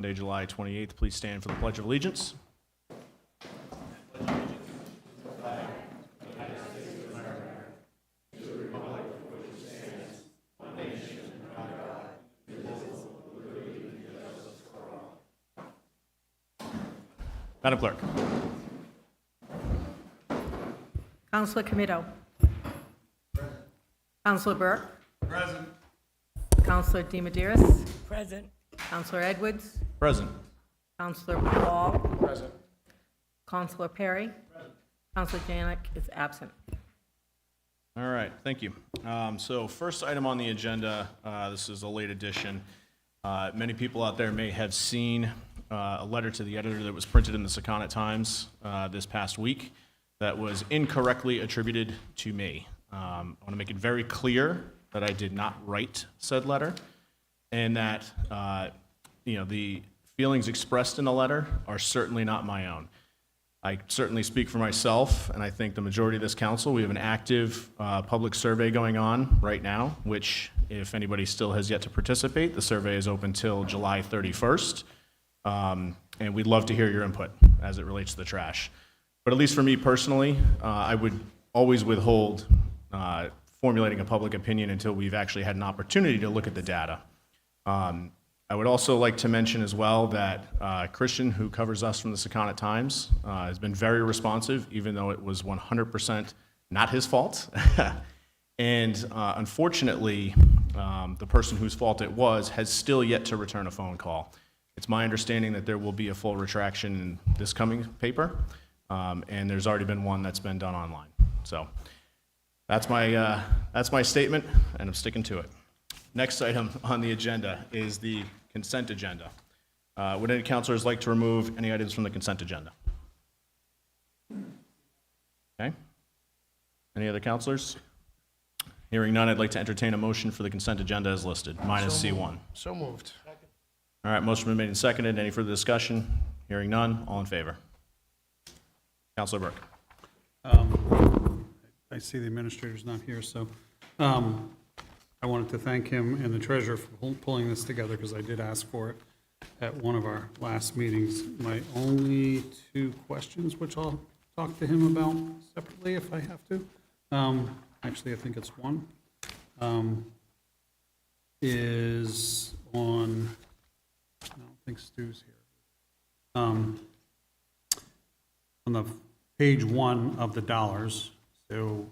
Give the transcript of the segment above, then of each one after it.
Monday, July 28th. Please stand for the Pledge of Allegiance. Madam Clerk. Councilor Chabot. Councilor Burke. Present. Councilor DiMederos. Present. Councilor Edwards. Present. Councilor Paul. Present. Councilor Perry. Councilor Janik is absent. All right, thank you. So first item on the agenda, this is a late edition. Many people out there may have seen a letter to the editor that was printed in the Cipolla Times this past week that was incorrectly attributed to me. I want to make it very clear that I did not write said letter, and that the feelings expressed in the letter are certainly not my own. I certainly speak for myself, and I think the majority of this council. We have an active public survey going on right now, which, if anybody still has yet to participate, the survey is open till July 31st, and we'd love to hear your input as it relates to the trash. But at least for me personally, I would always withhold formulating a public opinion until we've actually had an opportunity to look at the data. I would also like to mention as well that Christian, who covers us from the Cipolla Times, has been very responsive, even though it was 100% not his fault. And unfortunately, the person whose fault it was has still yet to return a phone call. It's my understanding that there will be a full retraction in this coming paper, and there's already been one that's been done online. So that's my statement, and I'm sticking to it. Next item on the agenda is the consent agenda. Would any councilors like to remove any items from the consent agenda? Okay. Any other councilors? Hearing none, I'd like to entertain a motion for the consent agenda as listed, minus C1. So moved. All right, motion been made and seconded. Any further discussion? Hearing none, all in favor? Councilor Burke. I see the administrator's not here, so I wanted to thank him and the treasurer for pulling this together, because I did ask for it at one of our last meetings. My only two questions, which I'll talk to him about separately if I have to, actually I think it's one, is on, I don't think Stu's here, on the page 1 of the dollars, so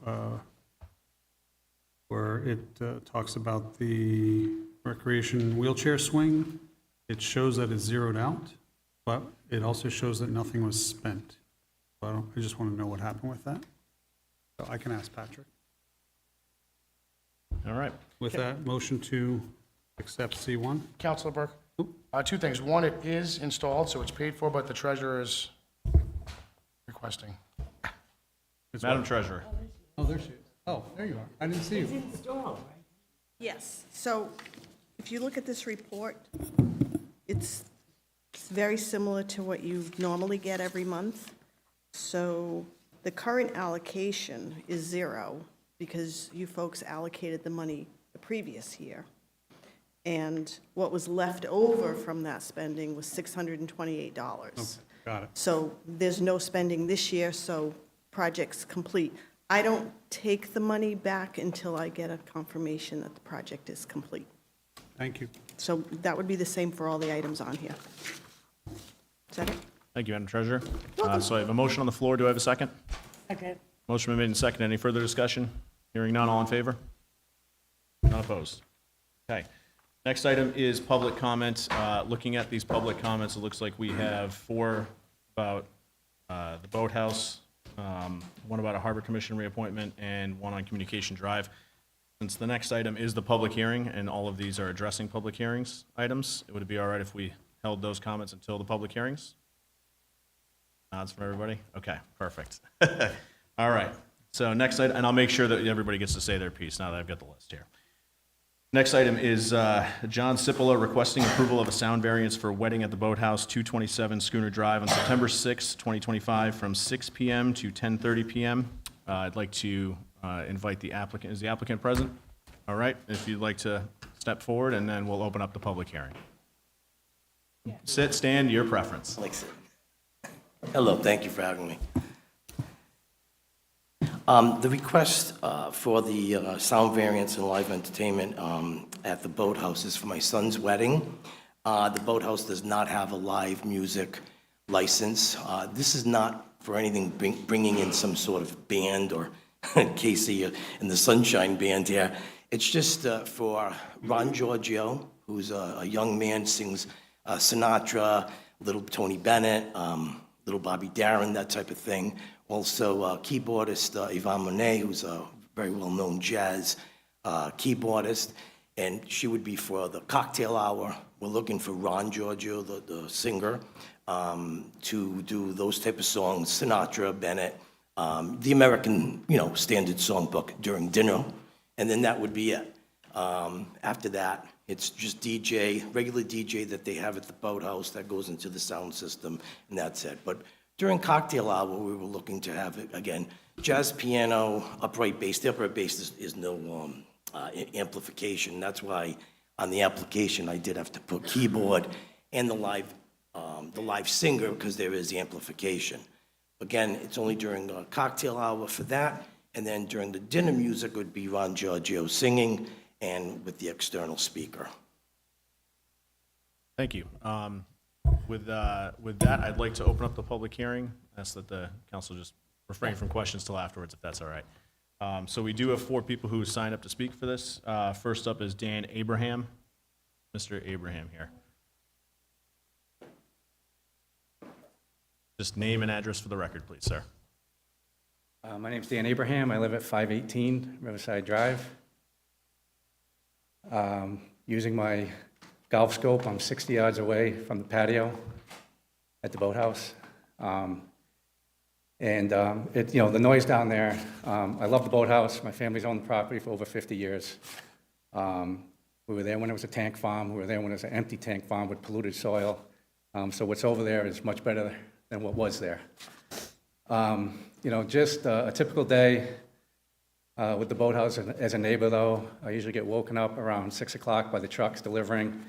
where it talks about the recreation wheelchair swing, it shows that it's zeroed out, but it also shows that nothing was spent. So I just want to know what happened with that. So I can ask Patrick. All right. With that, motion to accept C1. Councilor Burke, two things. One, it is installed, so it's paid for, but the treasurer is requesting. Madam Treasurer. Oh, there she is. Oh, there you are. I didn't see you. Yes, so if you look at this report, it's very similar to what you normally get every month. So the current allocation is 0 because you folks allocated the money the previous year. And what was left over from that spending was $628. Okay, got it. So there's no spending this year, so project's complete. I don't take the money back until I get a confirmation that the project is complete. Thank you. So that would be the same for all the items on here. Is that it? Thank you, Madam Treasurer. So I have a motion on the floor. Do I have a second? Okay. Motion been made and seconded. Any further discussion? Hearing none, all in favor? None opposed. Okay. Next item is public comment. Looking at these public comments, it looks like we have 4 about the boathouse, one about a Harbor Commission reappointment, and 1 on Communication Drive. Since the next item is the public hearing, and all of these are addressing public hearings items, would it be all right if we held those comments until the public hearings? Nods from everybody? Okay, perfect. All right. So next item, and I'll make sure that everybody gets to say their piece now that I've got the list here. Next item is John Cipolla requesting approval of a sound variance for a wedding at the Boathouse, 227 Schooner Drive, on September 6, 2025, from 6 p.m. to 10:30 p.m. I'd like to invite the applicant. Is the applicant present? All right, if you'd like to step forward, and then we'll open up the public hearing. Sit, stand, your preference. Hello, thank you for having me. The request for the sound variance and live entertainment at the boathouse is for my son's wedding. The boathouse does not have a live music license. This is not for anything bringing in some sort of band or Casey and the Sunshine Band here. It's just for Ron Giorgio, who's a young man, sings Sinatra, little Tony Bennett, little Bobby Darin, that type of thing. Also, keyboardist Yvonne Monet, who's a very well-known jazz keyboardist, and she would be for the cocktail hour. We're looking for Ron Giorgio, the singer, to do those type of songs, Sinatra, Bennett, the American, standard songbook during dinner, and then that would be it. After that, it's just DJ, regular DJ that they have at the boathouse that goes into the sound system, and that's it. But during cocktail hour, we were looking to have, again, jazz piano, upright bass. The upright bass is no amplification. That's why on the application, I did have to put keyboard and the live singer, because there is amplification. Again, it's only during cocktail hour for that, and then during the dinner music would be Ron Giorgio singing and with the external speaker. Thank you. With that, I'd like to open up the public hearing. Ask that the council just refrain from questions till afterwards, if that's all right. So we do have 4 people who signed up to speak for this. First up is Dan Abraham. Mr. Abraham here. Just name and address for the record, please, sir. My name's Dan Abraham. I live at 518 Riverside Drive. Using my golf scope, I'm 60 yards away from the patio at the boathouse. The noise down there, I love the boathouse. My family's owned the property for over 50 years. We were there when it was a tank farm. We were there when it was an empty tank farm with polluted soil. So what's over there is much better than what was there. Just a typical day with the boathouse as a neighbor, though. I usually get woken up around 6 o'clock by the trucks delivering.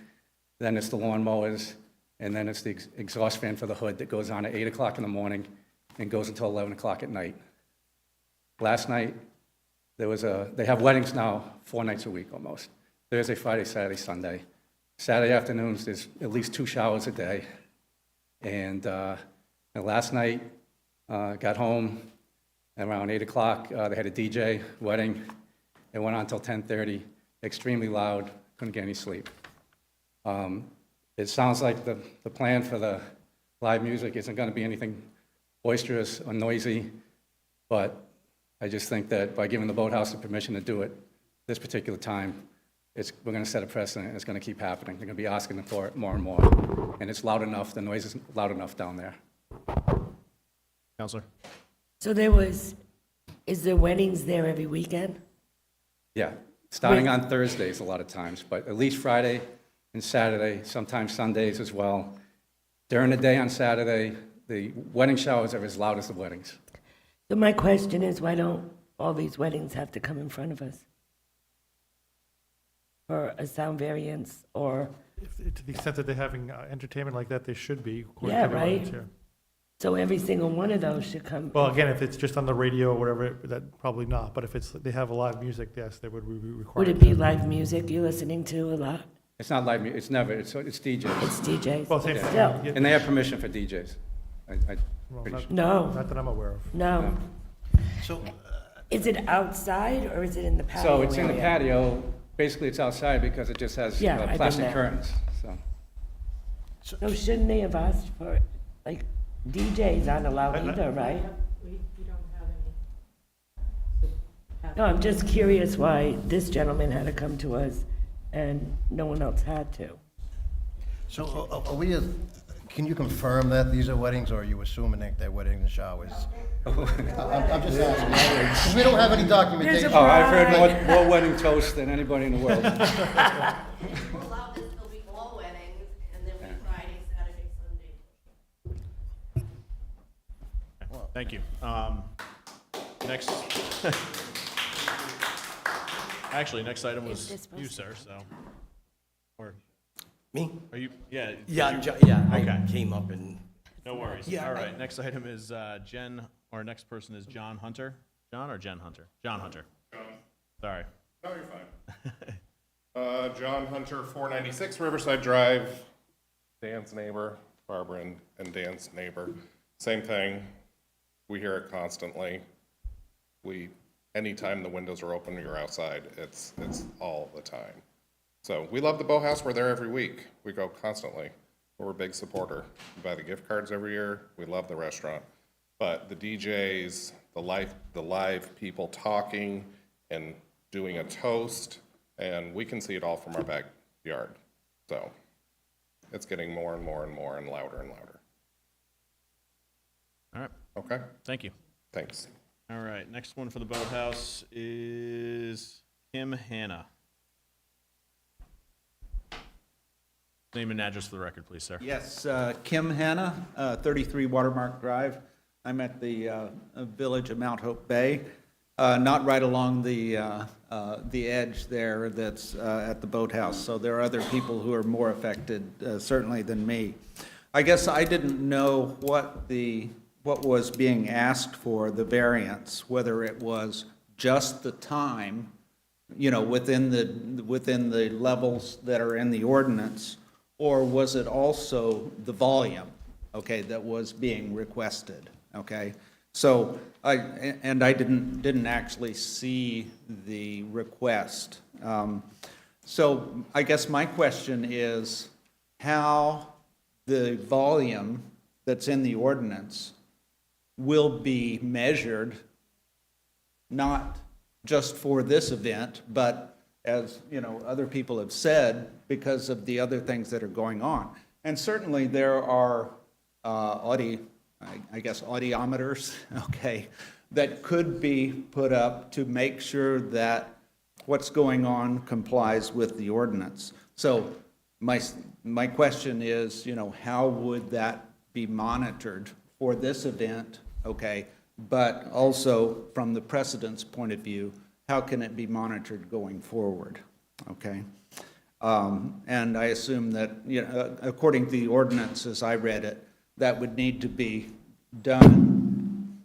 Then it's the lawn mowers, and then it's the exhaust fan for the hood that goes on at 8 o'clock in the morning and goes until 11 o'clock at night. Last night, they have weddings now 4 nights a week almost. Thursday, Friday, Saturday, Sunday. Saturday afternoons, there's at least 2 showers a day. And last night, got home around 8 o'clock. They had a DJ wedding. It went on until 10:30, extremely loud, couldn't get any sleep. It sounds like the plan for the live music isn't going to be anything boisterous or noisy, but I just think that by giving the boathouse the permission to do it this particular time, we're going to set a precedent, and it's going to keep happening. They're going to be asking for it more and more, and it's loud enough, the noise is loud enough down there. Counselor? So is there weddings there every weekend? Yeah, starting on Thursdays a lot of times, but at least Friday and Saturday, sometimes Sundays as well. During the day on Saturday, the wedding showers are as loud as the weddings. So my question is, why don't all these weddings have to come in front of us? For a sound variance or, To the extent that they're having entertainment like that, they should be. according Yeah, to the right. ordinance here. so every single one of those should come? Well, again, if it's just on the radio or whatever, that probably not. But if they have a live music, yes, they would be required. Would it be live music you're listening to a lot? It's not live, it's never, it's DJs. It's DJs? Well, same Still. thing. And they have permission for DJs. Well, pretty sure. No, Not that I'm aware of. no. So, Is it outside or is it in the patio So it's in the area? patio, basically it's outside because it just has Yeah, I've been plastic there. curtains, so. So shouldn't they have asked for, like, DJs aren't allowed either, right? No, I'm just curious why this gentleman had to come to us and no one else had to. So can you confirm that these are weddings, or are you assuming that they're weddings and showers? I'm just asking, because we don't have any documentation. Oh, I've heard more wedding toasts than anybody in the world. Allow this, there'll be all weddings, and then we Friday, Saturday, Sunday. Thank you. Next. Actually, next item was you, sir, so. Or, Me? Are you, yeah. Yeah, you- yeah, Okay. I came up and, No worries. Yeah, All right, next item is our next person is John Hunter. John or Jen Hunter? John Hunter. John. Sorry. No, you're fine. John Hunter, 496 Riverside Drive, Dan's neighbor, Barbara and Dan's neighbor. Same thing. We hear it constantly. Anytime the windows are open, you're outside. It's all the time. So we love the Boathouse. We're there every week. We go constantly. We're a big supporter. We buy the gift cards every year. We love the restaurant. But the DJs, the live people talking and doing a toast, and we can see it all from our backyard. So it's getting more and more and more and louder and louder. All right, Okay? thank you. Thanks. All right, next one for the Boathouse is Kim Hanna. Name and address for the record, please, sir. Yes, Kim Hanna, 33 Watermark Drive. I'm at the village of Mount Hope Bay, not right along the edge there that's at the boathouse. So there are other people who are more affected, certainly, than me. I guess I didn't know what was being asked for, the variance, whether it was just the time, within the levels that are in the ordinance, or was it also the volume, okay, that was being requested, okay? So I didn't actually see the request. So I guess my question is how the volume that's in the ordinance will be measured, not just for this event, but as other people have said, because of the other things that are going on. And certainly there are audiometers, okay, that could be put up to make sure that what's going on complies with the ordinance. So my question is, how would that be monitored for this event, okay? But also from the precedent's point of view, how can it be monitored going forward, okay? And I assume that, according to the ordinance as I read it, that would need to be done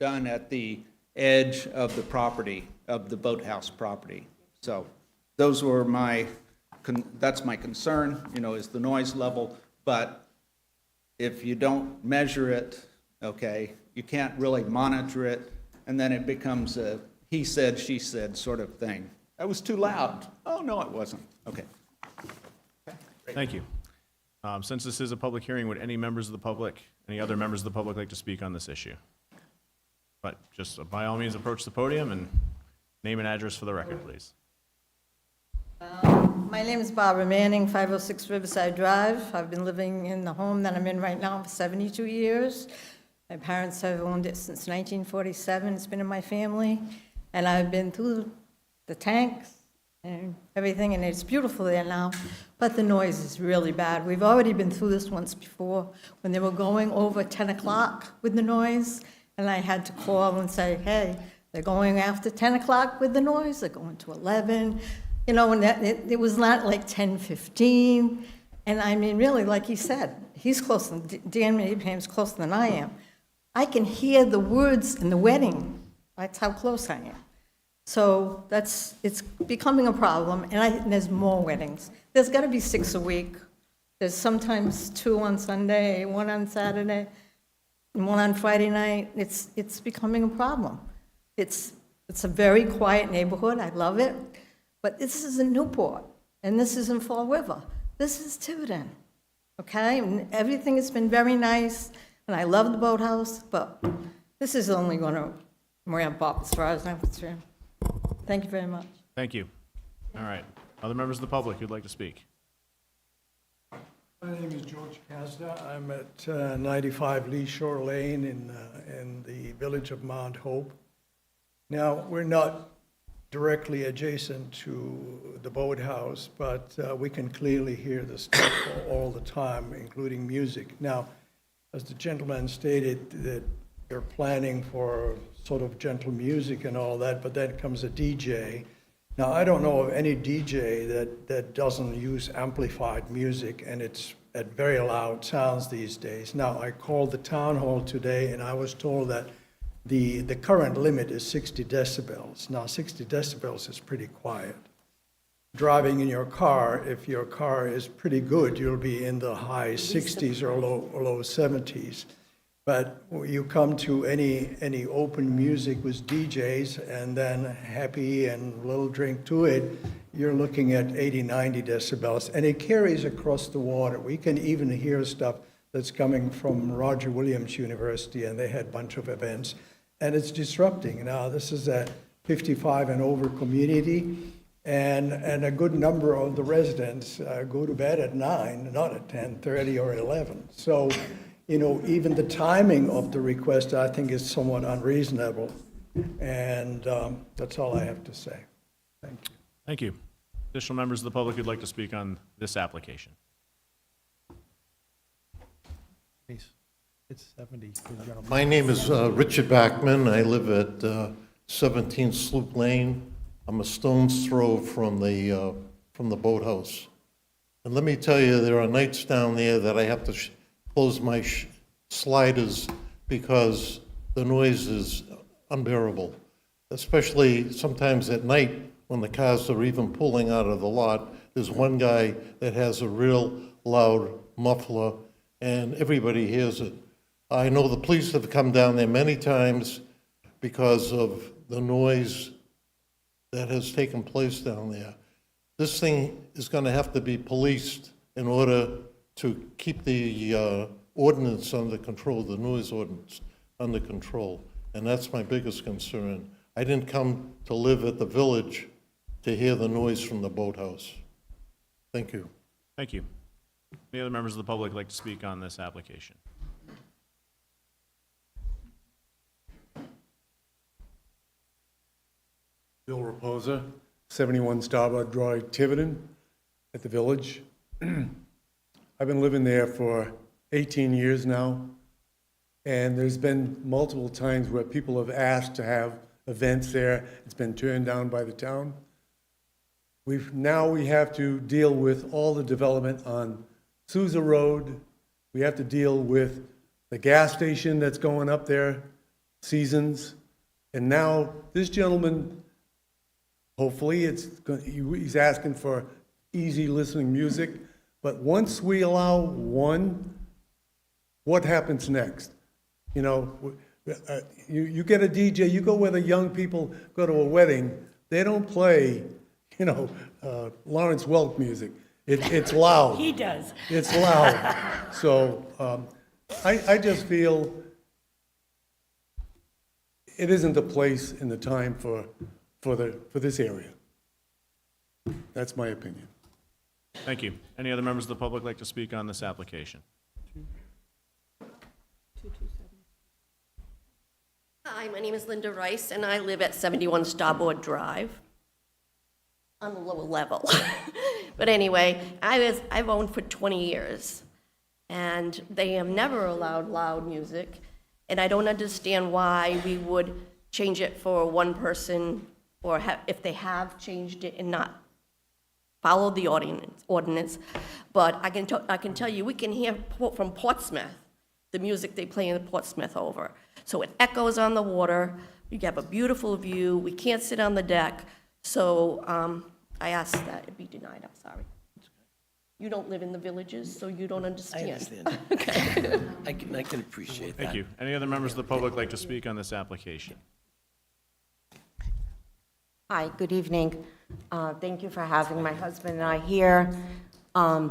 at the edge of the property, of the boathouse property. So those were that's my concern, is the noise level. But if you don't measure it, okay, you can't really monitor it, and then it becomes a he said, she said sort of thing. That was too loud. Oh, no, it wasn't. Okay. Thank you. Since this is a public hearing, would any other members of the public like to speak on this issue? But just by all means, approach the podium and name and address for the record, please. My name is Barbara Manning, 506 Riverside Drive. I've been living in the home that I'm in right now for 72 years. My parents have owned it since 1947. It's been in my family. And I've been through the tanks and everything, and it's beautiful there now. But the noise is really bad. We've already been through this once before when they were going over 10 o'clock with the noise. And I had to call and say, hey, they're going after 10 o'clock with the noise. They're going to 11. And it was not like 10:15. And I mean, really, like he said, he's closer, Dan Abraham's closer than I am. I can hear the words in the wedding. That's how close I am. So it's becoming a problem, and there's more weddings. There's got to be 6 a week. There's sometimes 2 on Sunday, 1 on Saturday, and 1 on Friday night. It's becoming a problem. It's a very quiet neighborhood. I love it. But this isn't Newport, and this isn't Fall River. This is Tiverton, okay? And everything has been very nice, and I love the boathouse, but this is only going to ramp up as far as I'm concerned. Thank you very much. Thank you. All right. Other members of the public who'd like to speak? My name is George Kazda. I'm at 95 Lee Shore Lane in the village of Mount Hope. Now, we're not directly adjacent to the boathouse, but we can clearly hear the stuff all the time, including music. Now, as the gentleman stated, that you're planning for sort of gentle music and all that, but then comes a DJ, Now, I don't know of any DJ that doesn't use amplified music, and it's at very loud sounds these days. Now, I called the town hall today, and I was told that the current limit is 60 decibels. Now, 60 decibels is pretty quiet. Driving in your car, if your car is pretty good, you'll be in the high 60s or low 70s. But when you come to any open music with DJs and then happy and a little drink to it, you're looking at 80, 90 decibels. And it carries across the water. We can even hear stuff that's coming from Roger Williams University, and they had a bunch of events. And it's disrupting. Now, this is a 55 and over community. And a good number of the residents go to bed at 9, not at 10:30 or 11. So, you know, even the timing of the request, I think, is somewhat unreasonable. And that's all I have to say. Thank you. Thank you. Additional members of the public who'd like to speak on this application? Please. It's 70, gentlemen. My name is Richard Backman. I live at 17 Sloop Lane. I'm a stone's throw from the boathouse. And let me tell you, there are nights down there that I have to close my sliders because the noise is unbearable, especially sometimes at night when the cars are even pulling out of the lot. There's one guy that has a real loud muffler, and everybody hears it. I know the police have come down there many times because of the noise that has taken place down there. This thing is going to have to be policed in order to keep the ordinance under control, the noise ordinance under control. And that's my biggest concern. I didn't come to live at the village to hear the noise from the boathouse. Thank you. Thank you. Any other members of the public like to speak on this application? Bill Reposa, 71 Starboard Drive, Tiverton, at the village. I've been living there for 18 years now, and there's been multiple times where people have asked to have events there. It's been turned down by the town. Now we have to deal with all the development on Sousa Road. We have to deal with the gas station that's going up there, Seasons. And now this gentleman, hopefully he's asking for easy listening music, but once we allow one, what happens next? You know, you get a DJ, you go where the young people go to a wedding, they don't play, you know, Lawrence Welk music. It's loud. He does. It's loud. So I just feel it isn't the place and the time for this area. That's my opinion. Thank you. Any other members of the public like to speak on this application? Hi, my name is Linda Rice, and I live at 71 Starboard Drive on the lower level. But anyway, I've owned for 20 years, and they have never allowed loud music, and I don't understand why we would change it for one person, or if they have changed it and not followed the ordinance. But I can tell you, we can hear from Portsmouth the music they play in Portsmouth over. So it echoes on the water. You have a beautiful view. We can't sit on the deck. So I ask that it be denied. I'm sorry. You don't live in the villages, so you don't understand. I understand. Okay. I can appreciate that. Thank you. Any other members of the public like to speak on this application? Hi, good evening. Thank you for having my husband and I here.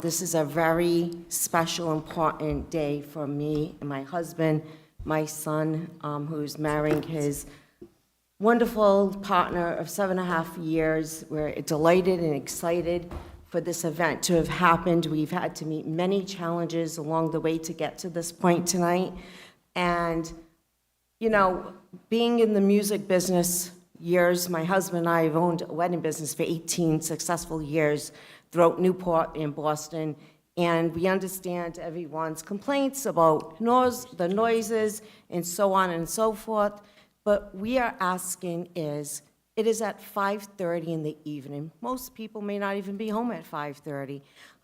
This is a very special, important day for me and my husband, my son, who's marrying his wonderful partner of 7.5 years. We're delighted and excited for this event to have happened. We've had to meet many challenges along the way to get to this point tonight. And, you know, being in the music business years, my husband and I have owned a wedding business for 18 successful years throughout Newport and Boston, and we understand everyone's complaints about the noises and so on and so forth. But we are asking is, It is at 5:30 in the evening. Most people may not even be home at 5:30.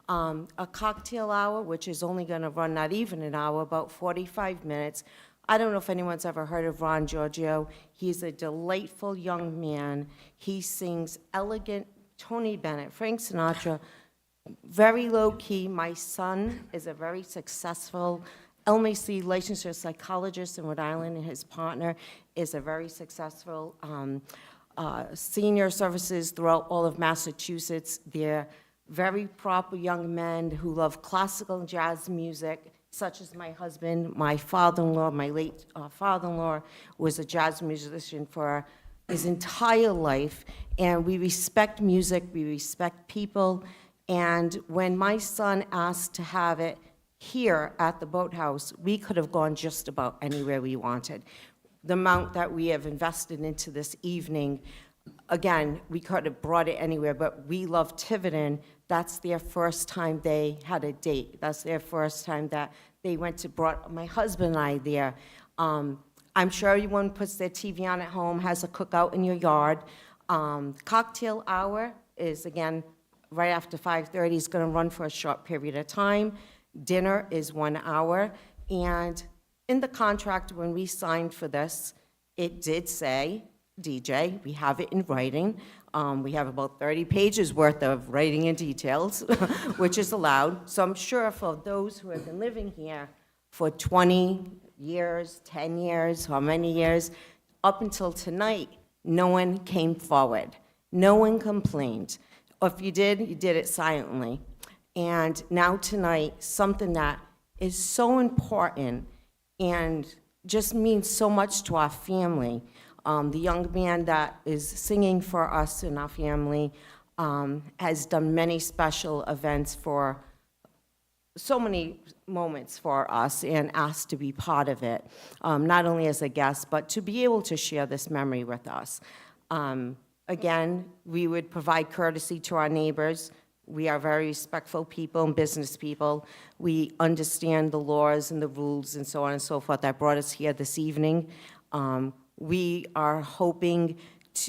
A cocktail hour, which is only going to run not even an hour, about 45 minutes. I don't know if anyone's ever heard of Ron Giorgio. He's a delightful young man. He sings elegant Tony Bennett, Frank Sinatra, very low-key. My son is a very successful LMC licensed psychologist in Rhode Island, and his partner is a very successful senior services throughout all of Massachusetts. They're very proper young men who love classical and jazz music, such as my husband. My father-in-law, my late father-in-law, was a jazz musician for his entire life, and we respect music, we respect people, and when my son asked to have it here at the boathouse, we could have gone just about anywhere we wanted. The amount that we have invested into this evening, again, we could have brought it anywhere, but we love Tiverton. That's their first time they had a date. That's their first time that they went to brought my husband and I there. I'm sure everyone puts their TV on at home, has a cookout in your yard. Cocktail hour is, again, right after 5:30. It's going to run for a short period of time. Dinner is 1 hour. And in the contract, when we signed for this, it did say, DJ, we have it in writing. We have about 30 pages worth of writing and details, which is allowed. So I'm sure for those who have been living here for 20 years, 10 years, how many years, up until tonight, no one came forward. No one complained. Or if you did it silently. And now tonight, something that is so important and just means so much to our family. The young man that is singing for us and our family has done many special events for so many moments for us and asked to be part of it, not only as a guest, but to be able to share this memory with us. Again, we would provide courtesy to our neighbors. We are very respectful people and business people. We understand the laws and the rules and so on and so forth that brought us here this evening. We are hoping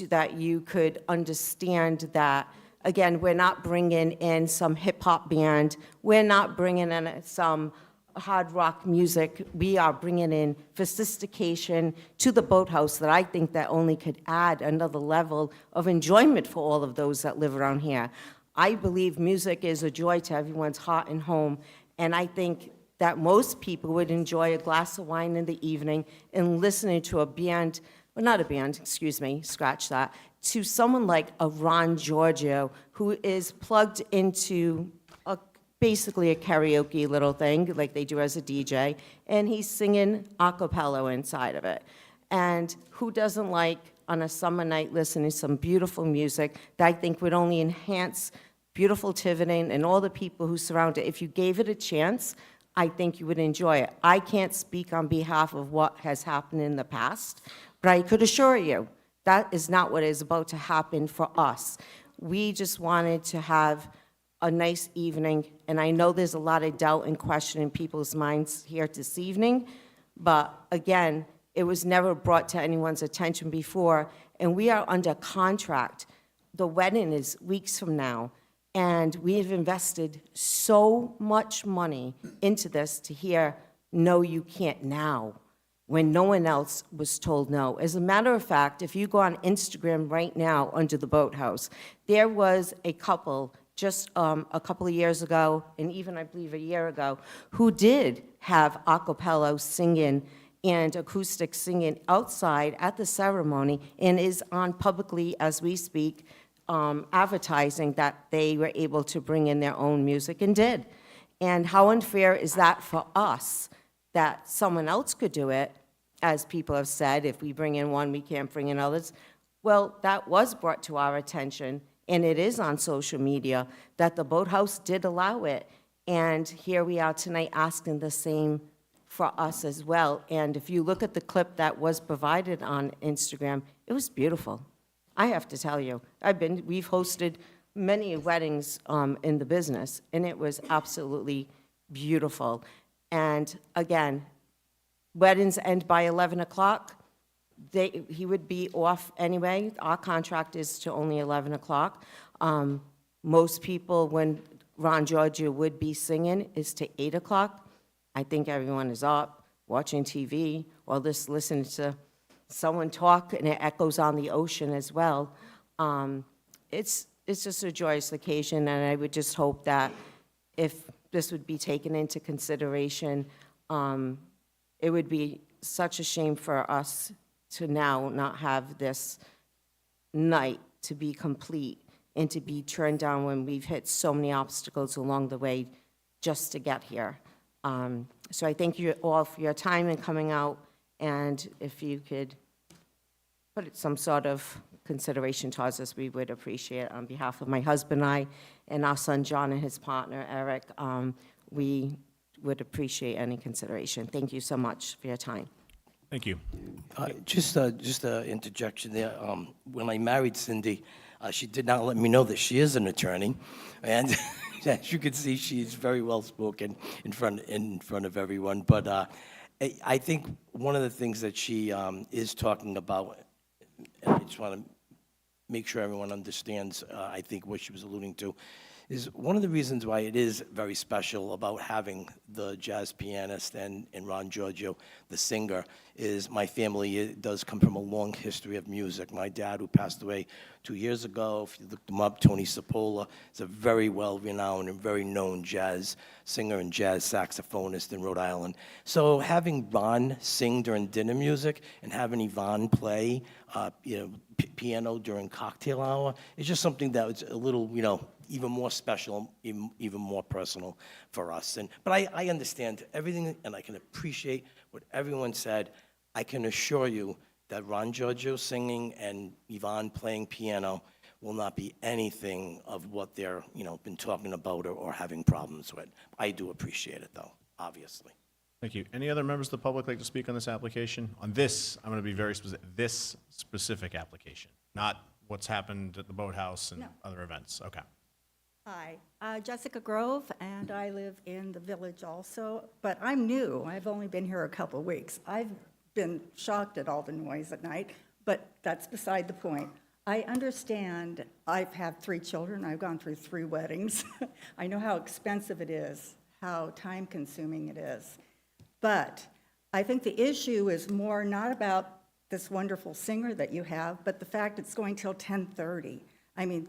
that you could understand that, again, we're not bringing in some hip-hop band. We're not bringing in some hard rock music. We are bringing in sophistication to the boathouse that I think that only could add another level of enjoyment for all of those that live around here. I believe music is a joy to everyone's heart and home, and I think that most people would enjoy a glass of wine in the evening and listening to a band, well, not a band, excuse me, scratch that, to someone like a Ron Giorgio, who is plugged into basically a karaoke little thing like they do as a DJ, and he's singing a cappella inside of it. And who doesn't like, on a summer night, listening to some beautiful music that I think would only enhance beautiful Tiverton and all the people who surround it. If you gave it a chance, I think you would enjoy it. I can't speak on behalf of what has happened in the past, but I could assure you that is not what is about to happen for us. We just wanted to have a nice evening, and I know there's a lot of doubt and question in people's minds here this evening, but again, it was never brought to anyone's attention before, and we are under contract. The wedding is weeks from now, and we have invested so much money into this to hear, no, you can't now, when no one else was told no. As a matter of fact, if you go on Instagram right now under the boathouse, there was a couple just a couple of years ago, and even I believe a year ago, who did have a cappella singing and acoustic singing outside at the ceremony, and is on publicly, as we speak, advertising that they were able to bring in their own music, and did. And how unfair is that for us, that someone else could do it, as people have said, if we bring in one, we can't bring in others. Well, that was brought to our attention, and it is on social media, that the boathouse did allow it. And here we are tonight asking the same for us as well. And if you look at the clip that was provided on Instagram, it was beautiful. I have to tell you, we've hosted many weddings in the business, and it was absolutely beautiful. And again, weddings end by 11 o'clock. he would be off anyway. Our contract is to only 11 o'clock. Most people, when Ron Giorgio would be singing, is to 8 o'clock. I think everyone is up, watching TV, or just listening to someone talk, and it echoes on the ocean as well. It's just a joyous occasion, and I would just hope that if this would be taken into consideration, it would be such a shame for us to now not have this night to be complete and to be turned down when we've hit so many obstacles along the way just to get here. So I thank you all for your time in coming out, and if you could put some sort of consideration towards us, we would appreciate it. On behalf of my husband and I, and our son John and his partner Eric, we would appreciate any consideration. Thank you so much for your time. Thank you. Just an interjection there. When I married Cindy, she did not let me know that she is an attorney, and as you can see, she's very well spoken in front of everyone. But I think one of the things that she is talking about, and I just want to make sure everyone understands, I think what she was alluding to, is one of the reasons why it is very special about having the jazz pianist and Ron Giorgio, the singer, is my family does come from a long history of music. My dad, who passed away 2 years ago, if you looked him up, Tony Cipolla, is a very well-renowned and very known jazz singer and jazz saxophonist in Rhode Island. So having Ron sing during dinner music and having Yvonne play, piano during cocktail hour, is just something that was a little, even more special, even more personal for us. But I understand everything, and I can appreciate what everyone said. I can assure you that Ron Giorgio singing and Yvonne playing piano will not be anything of what they're, been talking about or having problems with. I do appreciate it, though, obviously. Thank you. Any other members of the public like to speak on this application? On this, I'm going to be very specific, this specific application, not what's happened at the boathouse and other events. Okay. Hi, Jessica Grove, and I live in the village also, but I'm new. I've only been here a couple of weeks. I've been shocked at all the noise at night, but that's beside the point. I understand. I've had 3 children. I've gone through 3 weddings. I know how expensive it is, how time-consuming it is. But I think the issue is more not about this wonderful singer that you have, but the fact it's going till 10:30. I mean,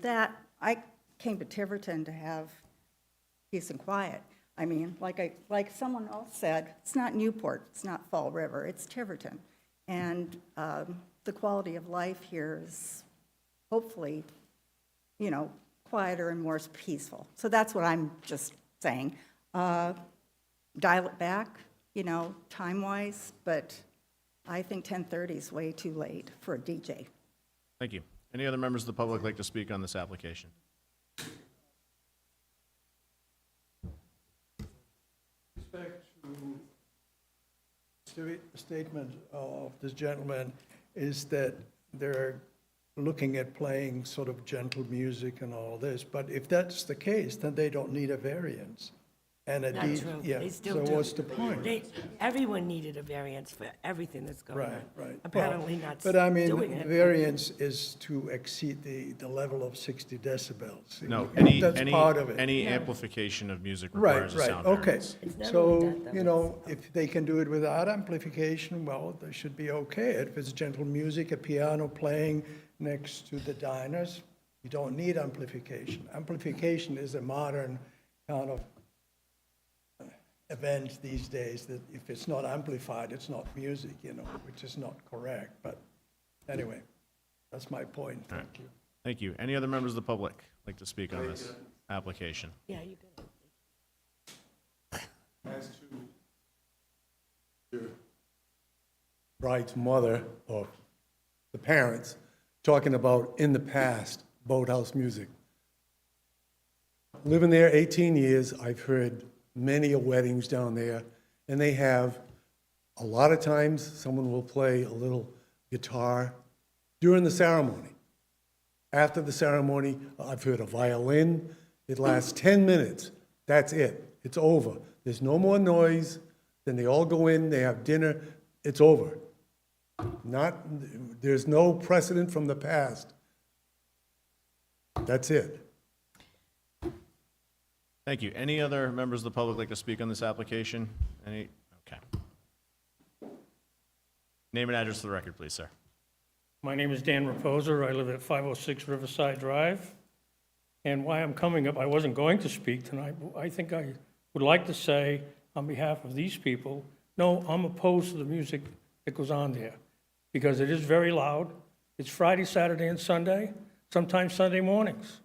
I came to Tiverton to have peace and quiet. I mean, like someone else said, it's not Newport, it's not Fall River, it's Tiverton. And the quality of life here is hopefully, quieter and more peaceful. So that's what I'm just saying. Dial it back, time-wise, but I think 10:30 is way too late for a DJ. Thank you. Any other members of the public like to speak on this application? Respect to the statement of this gentleman is that they're looking at playing sort of gentle music and all this, but if that's the case, then they don't need a variance. And a Not true. They still so do. what's the point? Everyone needed a variance for everything that's going on. Right. Apparently not But I mean, doing it. variance is to exceed the level of 60 decibels. No, That's part of it. any amplification of music Right, requires a right, sound okay. variance. So, if they can do it without amplification, well, they should be okay. If it's gentle music, a piano playing next to the diners, you don't need amplification. Amplification is a modern kind of event these days, that if it's not amplified, it's not music, which is not correct. But anyway, that's my point. Thank you. Thank you. Any other members of the public like to speak on this application? Yeah, you can. As to your bride's mother, or the parents, talking about in the past, boathouse music. Living there 18 years, I've heard many weddings down there, and they have, a lot of times, someone will play a little guitar during the ceremony. After the ceremony, I've heard a violin. It lasts 10 minutes. That's it. It's over. There's no more noise. Then they all go in, they have dinner. It's over. There's no precedent from the past. That's it. Thank you. Any other members of the public like to speak on this application? Any? Okay. Name and address for the record, please, sir. My name is Dan Reposer. I live at 506 Riverside Drive. And why I'm coming up, I wasn't going to speak tonight, but I think I would like to say on behalf of these people, no, I'm opposed to the music that goes on there because it is very loud. It's Friday, Saturday, and Sunday, sometimes Sunday mornings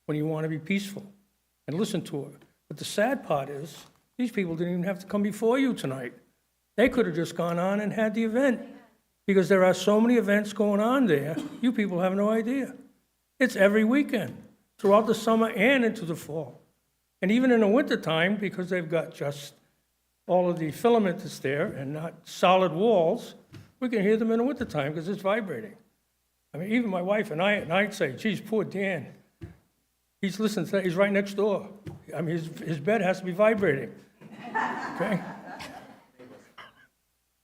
when you want to be peaceful and listen to it. But the sad part is these people didn't even have to come before you tonight. They could have just gone on and had the event because there are so many events going on there, you people have no idea. It's every weekend, throughout the summer and into the fall. And even in the wintertime, because they've got just all of the filament that's there and not solid walls, we can hear them in the wintertime because it's vibrating. I mean, even my wife and I at night say, geez, poor Dan. He's listening to that, he's right next door. I mean, his bed has to be vibrating, okay?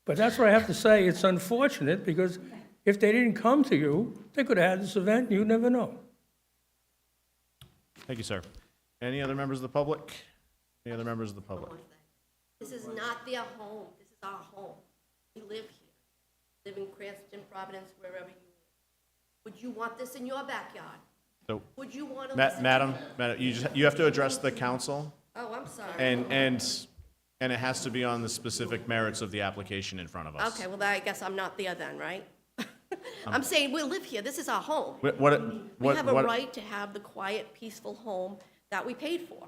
But that's what I have to say, it's unfortunate because if they didn't come to you, they could have had this event and you'd never know. Thank you, sir. Any other members of the public? Any other members of the public? This is not their home. This is our home. We live here. Live in Cranston, Providence, wherever you live. Would you want this in your backyard? So, Would you want to listen? Madam, you have to address the council, Oh, I'm sorry. and it has to be on the specific merits of the application in front of us. Okay, well, I guess I'm not there then, right? I'm saying we live here. This is our home. What, We have a right to have the quiet, peaceful home that we paid for.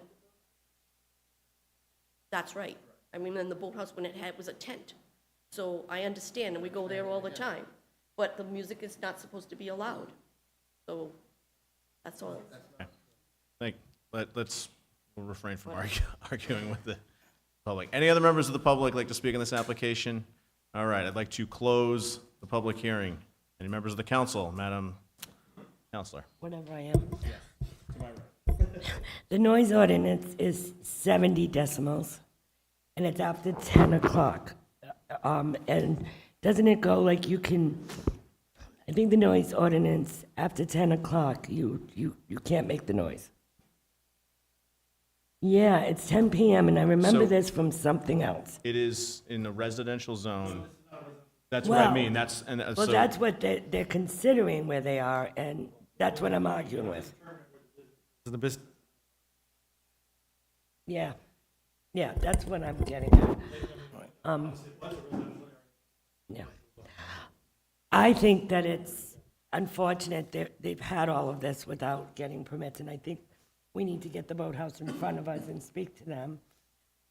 That's right. I mean, in the boathouse, when it was a tent. So I understand, and we go there all the time. But the music is not supposed to be allowed. So that's all. We'll refrain from arguing with the public. Any other members of the public like to speak on this application? All right, I'd like to close the public hearing. Any members of the council? Madam Counselor. Whatever I am. The noise ordinance is 70 decibels, and it's after 10 o'clock. And doesn't it go like you can, I think the noise ordinance, after 10 o'clock, you can't make the noise. Yeah, it's 10 PM, and I remember So- this from something else. It is in the residential zone. That's what I mean. Well, that's what they're considering where they are, and that's what I'm arguing with. Yeah, that's what I'm getting at. Yeah. I think that it's unfortunate they've had all of this without getting permits, and I think we need to get the boathouse in front of us and speak to them.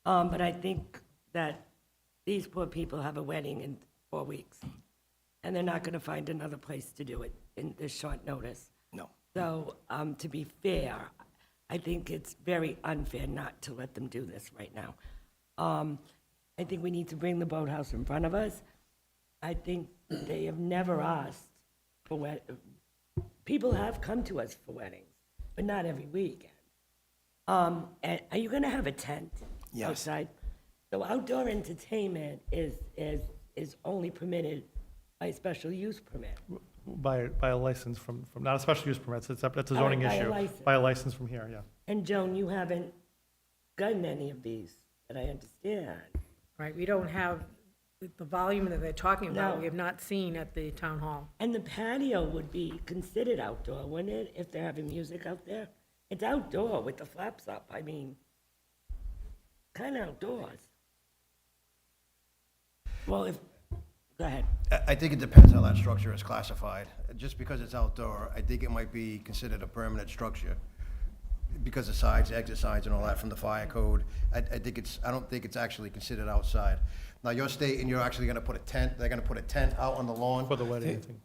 But I think that these poor people have a wedding in 4 weeks, and they're not gonna find another place to do it in this short notice. No. So, to be fair, I think it's very unfair not to let them do this right now. I think we need to bring the boathouse in front of us. I think they have never asked for people have come to us for weddings, but not every weekend. And are you gonna have a tent Yes. outside? So outdoor entertainment is only permitted by a special use permit. By a license from, not a special use permit, that's a Oh, zoning by a issue. license. By a license from here, yeah. And Joan, you haven't gotten any of these that I understand. Right, we don't have the volume that they're talking about, No. we have not seen at the town hall. And the patio would be considered outdoor, wouldn't it, if they're having music out there? It's outdoor with the flaps up, I mean, kind of outdoors. Well, go ahead. I think it depends how that structure is classified. Just because it's outdoor, I think it might be considered a permanent structure because of sides, exit signs and all that from the fire code. I don't think it's actually considered outside. Now, you're stating you're actually gonna put a tent, they're gonna put a tent out on the lawn? For the wedding, I think.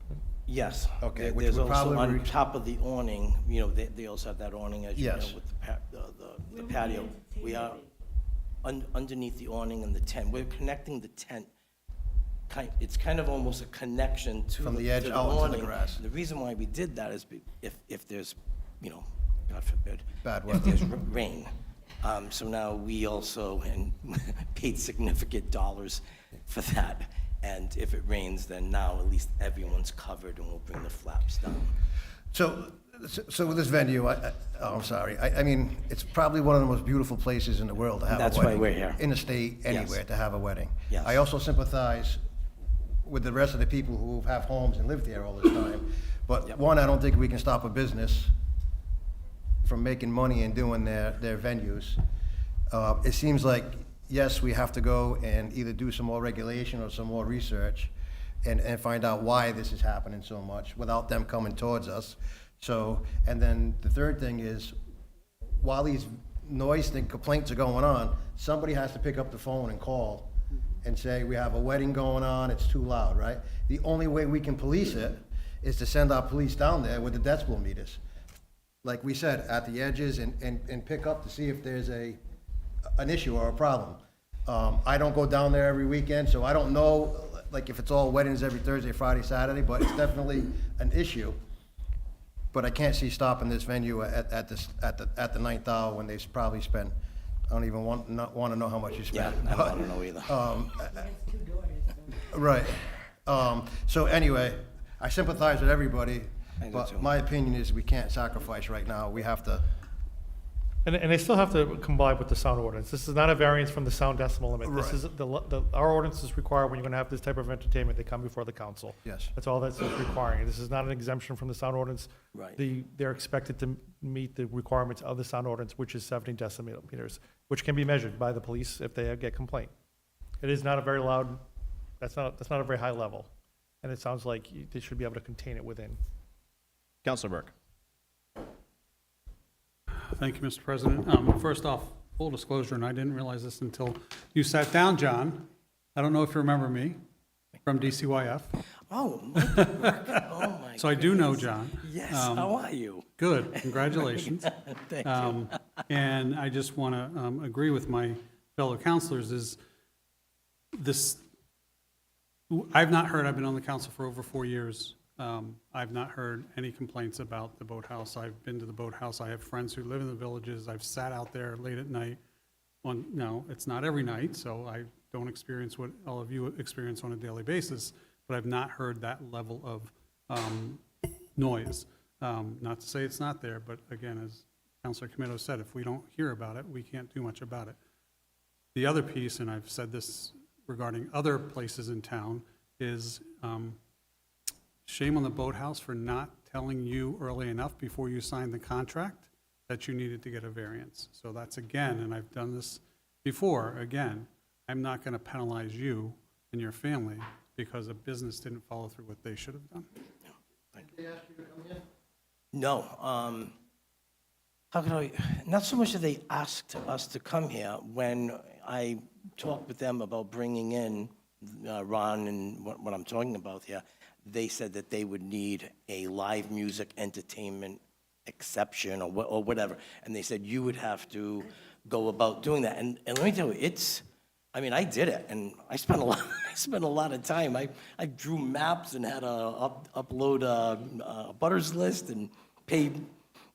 Yes. Okay, which There's would also probably on top of the awning, they also have that awning, as you know, Yes. with the patio. We are underneath the awning and the tent. We're connecting the tent. It's kind of almost a connection to From the edge to out into the awning. grass. The reason why we did that is if there's, God forbid. Bad If weather. there's rain. So now we also paid significant dollars for that. And if it rains, then now at least everyone's covered and we'll bring the flaps down. So with this venue, I'm sorry, I mean, it's probably one of the most beautiful places in the world to have a wedding. That's why we're here. In the state, anywhere, Yes. to have a wedding. Yes. I also sympathize with the rest of the people who have homes and lived here all this time. But one, I don't think we can stop a business from making money and doing their venues. It seems like, yes, we have to go and either do some more regulation or some more research and find out why this is happening so much without them coming towards us. So, and then the third thing is, while these noise complaints are going on, somebody has to pick up the phone and call and say, we have a wedding going on, it's too loud, right? The only way we can police it is to send our police down there with the decibel meters. Like we said, at the edges and pick up to see if there's an issue or a problem. I don't go down there every weekend, so I don't know, like, if it's all weddings every Thursday, Friday, Saturday, but it's definitely an issue. But I can't see stopping this venue at the ninth hour when they've probably spent, I don't even want to know how much you spent. Yeah, I don't want to know either. Right. So anyway, I sympathize with everybody, I do but too. my opinion is we can't sacrifice right now. We have to. And they still have to comply with the sound ordinance. This is not a variance from the sound decibel limit. This is, our ordinances require when you're gonna have this type of entertainment, they come before the council. Yes. That's all that's requiring. This is not an exemption from the sound ordinance. Right. They're expected to meet the requirements of the sound ordinance, which is 70 decibel, which can be measured by the police if they get complaint. It is not a very loud, that's not a very high level. And it sounds like they should be able to contain it within. Councilor Burke. Thank you, Mr. President. First off, full disclosure, and I didn't realize this until you sat down, John. I don't know if you remember me from DCYF. Oh, oh my. So I do know John. Yes, how are you? Good, congratulations. Thank you. And I just want to agree with my fellow counselors is this, I've not heard, I've been on the council for over 4 years. I've not heard any complaints about the boathouse. I've been to the boathouse. I have friends who live in the villages. I've sat out there late at night no, it's not every night, so I don't experience what all of you experience on a daily basis, but I've not heard that level of noise. Not to say it's not there, but again, as Councilor Chabot said, if we don't hear about it, we can't do much about it. The other piece, and I've said this regarding other places in town, is shame on the boathouse for not telling you early enough before you signed the contract that you needed to get a variance. So that's again, and I've done this before, again, I'm not going to penalize you and your family because a business didn't follow through what they should have done. No, how can I, not so much that they asked us to come here. When I talked with them about bringing in Ron and what I'm talking about here, they said that they would need a live music entertainment exception or whatever. And they said you would have to go about doing that. And let me tell you, I mean, I did it, and I spent a lot of time. I drew maps and had to upload a butters list and paid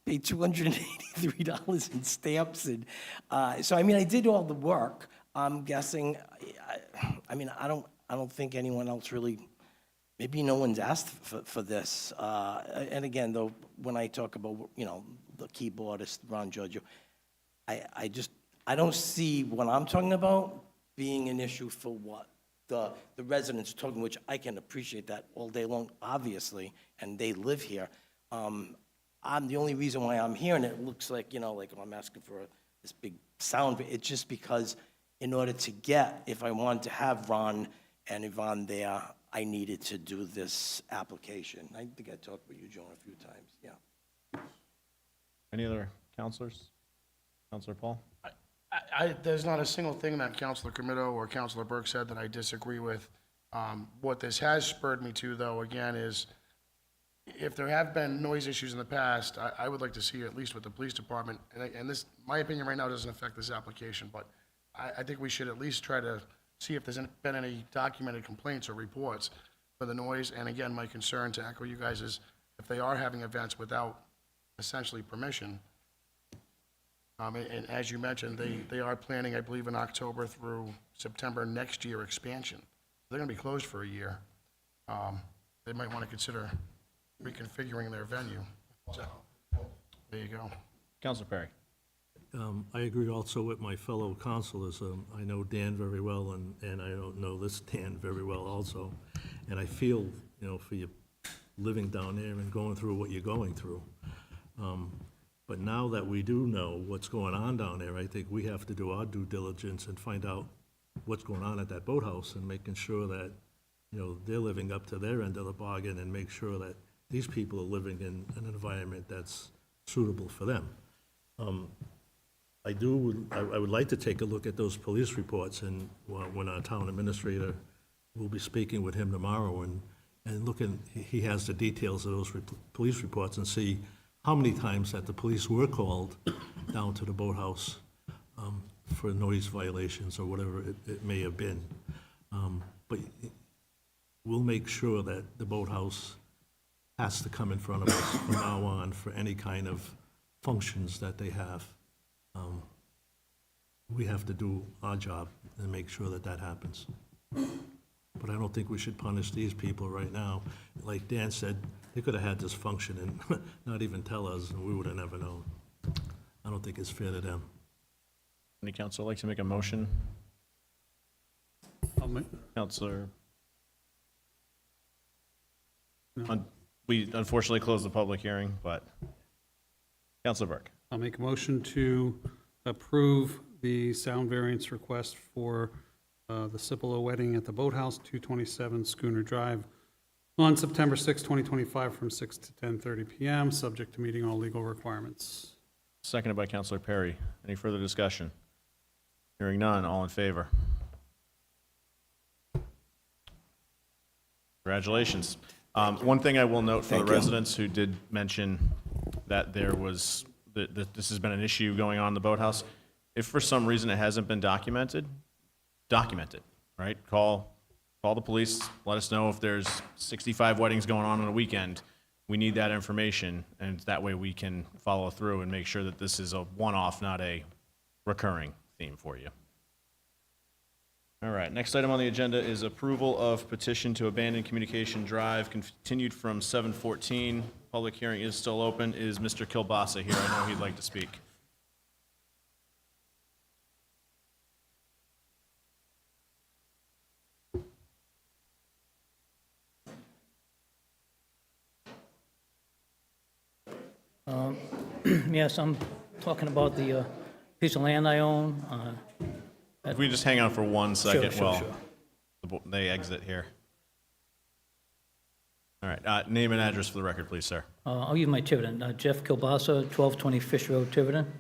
$283 in stamps. And so, I mean, I did all the work. I'm guessing, I mean, I don't think anyone else really, maybe no one's asked for this. And again, though, when I talk about, the keyboardist, Ron Giorgio, I don't see what I'm talking about being an issue for what the residents are talking, which I can appreciate that all day long, obviously, and they live here. I'm the only reason why I'm here, and it looks like, like I'm asking for this big sound, it's just because in order to get, if I wanted to have Ron and Yvonne there, I needed to do this application. I think I talked with you, Joan, a few times, yeah. Any other counselors? Counselor Paul? There's not a single thing that Councilor Chabot or Councilor Burke said that I disagree with. What this has spurred me to, though, again, is if there have been noise issues in the past, I would like to see, at least with the police department, and this, my opinion right now doesn't affect this application, but I think we should at least try to see if there's been any documented complaints or reports for the noise. And again, my concern, to echo you guys, is if they are having events without essentially permission, and as you mentioned, they are planning, I believe, in October through September next year expansion. They're going to be closed for a year. They might want to consider reconfiguring their venue. So, there you go. Councilor Perry. I agree also with my fellow councilors. I know Dan very well, and I don't know this Dan very well also. And I feel, for you living down there and going through what you're going through. But now that we do know what's going on down there, I think we have to do our due diligence and find out what's going on at that boathouse and making sure that, they're living up to their end of the bargain and make sure that these people are living in an environment that's suitable for them. I would like to take a look at those police reports, and when our town administrator, will be speaking with him tomorrow, and looking, he has the details of those police reports, and see how many times that the police were called down to the boathouse for noise violations or whatever it may have been. But we'll make sure that the boathouse has to come in front of us from now on for any kind of functions that they have. We have to do our job and make sure that that happens. But I don't think we should punish these people right now. Like Dan said, they could have had this function and not even tell us, and we would have never known. I don't think it's fair to them. Any councilor like to make a motion? Councilor? No. We unfortunately closed the public hearing, but Councilor Burke. I'll make a motion to approve the sound variance request for the Cipolla wedding at the Boathouse, 227 Schooner Drive, on September 6, 2025, from 6 to 10:30 p.m., subject to meeting all legal requirements. Seconded by Councilor Perry. Any further discussion? Hearing none, all in favor? Congratulations. One thing I will note for the residents who did mention that there was, that this has been an issue going on in the boathouse, if for some reason it hasn't been documented, document it, right? Call the police, let us know if there's 65 weddings going on a weekend. We need that information, and that way we can follow through and make sure that this is a one-off, not a recurring theme for you. All right, next item on the agenda is approval of petition to abandon Communication Drive, continued from 7/14. Public hearing is still open. Is Mr. Kilbasa here? I know he'd like to speak. Yes, I'm talking about the piece of land I own. If we just hang on for 1 second Sure, while sure. they exit here. All right, name and address for the record, please, sir. I'll use my Tiverton, Jeff Kilbasa, 1220 Fish Road, Tiverton.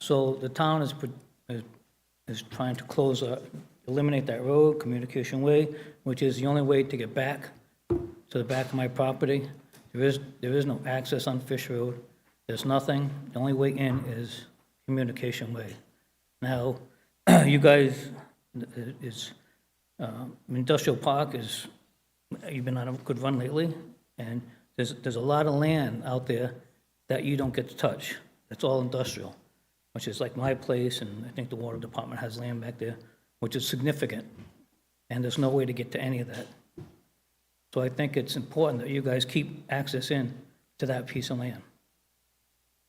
So the town is trying to eliminate that road, Communication Way, which is the only way to get back to the back of my property. There is no access on Fish Road. There's nothing. The only way in is Communication Way. Now, you guys, Industrial Park you've been on a good run lately, and there's a lot of land out there that you don't get to touch. It's all industrial, which is like my place, and I think the Water Department has land back there, which is significant, and there's no way to get to any of that. So I think it's important that you guys keep access in to that piece of land.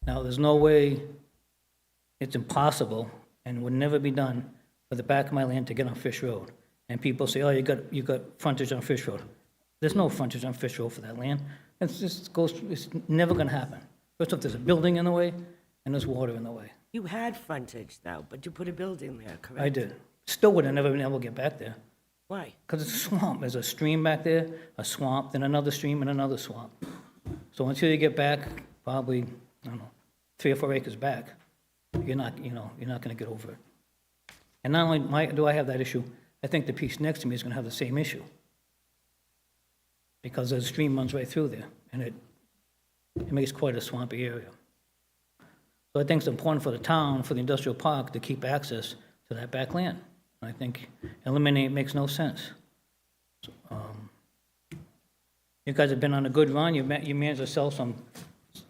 Now, there's no way, it's impossible, and would never be done for the back of my land to get on Fish Road. And people say, oh, you got frontage on Fish Road. There's no frontage on Fish Road for that land. It's never gonna happen. First off, there's a building in the way, and there's water in the way. You had frontage, though, but you put a building there, correct? I did. Still would have never been able to get back there. Why? Because it's a swamp. There's a stream back there, a swamp, then another stream, and another swamp. So until you get back, probably, I don't know, 3 or 4 acres back, you're not gonna get over it. And not only do I have that issue, I think the piece next to me is gonna have the same issue. Because the stream runs right through there, and it makes quite a swampy area. So I think it's important for the town, for the industrial park, to keep access to that back land. I think eliminate makes no sense. You guys have been on a good run. You managed to sell some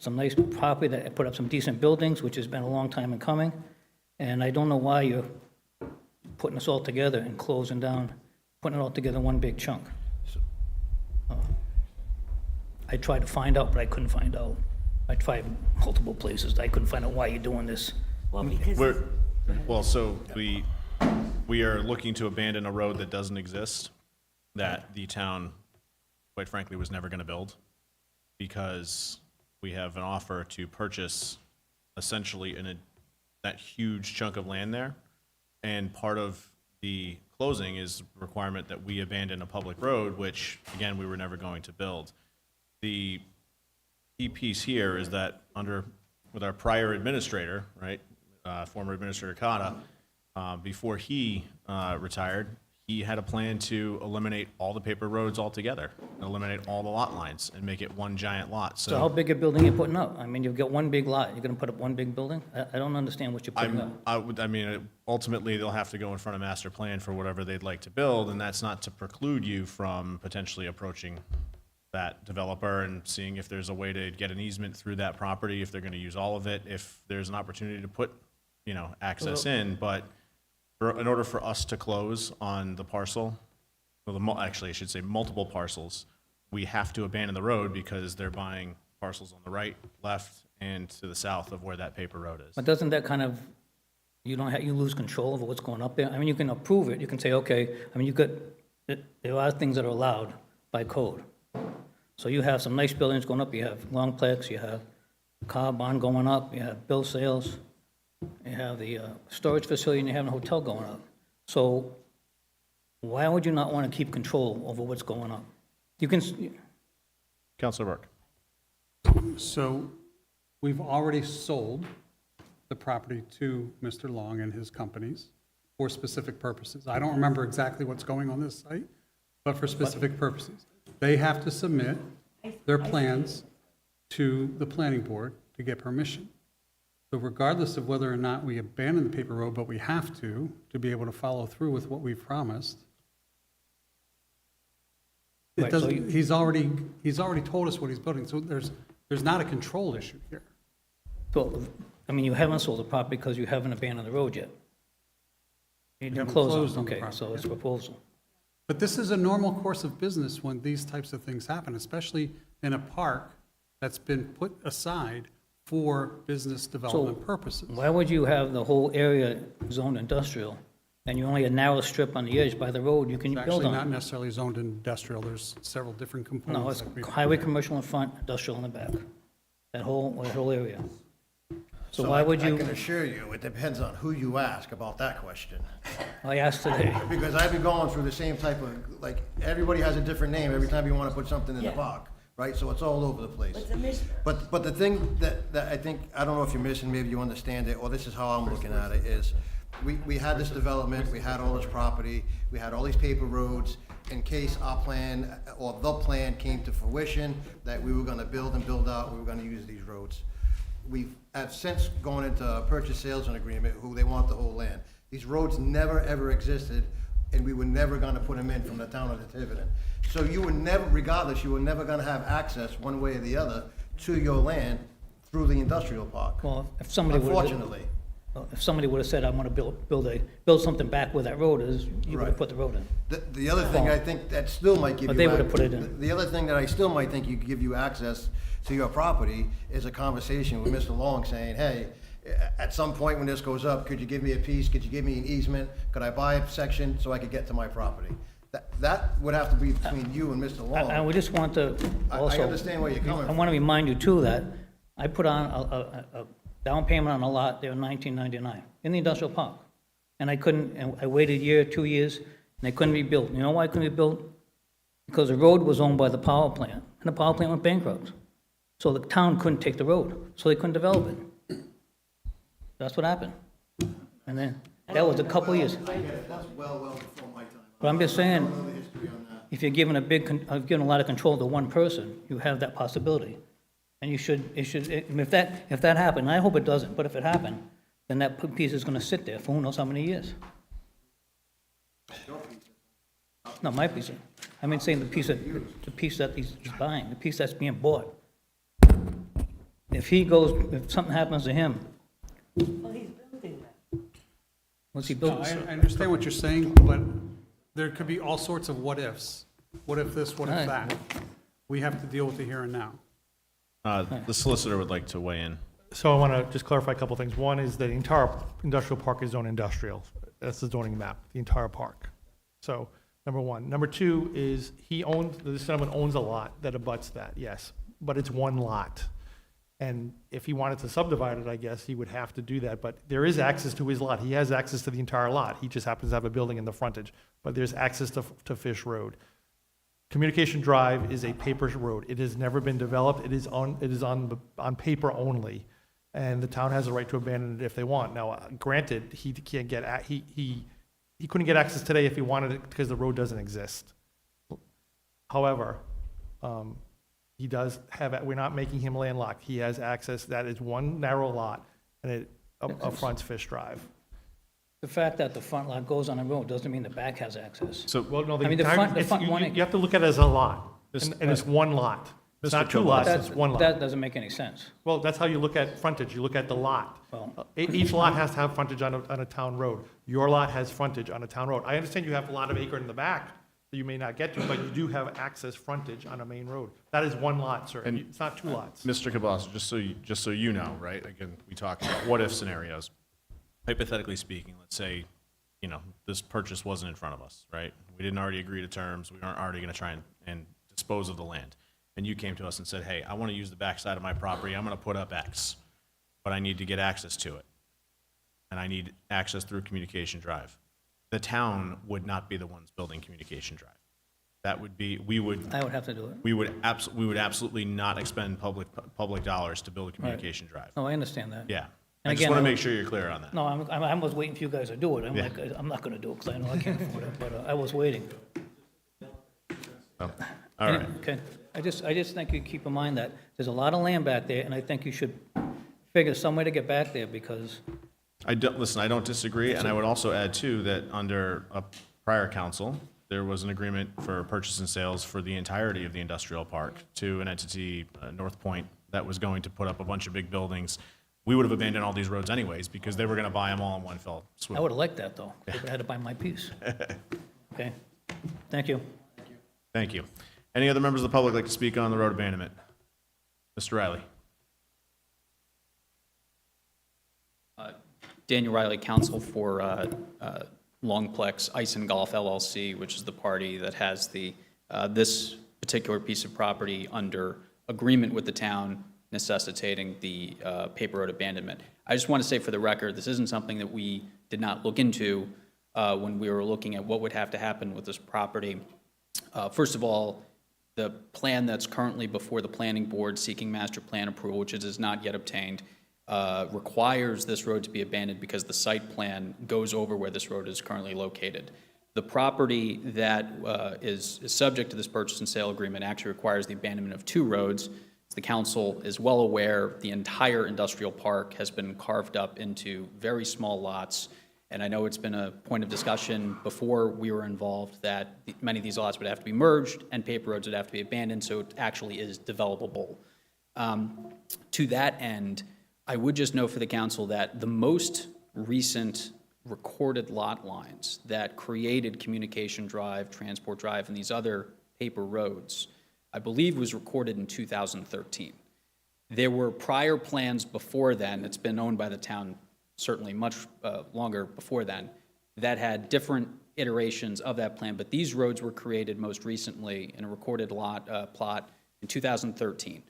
nice property that put up some decent buildings, which has been a long time in coming. And I don't know why you're putting this all together and closing down, putting it all together in one big chunk. I tried to find out, but I couldn't find out. I tried multiple places, I couldn't find out why you're doing this. Well, because So we are looking to abandon a road that doesn't exist, that the town, quite frankly, was never gonna build, because we have an offer to purchase essentially that huge chunk of land there. And part of the closing is requirement that we abandon a public road, which, again, we were never going to build. The key piece here is that with our prior administrator, right, former Administrator Kata, before he retired, he had a plan to eliminate all the paper roads altogether, eliminate all the lot lines, and make it one giant lot. So how big a building you putting up? I mean, you've got one big lot, you're gonna put up one big building? I don't understand what you're putting up. Ultimately, they'll have to go in front of master plan for whatever they'd like to build, and that's not to preclude you from potentially approaching that developer and seeing if there's a way to get an easement through that property, if they're gonna use all of it, if there's an opportunity to put, access in, but in order for us to close on the parcel, actually, I should say multiple parcels, we have to abandon the road because they're buying parcels on the right, left, and to the south of where that paper road is. But doesn't that kind of, you lose control over what's going up there? I mean, you can approve it, you can say, okay, I mean, there are things that are allowed by code. So you have some nice buildings going up, you have Longplex, you have car barn going up, you have bill sales, you have the storage facility, and you have a hotel going up. So why would you not want to keep control over what's going on? You can, Councilor Burke. So we've already sold the property to Mr. Long and his companies for specific purposes. I don't remember exactly what's going on this site, but for specific purposes. They have to submit their plans to the planning board to get permission. So regardless of whether or not we abandon the paper road, but we have to be able to follow through with what we've promised. It Right, so doesn't, he's already told us what he's building, so there's not a control issue here. well, I mean, you haven't sold the property because you haven't abandoned the road yet. You didn't haven't close closed on on the okay, property so it's a yet. proposal. But this is a normal course of business when these types of things happen, especially in a park that's been put aside for business development purposes. Why would you have the whole area zoned industrial, and you only a narrow strip on the edge by the road you can It's build actually not on? necessarily zoned industrial, there's several different components. No, it's that we- highway commercial in front, industrial in the back, that whole area. So why would I you, can assure you, it depends on who you ask about that question. I asked today, Because I've been going through the same type of, like, everybody has a different name every time you want to put something in the Yeah. park, right? So it's all over the place. It's a mystery. But the thing that I think, I don't know if you're missing, maybe you understand it, or this is how I'm looking at it, is we had this development, we had all this property, we had all these paper roads, in case our plan, or the plan came to fruition, that we were gonna build and build out, we were gonna use these roads. We have since gone into a purchase sales and agreement, who they want the whole land. These roads never, ever existed, and we were never gonna put them in from the town of Tiverton. So you were never, regardless, you were never gonna have access, one way or the other, to your land through the industrial park. well, if somebody would have... Unfortunately. If somebody would have said, I want to build something back where that road is, you would have Right. put the road in. The other thing I think that still might give you... But they would've put it in. The other thing that I still might think you could give you access to your property is a conversation with Mr. Long saying, hey, at some point when this goes up, could you give me a piece? Could you give me an easement? Could I buy a section so I could get to my property? That would have to be between you and Mr. Long. I would just want to also... I understand where you're coming I from. want to remind you too that I put on a down payment on a lot there in 1999 in the industrial park. And I waited a year, 2 years, and it couldn't be built. You know why it couldn't be built? Because the road was owned by the power plant, and the power plant went bankrupt. So the town couldn't take the road, so they couldn't develop it. That's what happened. And then, that was a couple years. I get it, that's well before my time. But I'm just I saying, don't know the history on that. if you're giving a lot of control to one person, you have that possibility. And if that happened, I hope it doesn't, but if it happened, then that piece is gonna sit there for who knows how many years. No, my piece, I mean saying the piece that he's buying, the piece that's being bought. If something happens to him, Well, he's building that. Once he No, builds. I understand what you're saying, but there could be all sorts of what-ifs. What if this, what if Right. that? We have to deal with the here and now. The solicitor would like to weigh in. So I want to just clarify a couple things. One is the entire industrial park is zoned industrial. That's the zoning map, the entire park. So, number one. Number two is this gentleman owns a lot that abuts that, yes, but it's one lot. And if he wanted to subdivide it, I guess he would have to do that, but there is access to his lot. He has access to the entire lot. He just happens to have a building in the frontage, but there's access to Fish Road. Communication Drive is a paper road. It has never been developed. It is on paper only, and the town has a right to abandon it if they want. Now, granted, he can't get, he couldn't get access today if he wanted it because the road doesn't exist. However, he does have, we're not making him landlocked. He has access. That is one narrow lot, and it fronts Fish Drive. The fact that the front lot goes on a road doesn't mean the back has access. So, Well, no, I mean, the front one. you have to look at it as a lot, and it's one lot. It's Mr. not two Chabot. lots, it's one lot. That doesn't make any sense. Well, that's how you look at frontage. You look at the lot. Well- Each lot has to have frontage on a town road. Your lot has frontage on a town road. I understand you have a lot of acre in the back that you may not get to, but you do have access frontage on a main road. That is one lot, sir. And- It's not two lots. Mr. Cabas, just so you know, right, again, we talk about what-if scenarios. Hypothetically speaking, let's say, this purchase wasn't in front of us, right? We didn't already agree to terms, we aren't already gonna try and dispose of the land. And you came to us and said, hey, I wanna use the backside of my property, I'm gonna put up X, but I need to get access to it. And I need access through Communication Drive. The town would not be the ones building Communication Drive. That would be, I would have to do it. we would absolutely not expend public dollars to build a Communication Drive. No, I understand that. Yeah. And I just again, want to I- make sure you're clear on that. No, I was waiting for you guys to do it. I'm Yeah. like, I'm not gonna do it, because I know I can't afford it, but I was waiting. Oh, all right. Okay, I just think you keep in mind that there's a lot of land back there, and I think you should figure some way to get back there, because I don't disagree, and I would also add too, that under a prior council, there was an agreement for purchase and sales for the entirety of the industrial park to an entity, North Point, that was going to put up a bunch of big buildings. We would have abandoned all these roads anyways, because they were gonna buy them all in one fell swoop. I would've liked that, though. They would've had to buy my piece. Okay, thank you. Thank you. Any other members of the public like to speak on the road abandonment? Mr. Riley? Daniel Riley, counsel for Longplex Ice and Golf LLC, which is the party that has this particular piece of property under agreement with the town necessitating the paper road abandonment. I just want to say for the record, this isn't something that we did not look into when we were looking at what would have to happen with this property. First of all, the plan that's currently before the planning board seeking master plan approval, which it is not yet obtained, requires this road to be abandoned because the site plan goes over where this road is currently located. The property that is subject to this purchase and sale agreement actually requires the abandonment of two roads. As the council is well aware, the entire industrial park has been carved up into very small lots. And I know it's been a point of discussion before we were involved that many of these lots would have to be merged and paper roads would have to be abandoned, so it actually is developable. To that end, I would just note for the council that the most recent recorded lot lines that created Communication Drive, Transport Drive, and these other paper roads, I believe was recorded in 2013. There were prior plans before then, it's been owned by the town certainly much longer before then, that had different iterations of that plan, but these roads were created most recently in a recorded plot in 2013.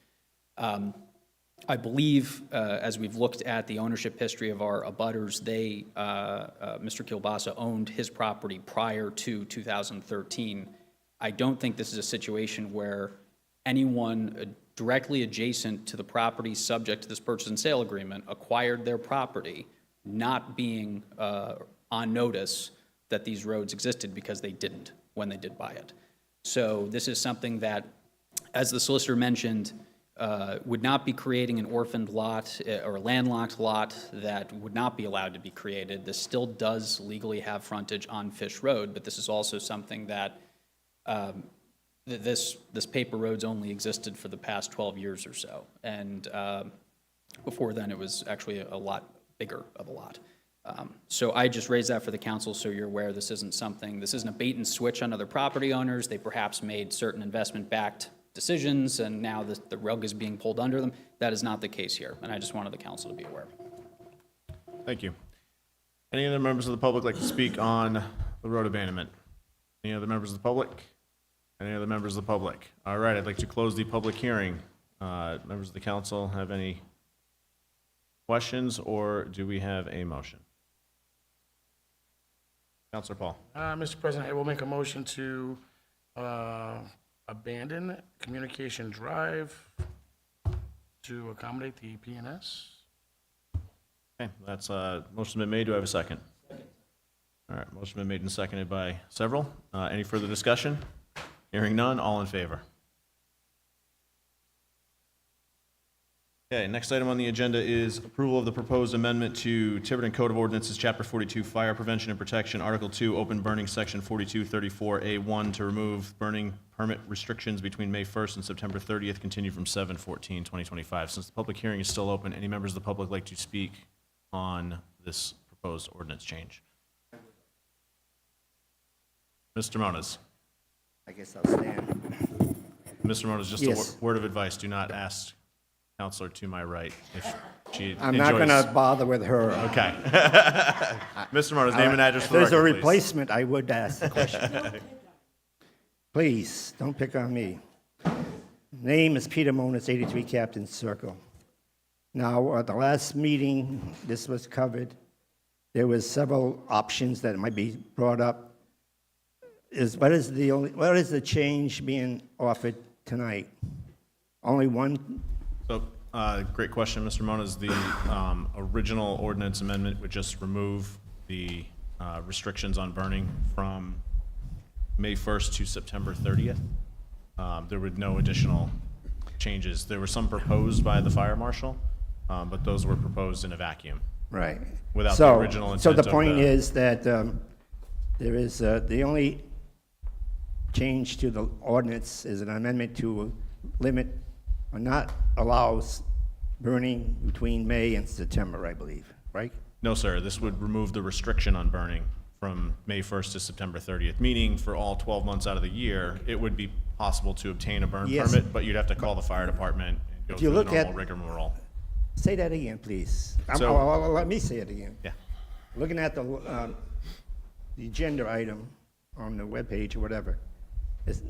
I believe, as we've looked at the ownership history of our abutters, Mr. Kilbasa owned his property prior to 2013. I don't think this is a situation where anyone directly adjacent to the property subject to this purchase and sale agreement acquired their property, not being on notice that these roads existed because they didn't when they did buy it. So this is something that, as the solicitor mentioned, would not be creating an orphaned lot or a landlocked lot that would not be allowed to be created. This still does legally have frontage on Fish Road, but this is also something that this paper road's only existed for the past 12 years or so. And before then, it was actually a lot bigger of a lot. So I just raised that for the council, so you're aware this isn't a bait and switch on other property owners. They perhaps made certain investment-backed decisions, and now the rug is being pulled under them. That is not the case here, and I just wanted the council to be aware. Thank you. Any other members of the public like to speak on the road abandonment? Any other members of the public? Any other members of the public? All right, I'd like to close the public hearing. Members of the council have any questions, or do we have a motion? Councilor Paul. Mr. President, I will make a motion to abandon Communication Drive to accommodate the PNS. Okay, that's motion been made. Do I have a second? All right, motion been made and seconded by several. Any further discussion? Hearing none, all in favor? Okay, next item on the agenda is approval of the proposed amendment to Tiverton Code of Ordinances, Chapter 42, Fire Prevention and Protection, Article 2, Open Burning, Section 4234A1, to remove burning permit restrictions between May 1st and September 30th, continue from 7/14/2025. Since the public hearing is still open, any members of the public like to speak on this proposed ordinance change? Mr. Moniz. I guess I'll stand. Mr. Moniz, just Yes. a word of advice, do not ask Counselor to my right if she I'm not going enjoys- to bother with her. Okay. Mr. Moniz, name and address If for the there's a record, please. replacement, I would ask the question. Please, don't pick on me. Name is Peter Moniz, 83 Captain Circle. Now, at the last meeting, this was covered. There was several options that might be brought up. What is the change being offered tonight? Only one? So, great question, Mr. Moniz. The original ordinance amendment would just remove the restrictions on burning from May 1st to September 30th. There were no additional changes. There were some proposed by the fire marshal, but those were proposed in a vacuum. Right. Without the original intent So the of point is that there is, the only change to the ordinance is an amendment to limit or not allows burning between May and September, I believe, right? No, sir. This would remove the restriction on burning from May 1st to September 30th, meaning for all 12 months out of the year, it would be possible to obtain a burn Yes. permit, but you'd have to call the fire department and go If you through the look at- normal rigmarole. Say that again, please. So- Let me say it again. Yeah. Looking at the agenda item on the webpage or whatever, it's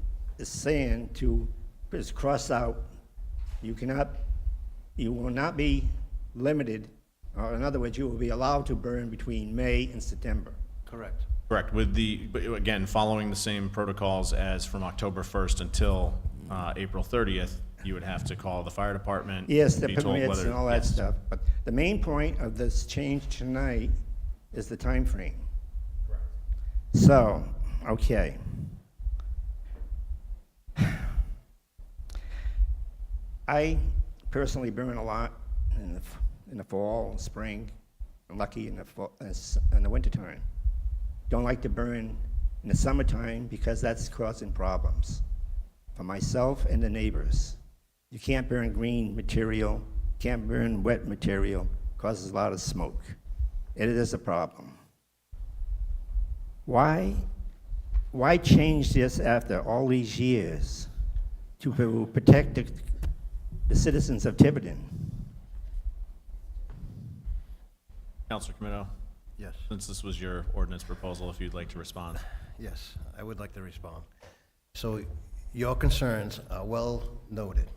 saying to just cross out, you will not be limited, or in other words, you will be allowed to burn between May and September. Correct. Correct, with but again, following the same protocols as from October 1st until April 30th, you would have to call the fire department. Yes, the be told permits whether- and all that yes. stuff, but the main point of this change tonight is the time frame. Correct. So, okay. I personally burn a lot in the fall and spring. I'm lucky in the wintertime. Don't like to burn in the summertime because that's causing problems for myself and the neighbors. You can't burn green material, can't burn wet material, causes a lot of smoke. It is a problem. Why change this after all these years to protect the citizens of Tiverton? Councilor Camino? Yes. Since this was your ordinance proposal, if you'd like to respond. Yes, I would like to respond. So your concerns are well noted,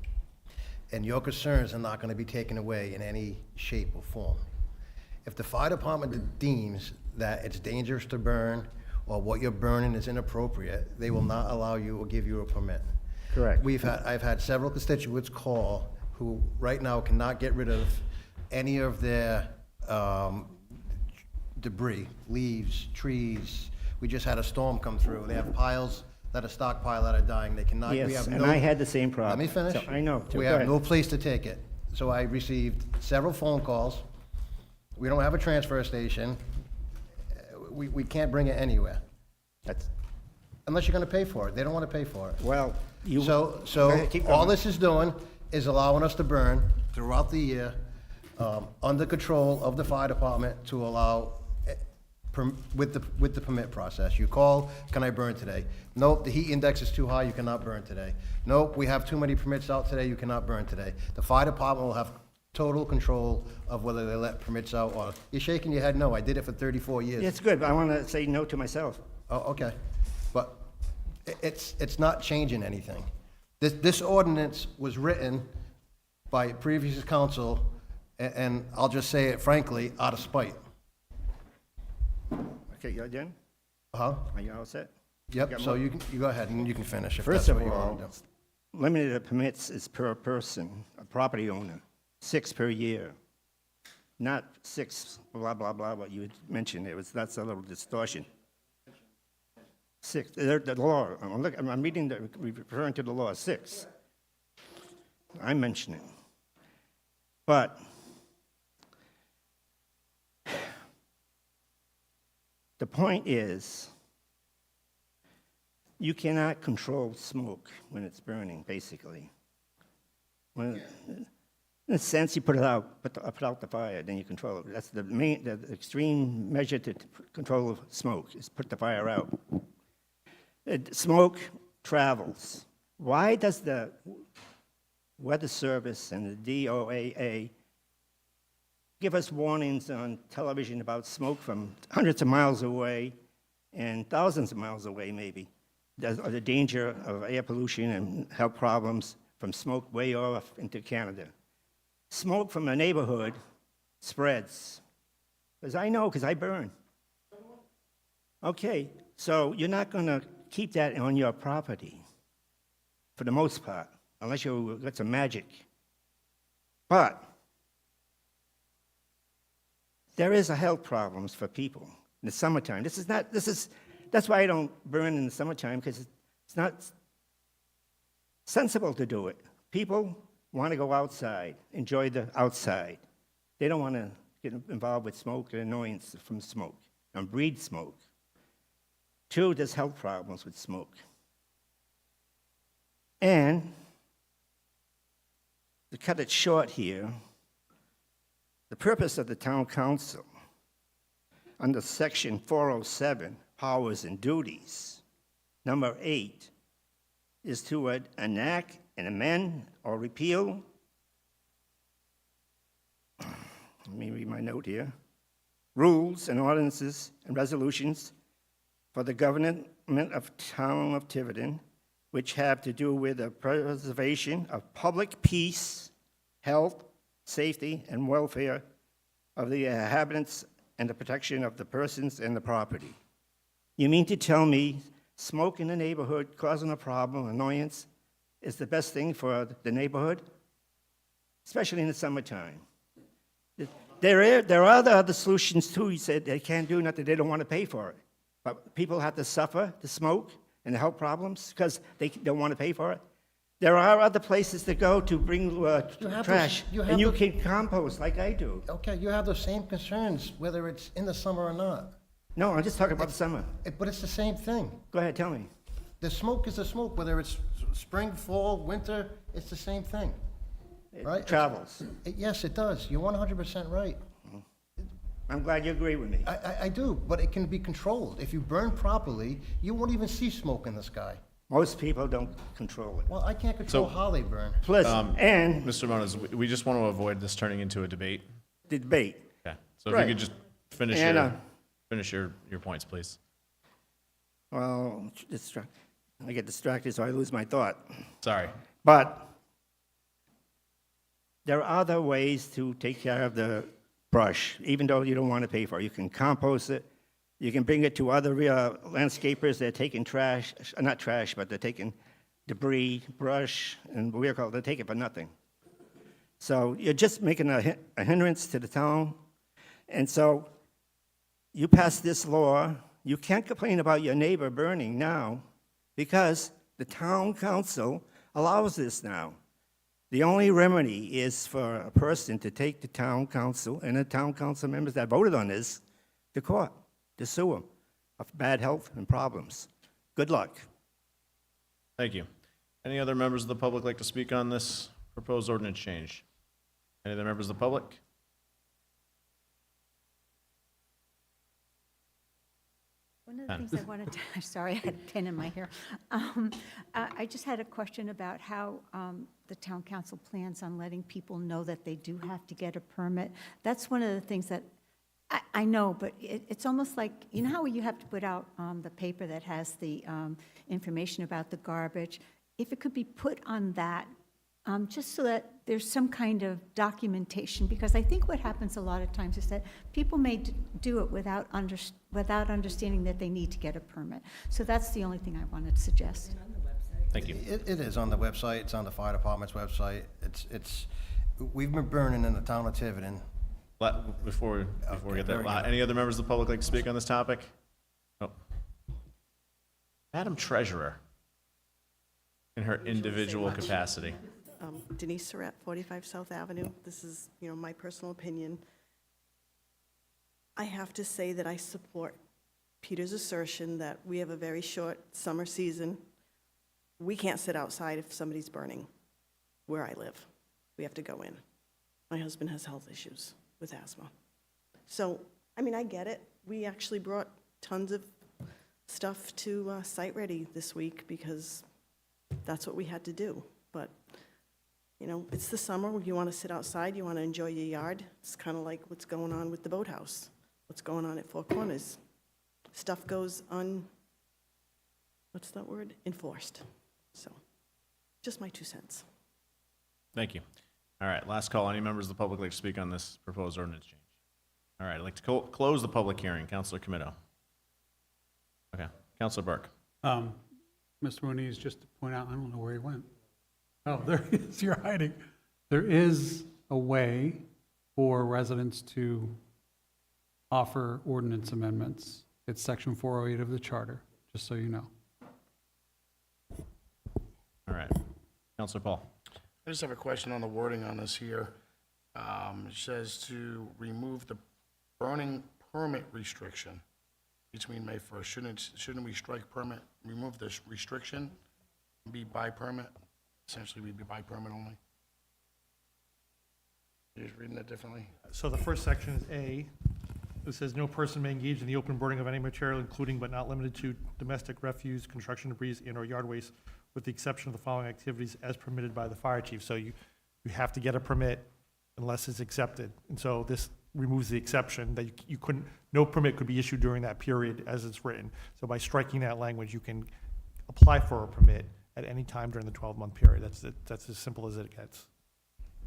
and your concerns are not going to be taken away in any shape or form. If the fire department deems that it's dangerous to burn or what you're burning is inappropriate, they will not allow you or give you a permit. Correct. I've had several constituents call who right now cannot get rid of any of their debris, leaves, trees. We just had a storm come through. They have piles that are stockpiled that are dying. They cannot. we Yes, have and no, I had the same problem. Let me finish. So I know. We Go have ahead. no place to take it. So I received several phone calls. We don't have a transfer station. We can't bring it anywhere. Unless you're going to pay for it. They don't want to pay for it. Well, you. So Go ahead, keep all going. this is doing is allowing us to burn throughout the year under control of the fire department to allow with the permit process. You call, can I burn today? Nope, the heat index is too high, you cannot burn today. Nope, we have too many permits out today, you cannot burn today. The fire department will have total control of whether they let permits out or, you're shaking your head, no, I did it for 34 years. It's good, but I want to say no to myself. Oh, okay. But it's not changing anything. This ordinance was written by previous council, and I'll just say it frankly, out of spite. Okay, you're done? Uh-huh. Are you all set? Yep, so you go ahead and you can finish if First that's of what you all, want to do. limited permits is per person, a property owner, 6 per year. Not 6, blah, blah, blah, what you mentioned. That's a little distortion. 6, the law, I'm reading, referring to the law, 6. I'm mentioning. But the point is, you cannot control smoke when it's burning, basically. When, in a sense, you put it out, put out the fire, then you control it. That's the extreme measure to control smoke, is put the fire out. Smoke travels. Why does the Weather Service and the DOAA give us warnings on television about smoke from hundreds of miles away and thousands of miles away, maybe, of the danger of air pollution and health problems from smoke way off into Canada? Smoke from a neighborhood spreads. Because I know, because I burn. Okay, so you're not going to keep that on your property, for the most part, unless you got some magic. But there is a health problems for people in the summertime. That's why I don't burn in the summertime, because it's not sensible to do it. People want to go outside, enjoy the outside. They don't want to get involved with smoke and annoyance from smoke and breathe smoke. 2, there's health problems with smoke. And to cut it short here, the purpose of the town council under section 407, powers and duties, number 8, is to enact and amend or repeal. Let me read my note here. Rules and ordinances and resolutions for the government of town of Tiverton, which have to do with the preservation of public peace, health, safety, and welfare of the inhabitants and the protection of the persons and the property. You mean to tell me smoke in the neighborhood causing a problem, annoyance, is the best thing for the neighborhood? Especially in the summertime. There are other solutions too. He said they can't do nothing, they don't want to pay for it. But people have to suffer the smoke and the health problems because they don't want to pay for it. There are other places to go to bring trash, and you can compost like I do. Okay, you have the same concerns whether it's in the summer or not. No, I'm just talking about the summer. But it's the same thing. Go ahead, tell me. The smoke is the smoke, whether it's spring, fall, winter, it's the same thing, right? It travels. Yes, it does. You're 100% right. I'm glad you agree with me. I do, but it can be controlled. If you burn properly, you won't even see smoke in the sky. Most people don't control it. Well, I can't control how they burn. Plus, and Mr. Moniz, we just want to avoid this turning into a debate. the debate. Okay, so if Right. you could just finish And, your points, please. Well, I get distracted, so I lose my thought. Sorry. But there are other ways to take care of the brush, even though you don't want to pay for it. You can compost it. You can bring it to other landscapers. They're taking trash, not trash, but they're taking debris, brush, and they're taking it for nothing. So you're just making a hindrance to the town. And so you pass this law. You can't complain about your neighbor burning now because the town council allows this now. The only remedy is for a person to take the town council and the town council members that voted on this to court, to sue them of bad health and problems. Good luck. Thank you. Any other members of the public like to speak on this proposed ordinance change? Any other members of the public? One of the things I wanted to, I'm sorry, I had a pin in my hair. I just had a question about how the town council plans on letting people know that they do have to get a permit. That's one of the things that I know, but it's almost like, you know how you have to put out the paper that has the information about the garbage? If it could be put on that, just so that there's some kind of documentation, because I think what happens a lot of times is that people may do it without understanding that they need to get a permit. So that's the only thing I wanted to suggest. Thank you. It is on the website, it's on the fire department's website. We've been burning in the town of Tiverton. Before we get there, any other members of the public like to speak on this topic? Oh. Madam Treasurer, in her individual capacity. Denise Surratt, 45 South Avenue. This is, my personal opinion. I have to say that I support Peter's assertion that we have a very short summer season. We can't sit outside if somebody's burning where I live. We have to go in. My husband has health issues with asthma. So, I get it. We actually brought tons of stuff to Site Ready this week because that's what we had to do. But, it's the summer. You want to sit outside. You want to enjoy your yard. It's kind of like what's going on with the boathouse, what's going on at Four Corners. Stuff goes enforced. So, just my 2 cents. Thank you. All right, last call. Any members of the public like to speak on this proposed ordinance change? All right, I'd like to close the public hearing. Councilor Comito. Okay, Councilor Burke. Mr. Moniz, just to point out, I don't know where he went. Oh, there he is, you're hiding. There is a way for residents to offer ordinance amendments. It's section 408 of the charter, just so you know. All right, Councilor Paul. I just have a question on the wording on this here. It says to remove the burning permit restriction between May 1st. Shouldn't we strike permit, remove this restriction, be by permit? Essentially, we'd be by permit only. You're just reading that differently? So the first section is A. It says, "No person may engage in the open burning of any material, including but not limited to domestic refuse, construction debris, and/or yard waste, with the exception of the following activities as permitted by the fire chief." So you have to get a permit unless it's accepted. And so this removes the exception that you couldn't, no permit could be issued during that period as it's written. So by striking that language, you can apply for a permit at any time during the 12-month period. That's as simple as it gets.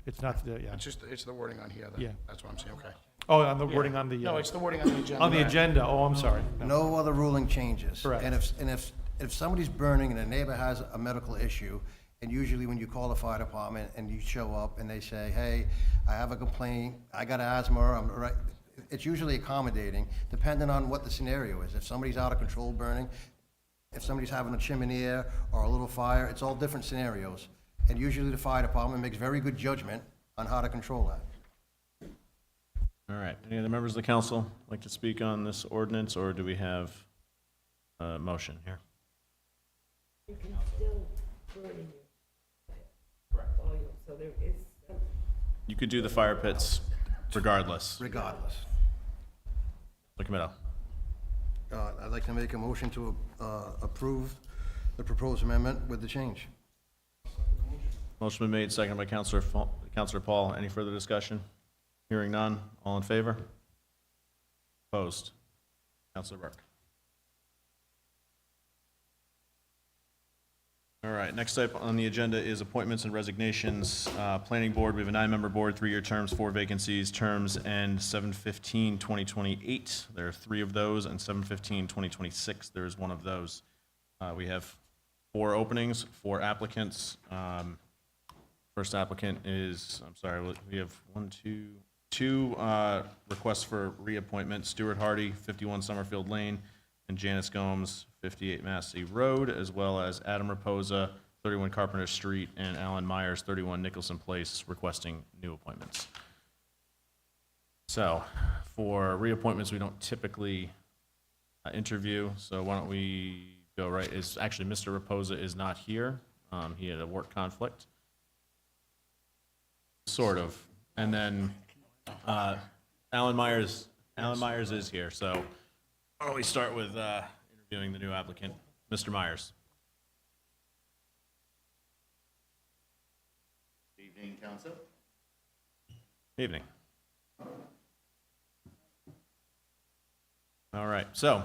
It's not, yeah. It's the wording on here, Yeah. That's what I'm saying, okay. Oh, on the wording on the. No, it's the wording on the agenda. On the agenda, oh, I'm sorry. No other ruling changes. Correct. And if somebody's burning and a neighbor has a medical issue, and usually when you call the fire department and you show up and they say, hey, I have a complaint, I got asthma, it's usually accommodating, depending on what the scenario is. If somebody's out of control burning, if somebody's having a chimney or a little fire, it's all different scenarios. And usually the fire department makes very good judgment on how to control that. All right, any other members of the council like to speak on this ordinance, or do we have a motion here? You can still burn in your volume, so there is some. You could do the fire pits regardless. Regardless. Look at I'd like to make a motion to approve the proposed amendment with the change. Motion been made, seconded by Councilor Paul. Any further discussion? Hearing none. All in favor? Opposed? Councilor Burke. All right, next up on the agenda is appointments and resignations. Planning Board, we have a 9-member board, 3-year terms, 4 vacancies. Terms end 7/15/2028. There are 3 of those, and 7/15/2026, there is 1 of those. We have 4 openings, 4 applicants. First applicant is, we have 2 requests for reappointment. Stuart Hardy, 51 Summerfield Lane, and Janice Gomes, 58 Massey Road, as well as Adam Raposa, 31 Carpenter Street, and Alan Myers, 31 Nicholson Place, requesting new appointments. So, for reappointments, we don't typically interview, so why don't we go right, actually, Mr. Raposa is not here. He had a work conflict. Sort of. And then Alan Myers is here, so Why don't we start with interviewing the new applicant, Mr. Myers? Evening, Council. Evening. All right, so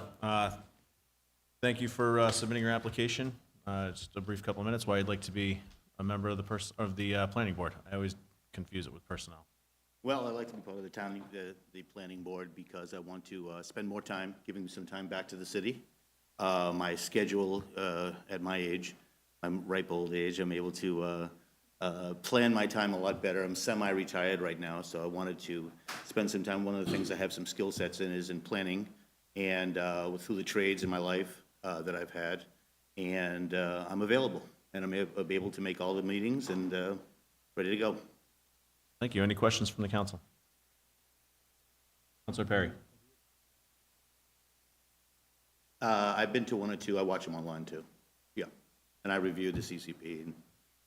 thank you for submitting your application. Just a brief couple of minutes why you'd like to be a member of the planning board. I always confuse it with personnel. Well, I like to be part of the planning board because I want to spend more time, giving some time back to the city. My schedule at my age, I'm ripe old age, I'm able to plan my time a lot better. I'm semi-retired right now, so I wanted to spend some time. One of the things I have some skill sets in is in planning and through the trades in my life that I've had. And I'm available, and I'm able to make all the meetings and ready to go. Thank you. Any questions from the council? Councilor Perry. I've been to one or two. I watch them online too. Yeah, and I reviewed the CCP and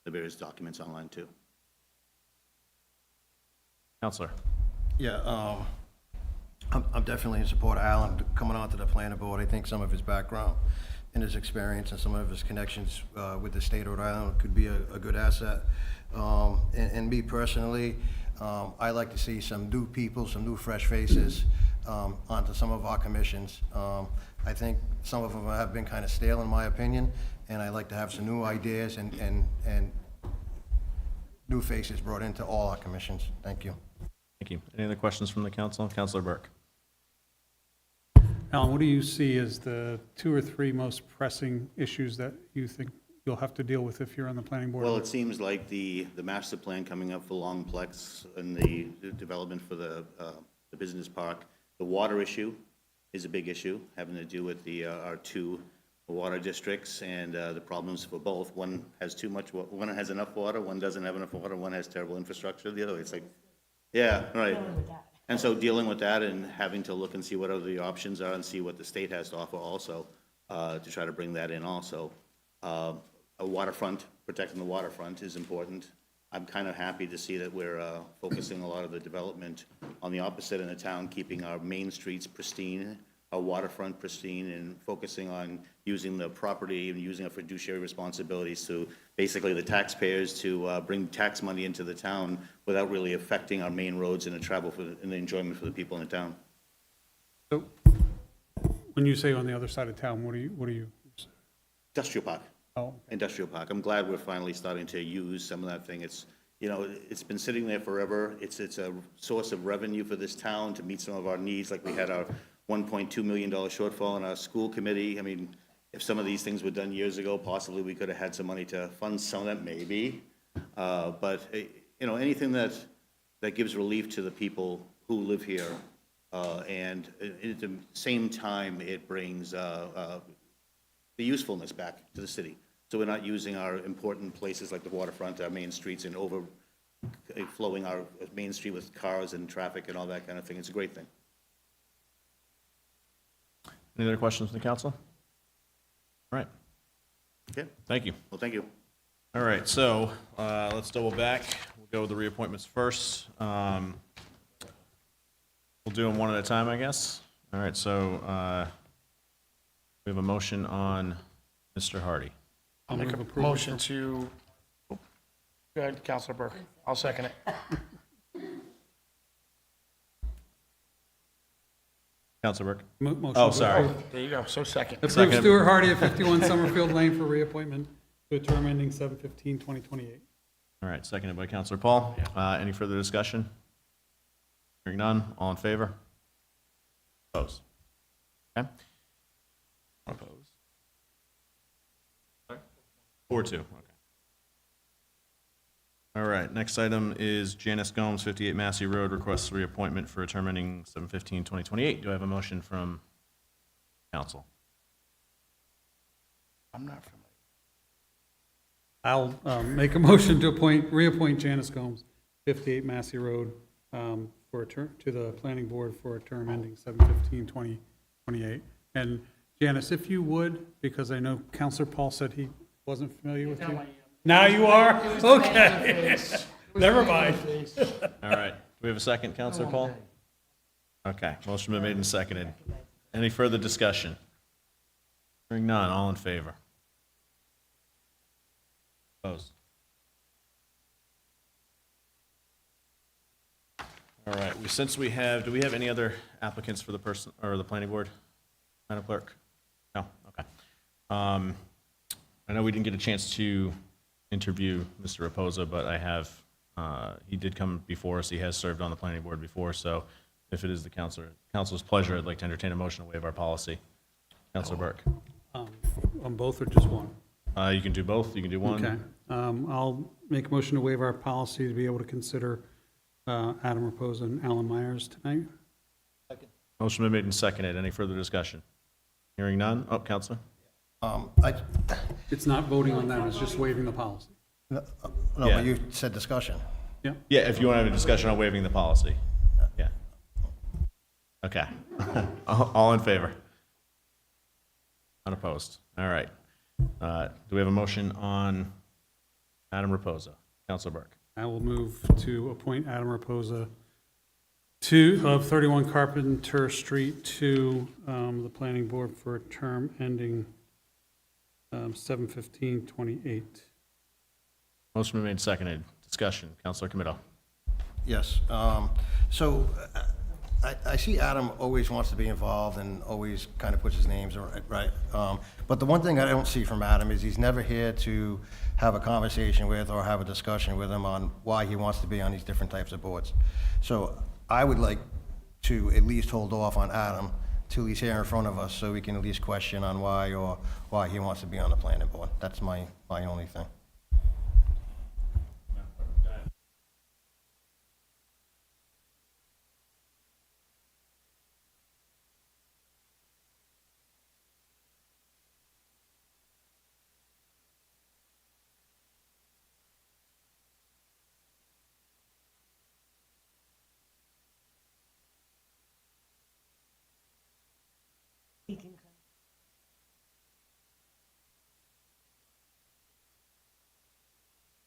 the various documents online too. Councilor. Yeah, I'm definitely in support of Alan coming onto the planning board. I think some of his background and his experience and some of his connections with the state of Rhode Island could be a good asset. And me personally, I like to see some new people, some new fresh faces onto some of our commissions. I think some of them have been kind of stale in my opinion, and I like to have some new ideas and new faces brought into all our commissions. Thank you. Thank you. Any other questions from the council? Councilor Burke. Alan, what do you see as the 2 or 3 most pressing issues that you think you'll have to deal with if you're on the planning board? Well, it seems like the master plan coming up for Longplex and the development for the business park. The water issue is a big issue, having to do with our 2 water districts and the problems for both. One has too much, one has enough water, one doesn't have enough water, one has terrible infrastructure, the other, it's like, yeah, right. And so dealing with that and having to look and see what other the options are and see what the state has to offer also, to try to bring that in also. A waterfront, protecting the waterfront is important. I'm kind of happy to see that we're focusing a lot of the development on the opposite in the town, keeping our main streets pristine, our waterfront pristine, and focusing on using the property and using our fiduciary responsibilities to basically the taxpayers to bring tax money into the town without really affecting our main roads and the travel and the enjoyment for the people in the town. So, when you say on the other side of town, what do you? Industrial park. Oh. Industrial park. I'm glad we're finally starting to use some of that thing. It's, you know, it's been sitting there forever. It's a source of revenue for this town to meet some of our needs, like we had our $1.2 million shortfall in our school committee. I mean, if some of these things were done years ago, possibly we could have had some money to fund some of that, maybe. But, you know, anything that gives relief to the people who live here, and at the same time, it brings the usefulness back to the city. So we're not using our important places like the waterfront, our main streets, and overflowing our main street with cars and traffic and all that kind of thing. It's a great thing. Any other questions from the council? All right. Okay. Thank you. Well, thank you. All right, so let's double back. We'll go with the reappointments first. We'll do them one at a time, I guess. All right, so we have a motion on Mr. Hardy. I'll make a motion to, go ahead, Councilor Burke. I'll second it. Councilor Burke? Motion Oh, to sorry. approve. There you go, so second. Approve Stuart Hardy of 51 Summerfield Lane for reappointment to a term ending 7/15/2028. All right, seconded by Councilor Paul. Any further discussion? Hearing none, all in favor? Opposed? Okay. Opposed. 4-2, okay. All right, next item is Janice Gomes, 58 Massey Road, requests reappointment for a term ending 7/15/2028. Do I have a motion from council? I'm not familiar. I'll make a motion to reappoint Janice Gomes, 58 Massey Road, for a term, to the planning board for a term ending 7/15/2028. And Janice, if you would, because I know Councilor Paul said he wasn't familiar with you. Now you are? Okay. Never mind. All right, do we have a second, Councilor Paul? Okay, motion been made and seconded. Any further discussion? Hearing none, all in favor? Opposed? All right, since we have, do we have any other applicants for the person, or the planning board? Madam Clerk? No, okay. I know we didn't get a chance to interview Mr. Raposa, but I have, he did come before us, he has served on the planning board before, so if it is the council's pleasure, I'd like to entertain a motion to waive our policy. Councilor Burke? On both or just one? You can do both, you can do one. Okay. I'll make a motion to waive our policy to be able to consider Adam Raposa and Alan Myers tonight. Motion been made and seconded. Any further discussion? Hearing none. Oh, Counselor? It's not voting on them, it's just waiving the policy. No, Yeah. but you said discussion. Yeah. Yeah, if you want to have a discussion on waiving the policy. Yeah. Okay. All in favor? Unopposed. All right. Do we have a motion on Adam Raposa? Counselor Burke? I will move to appoint Adam Raposa of 31 Carpenter Street to the planning board for a term ending 7/15/28. Motion been made and seconded. Discussion. Counselor Comito? Yes. So I see Adam always wants to be involved and always kind of puts his names, right? But the one thing I don't see from Adam is he's never here to have a conversation with or have a discussion with him on why he wants to be on these different types of boards. So I would like to at least hold off on Adam till he's here in front of us so we can at least question on why or why he wants to be on the planning board. That's my only thing.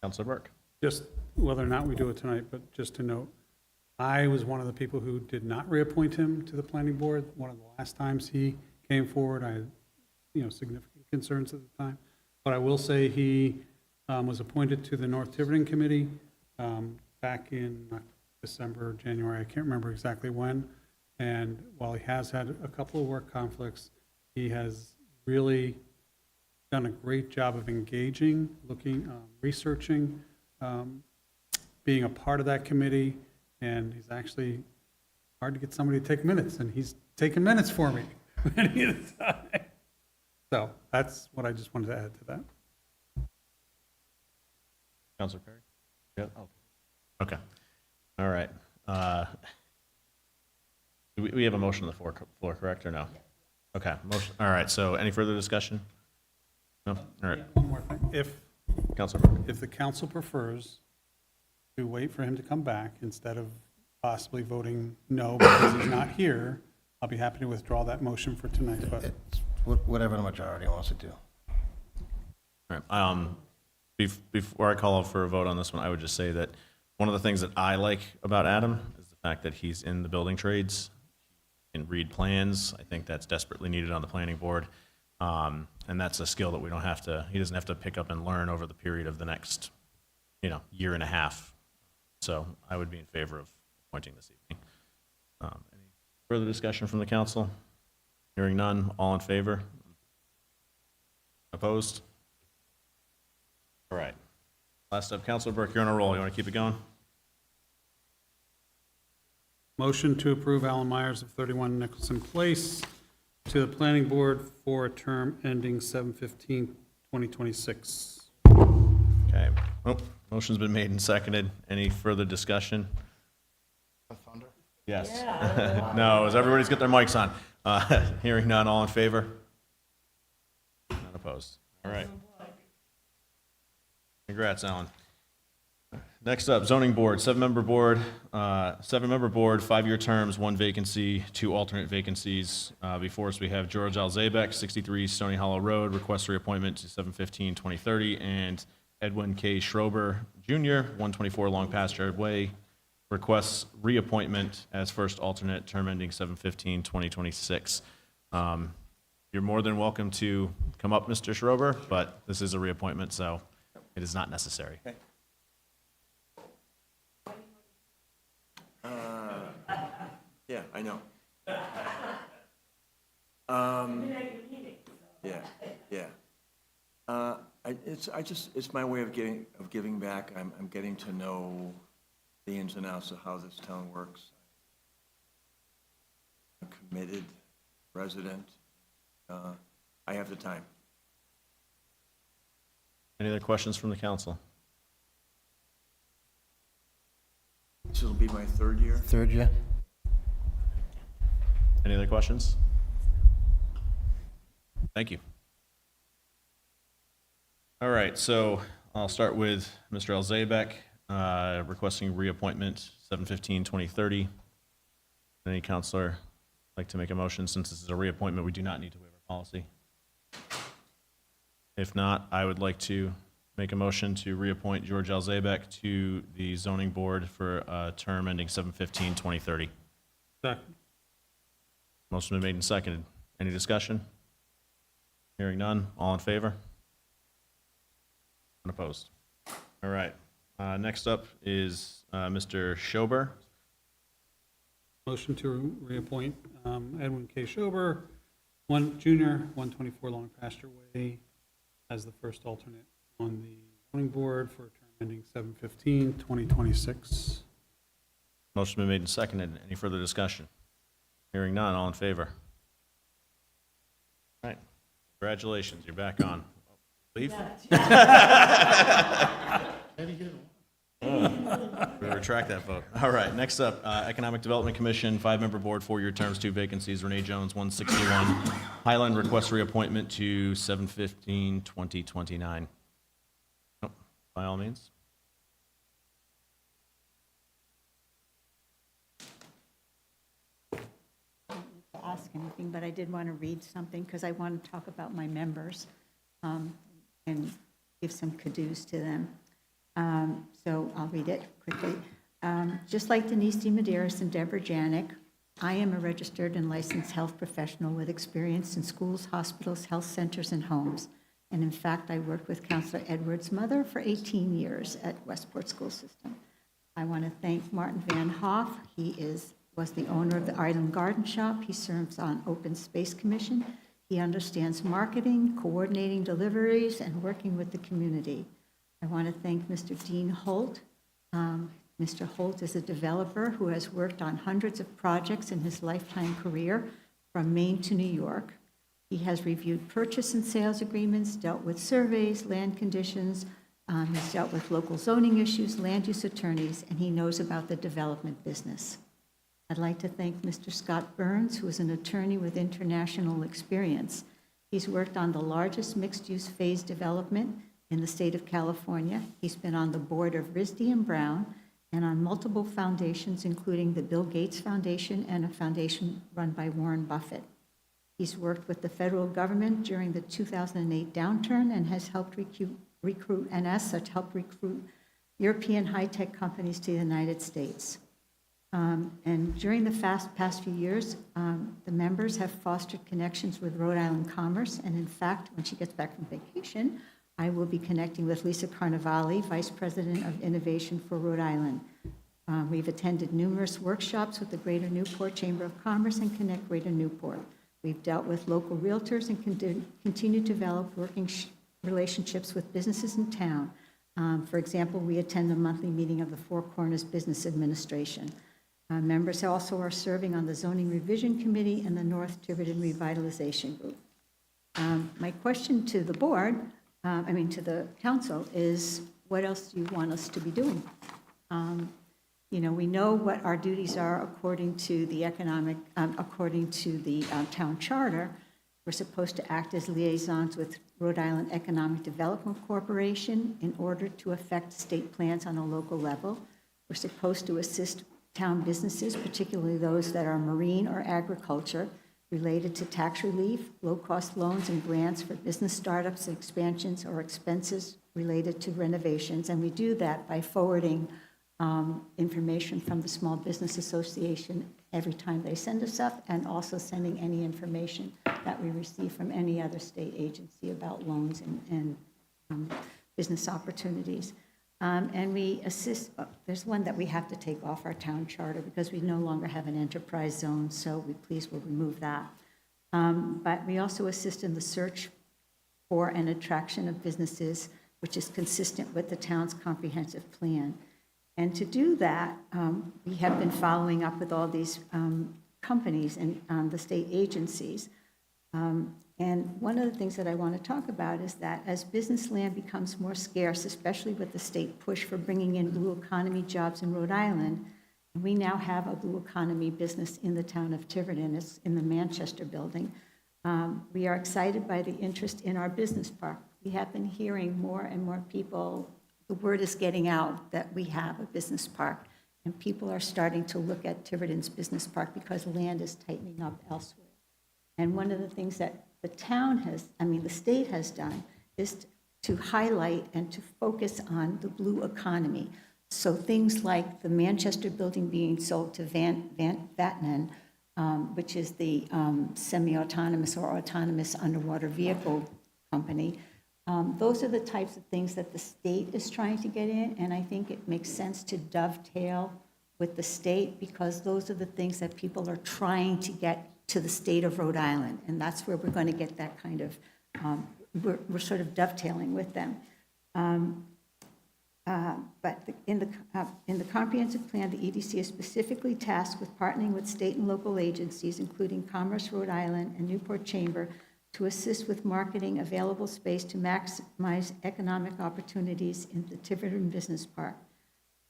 Counselor Burke? Just whether or not we do it tonight, but just to note, I was one of the people who did not reappoint him to the planning board. One of the last times he came forward, I had, significant concerns at the time. But I will say he was appointed to the North Tiverton Committee back in December, January, I can't remember exactly when. And while he has had a couple of work conflicts, he has really done a great job of engaging, looking, researching, being a part of that committee, and he's actually hard to get somebody to take minutes, and he's taken minutes for me many of the time. So that's what I just wanted to add to that. Counselor Perry? Yeah. Oh. Okay. All right. We have a motion on the floor, correct, or no? Okay, motion, all right, so any further discussion? No? All right. One more thing. Counselor Burke? If the council prefers to wait for him to come back instead of possibly voting no because he's not here, I'll be happy to withdraw that motion for tonight. But It's whatever the majority wants to do. All right. Before I call for a vote on this one, I would just say that one of the things that I like about Adam is the fact that he's in the building trades, he can read plans. I think that's desperately needed on the planning board. And that's a skill that he doesn't have to pick up and learn over the period of the next, year and a half. So I would be in favor of appointing this evening. Any further discussion from the council? Hearing none, all in favor? Opposed? All right. Last up, Councilor Burke, you're on a roll. You want to keep it going? motion to approve Alan Myers of 31 Nicholson Place to the planning board for a term ending 7/15/2026. Okay. Oh, motion's been made and seconded. Any further discussion? Yes. No, as everybody's got their mics on. Hearing none, all in favor? Not opposed. All right. Congrats, Alan. Next up, zoning board, seven-member board, 5-year terms, 1 vacancy, 2 alternate vacancies. Before us, we have George Alzabek, 63 Stony Hollow Road, requests reappointment to 7/15/2030, and Edwin K. Schrober Jr., 124 Long Pasture Way, requests reappointment as first alternate, term ending 7/15/2026. You're more than welcome to come up, Mr. Schrober, but this is a reappointment, so it is not necessary. Yeah, I know. Yeah. It's my way of giving back. I'm getting to know the ins and outs of how this town works. I'm a committed resident. I have the time. Any other questions from the council? This will be my third year. Third year? Any other questions? Thank you. All right, so I'll start with Mr. Elzaybeck, requesting reappointment 7/15/2030. Any counselor like to make a motion? Since this is a reappointment, we do not need to waive our policy. If not, I would like to make a motion to reappoint George Elzaybeck to the zoning board for a term ending 7/15/2030. Second. Motion been made and seconded. Any discussion? Hearing none. All in favor? Unopposed. All right. Next up is Mr. Schober. Motion to reappoint Edwin K. Schober, junior, 124 Long Pasture Way, as the first alternate on the zoning board for a term ending 7/15/2026. Motion been made and seconded. Any further discussion? Hearing none. All in favor? All right. Congratulations. You're back on. Leave? We'll retract that vote. All right, next up, Economic Development Commission, 5-member board, 4-year terms, 2 vacancies. Renee Jones, 161. Highland requests reappointment to 7/15/2029. Oh, by all means. Ask anything, but I did want to read something because I want to talk about my members and give some kudos to them. So I'll read it quickly. Just like Denise D. Medeiros and Deborah Janik, I am a registered and licensed health professional with experience in schools, hospitals, health centers, and homes. And in fact, I worked with Councilor Edwards' mother for 18 years at Westport School System. I want to thank Martin Van Hoff. He was the owner of the Island Garden Shop. He serves on Open Space Commission. He understands marketing, coordinating deliveries, and working with the community. I want to thank Mr. Dean Holt. Mr. Holt is a developer who has worked on hundreds of projects in his lifetime career from Maine to New York. He has reviewed purchase and sales agreements, dealt with surveys, land conditions, he's dealt with local zoning issues, land use attorneys, and he knows about the development business. I'd like to thank Mr. Scott Burns, who is an attorney with international experience. He's worked on the largest mixed-use phase development in the state of California. He's been on the board of RISD and Brown and on multiple foundations, including the Bill Gates Foundation and a foundation run by Warren Buffett. He's worked with the federal government during the 2008 downturn and has helped recruit, and as such, helped recruit European high-tech companies to the United States. And during the past few years, the members have fostered connections with Rhode Island Commerce, and in fact, when she gets back from vacation, I will be connecting with Lisa Carnevale, Vice President of Innovation for Rhode Island. We've attended numerous workshops with the Greater Newport Chamber of Commerce and Connect Greater Newport. We've dealt with local realtors and continue to develop working relationships with businesses in town. For example, we attend the monthly meeting of the Four Corners Business Administration. Members also are serving on the Zoning Revision Committee and the North Tiverton Revitalization Group. My question to the board, to the council, is what else do you want us to be doing? We know what our duties are according to the town charter. We're supposed to act as liaisons with Rhode Island Economic Development Corporation in order to affect state plans on a local level. We're supposed to assist town businesses, particularly those that are marine or agriculture, related to tax relief, low-cost loans and grants for business startups, expansions, or expenses related to renovations. And we do that by forwarding information from the Small Business Association every time they send us stuff, and also sending any information that we receive from any other state agency about loans and business opportunities. And we assist, there's one that we have to take off our town charter because we no longer have an enterprise zone, so we please will remove that. But we also assist in the search for an attraction of businesses, which is consistent with the town's comprehensive plan. And to do that, we have been following up with all these companies and the state agencies. And one of the things that I want to talk about is that as business land becomes more scarce, especially with the state push for bringing in blue economy jobs in Rhode Island, we now have a blue economy business in the town of Tiverton. It's in the Manchester building. We are excited by the interest in our business park. We have been hearing more and more people, the word is getting out that we have a business park, and people are starting to look at Tiverton's business park because land is tightening up elsewhere. And one of the things that the town has, the state has done is to highlight and to focus on the blue economy. So things like the Manchester building being sold to Vatnan, which is the semi-autonomous or autonomous underwater vehicle company. Those are the types of things that the state is trying to get in, and I think it makes sense to dovetail with the state because those are the things that people are trying to get to the state of Rhode Island, and that's where we're going to get that kind of, we're sort of dovetailing with them. But in the comprehensive plan, the EDC is specifically tasked with partnering with state and local agencies, including Commerce Rhode Island and Newport Chamber, to assist with marketing available space to maximize economic opportunities in the Tiverton Business Park.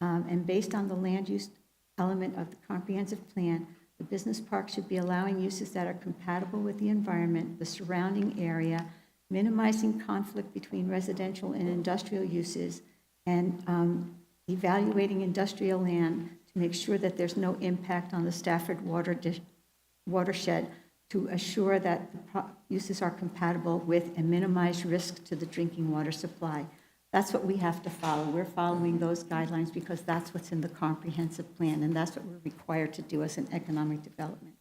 And based on the land use element of the comprehensive plan, the business park should be allowing uses that are compatible with the environment, the surrounding area, minimizing conflict between residential and industrial uses, and evaluating industrial land to make sure that there's no impact on the Stafford watershed to assure that the uses are compatible with and minimize risk to the drinking water supply. That's what we have to follow. We're following those guidelines because that's what's in the comprehensive plan, and that's what we're required to do as an economic development.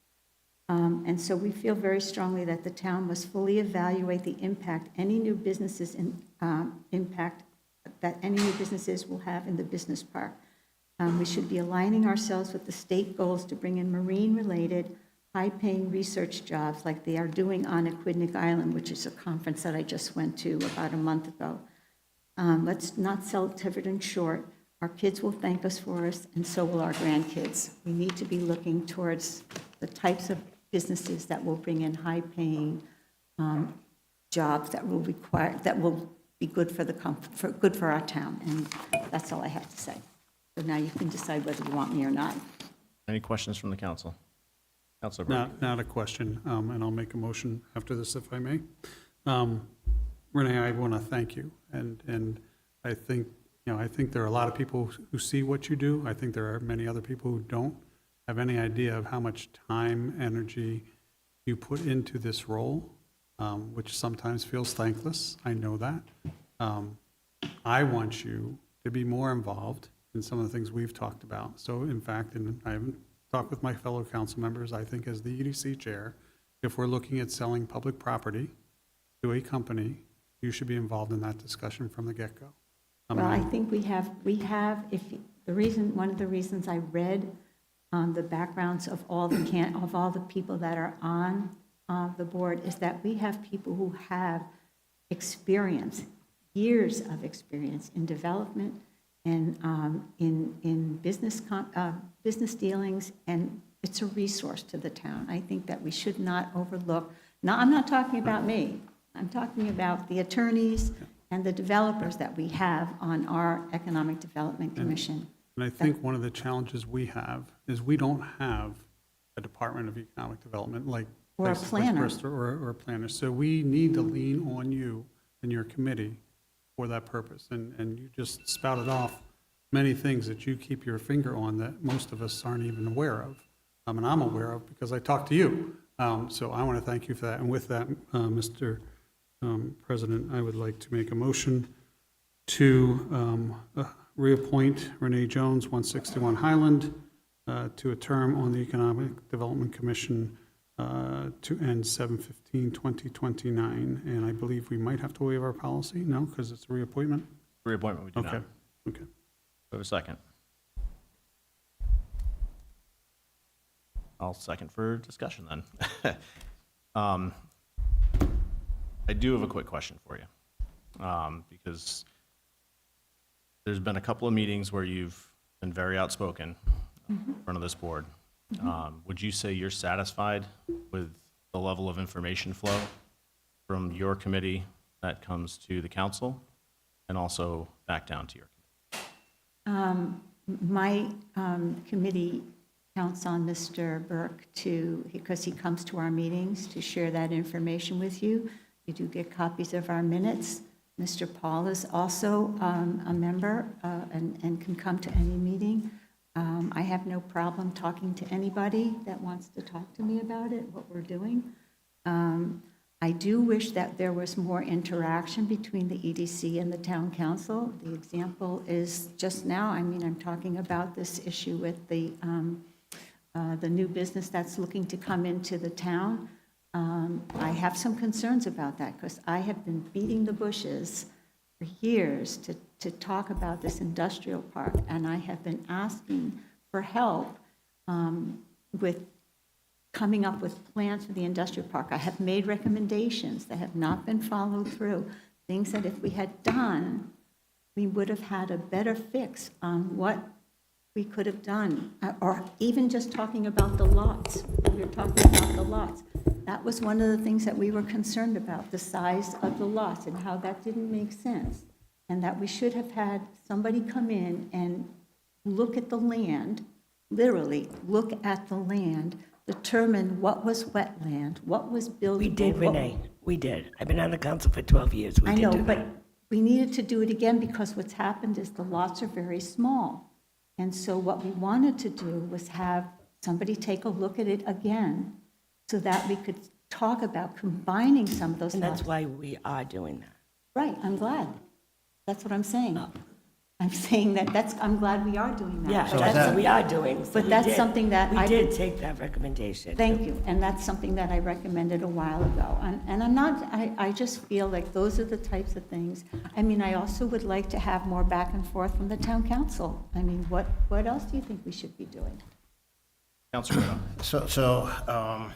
And so we feel very strongly that the town must fully evaluate the impact any new businesses that any new businesses will have in the business park. We should be aligning ourselves with the state goals to bring in marine-related, high-paying research jobs like they are doing on Aquidneck Island, which is a conference that I just went to about a month ago. Let's not sell Tiverton short. Our kids will thank us for us, and so will our grandkids. We need to be looking towards the types of businesses that will bring in high-paying jobs that will be good good for our town. And that's all I have to say. So now you can decide whether you want me or not. Any questions from the council? Councilor Burke. Not a question, and I'll make a motion after this if I may. Renee, I want to thank you, and I think, I think there are a lot of people who see what you do. I think there are many other people who don't have any idea of how much time, energy you put into this role, which sometimes feels thankless. I know that. I want you to be more involved in some of the things we've talked about. So in fact, and I haven't talked with my fellow council members, I think as the EDC chair, if we're looking at selling public property to a company, you should be involved in that discussion from the get-go. Well, I think we have, one of the reasons I read the backgrounds of all the people that are on the board is that we have people who have experience, years of experience in development and in business dealings, and it's a resource to the town. I think that we should not overlook. Now, I'm not talking about me. I'm talking about the attorneys and the developers that we have on our Economic Development Commission. And I think one of the challenges we have is we don't have a Department of Economic Development like Or a places like planner. Bristol or a planner. So we need to lean on you and your committee for that purpose. And you just spouted off many things that you keep your finger on that most of us aren't even aware of. And I'm aware of because I talk to you. So I want to thank you for that. And with that, Mr. President, I would like to make a motion to reappoint Renee Jones, 161 Highland, to a term on the Economic Development Commission to end 7/15/2029. And I believe we might have to waive our policy, no, because it's a reappointment? Reappointment, we do not. Okay, okay. We have a second. I'll second for discussion then. I do have a quick question for you, because there's been a couple of meetings where you've been very outspoken in front of this board. Would you say you're satisfied with the level of information flow from your committee that comes to the council and also back down to your committee? My committee counts on Mr. Burke because he comes to our meetings, to share that information with you. You do get copies of our minutes. Mr. Paul is also a member and can come to any meeting. I have no problem talking to anybody that wants to talk to me about it, what we're doing. I do wish that there was more interaction between the EDC and the town council. The example is just now, I'm talking about this issue with the new business that's looking to come into the town. I have some concerns about that because I have been beating the bushes for years to talk about this industrial park, and I have been asking for help with coming up with plans for the industrial park. I have made recommendations that have not been followed through, things that if we had done, we would have had a better fix on what we could have done, or even just talking about the lots. We were talking about the lots. That was one of the things that we were concerned about, the size of the lots and how that didn't make sense, and that we should have had somebody come in and look at the land, literally look at the land, determine what was wetland, what was buildable. We did, Renee, we did. I've been on the council for 12 years. We I did know, do but that. we needed to do it again because what's happened is the lots are very small. And so what we wanted to do was have somebody take a look at it again so that we could talk about combining some of those And lots. that's why we are doing that. Right, I'm glad. That's what I'm saying. I'm saying I'm glad we are doing that. Yeah, But that's what we are doing. So But we that's did- something that We did take that recommendation. Thank you, and that's something that I recommended a while ago. And I'm not, I just feel like those are the types of things. I also would like to have more back and forth from the town council. What else do you think we should be doing? Councilor Chabot.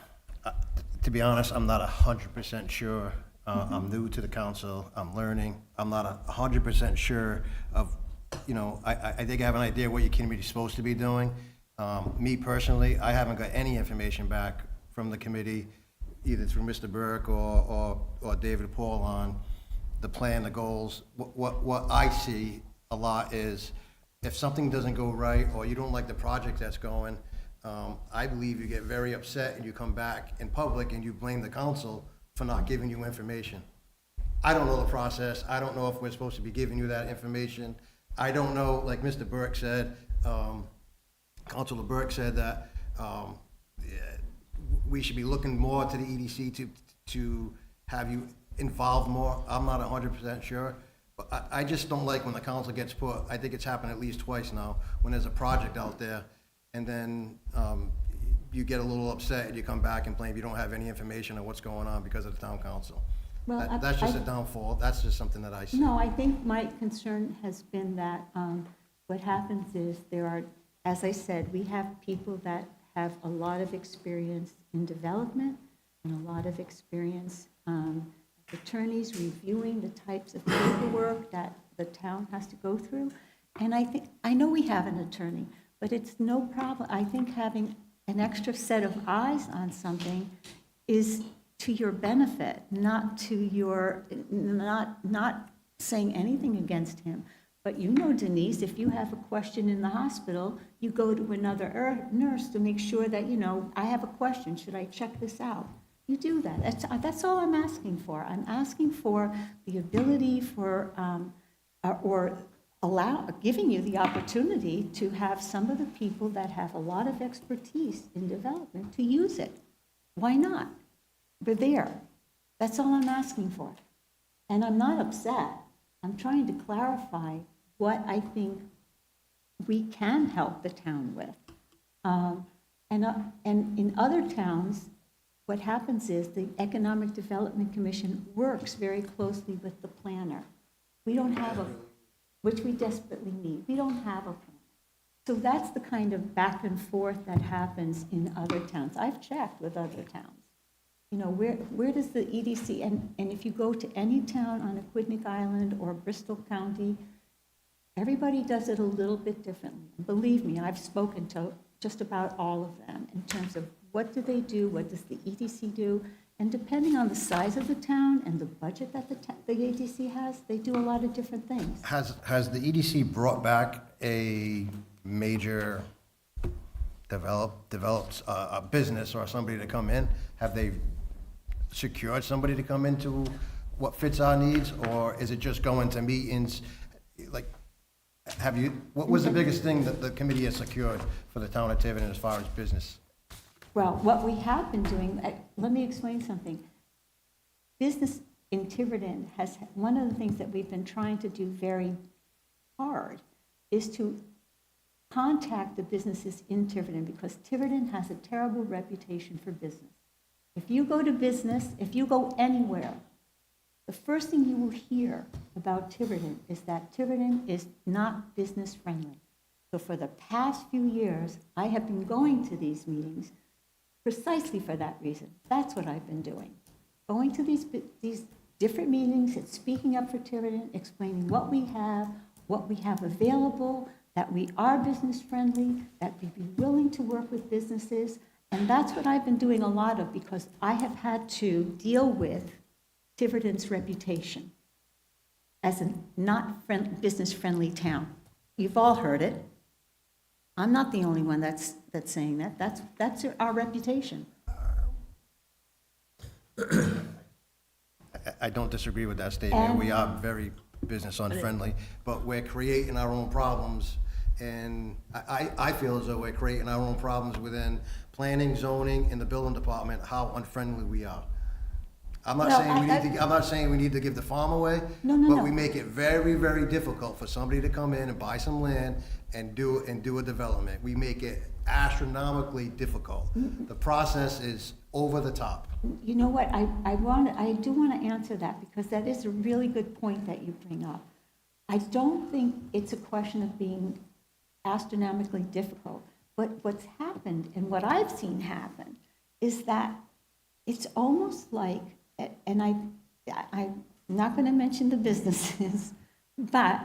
To be honest, I'm not 100% sure. I'm new to the council, I'm learning. I'm not 100% sure of, I think I have an idea what your committee is supposed to be doing. Me personally, I haven't got any information back from the committee, either through Mr. Burke or David Paul on the plan, the goals. What I see a lot is if something doesn't go right or you don't like the project that's going, I believe you get very upset and you come back in public and you blame the council for not giving you information. I don't know the process. I don't know if we're supposed to be giving you that information. I don't know, like Mr. Burke said, Councilor Burke said that we should be looking more to the EDC to have you involved more. I'm not 100% sure, but I just don't like when the council gets put, I think it's happened at least twice now, when there's a project out there, and then you get a little upset and you come back and blame you don't have any information on what's going on because of the town council. Well, That's just a downfall. That's just something that I see. No, I think my concern has been that what happens is there are, as I said, we have people that have a lot of experience in development and a lot of experience, attorneys reviewing the types of paperwork that the town has to go through. And I know we have an attorney, but it's no problem. I think having an extra set of eyes on something is to your benefit, not to your, not saying anything against him. But Denise, if you have a question in the hospital, you go to another nurse to make sure that, I have a question, should I check this out? You do that. That's all I'm asking for. I'm asking for the ability for, giving you the opportunity to have some of the people that have a lot of expertise in development to use it. Why not? They're there. That's all I'm asking for. And I'm not upset. I'm trying to clarify what I think we can help the town with. And in other towns, what happens is the Economic Development Commission works very closely with the planner. We don't have a, which we desperately need. We don't have a plan. So that's the kind of back and forth that happens in other towns. I've checked with other towns. You know, where does the EDC, and if you go to any town on Aquidneck Island or Bristol County, everybody does it a little bit differently. Believe me, I've spoken to just about all of them in terms of what do they do, what does the EDC do, and depending on the size of the town and the budget that the EDC has, they do a lot of different things. Has the EDC brought back a major developed a business or somebody to come in? Have they secured somebody to come into what fits our needs, or is it just going to meetings? Like, what was the biggest thing that the committee has secured for the town of Tiverton as far as business? Well, what we have been doing, let me explain something. Business in Tiverton has, one of the things that we've been trying to do very hard is to contact the businesses in Tiverton, because Tiverton has a terrible reputation for business. If you go to business, if you go anywhere, the first thing you will hear about Tiverton is that Tiverton is not business friendly. So for the past few years, I have been going to these meetings precisely for that reason. That's what I've been doing. Going to these different meetings and speaking up for Tiverton, explaining what we have available, that we are business friendly, that we'd be willing to work with businesses. And that's what I've been doing a lot of, because I have had to deal with Tiverton's reputation as a not business-friendly town. You've all heard it. I'm not the only one that's saying that. That's our reputation. I don't disagree with that statement. We are very business unfriendly, but we're creating our own problems. And I feel as though we're creating our own problems within planning, zoning, and the building department, how unfriendly we are. I'm not saying we need to give the farm away, but we make it very, very difficult for somebody to come in and buy some land and do a development. We make it astronomically difficult. The process is over the top. You know what, I do want to answer that, because that is a really good point that you bring up. I don't think it's a question of being astronomically difficult, but what's happened and what I've seen happen is that it's almost like, and I'm not going to mention the businesses, but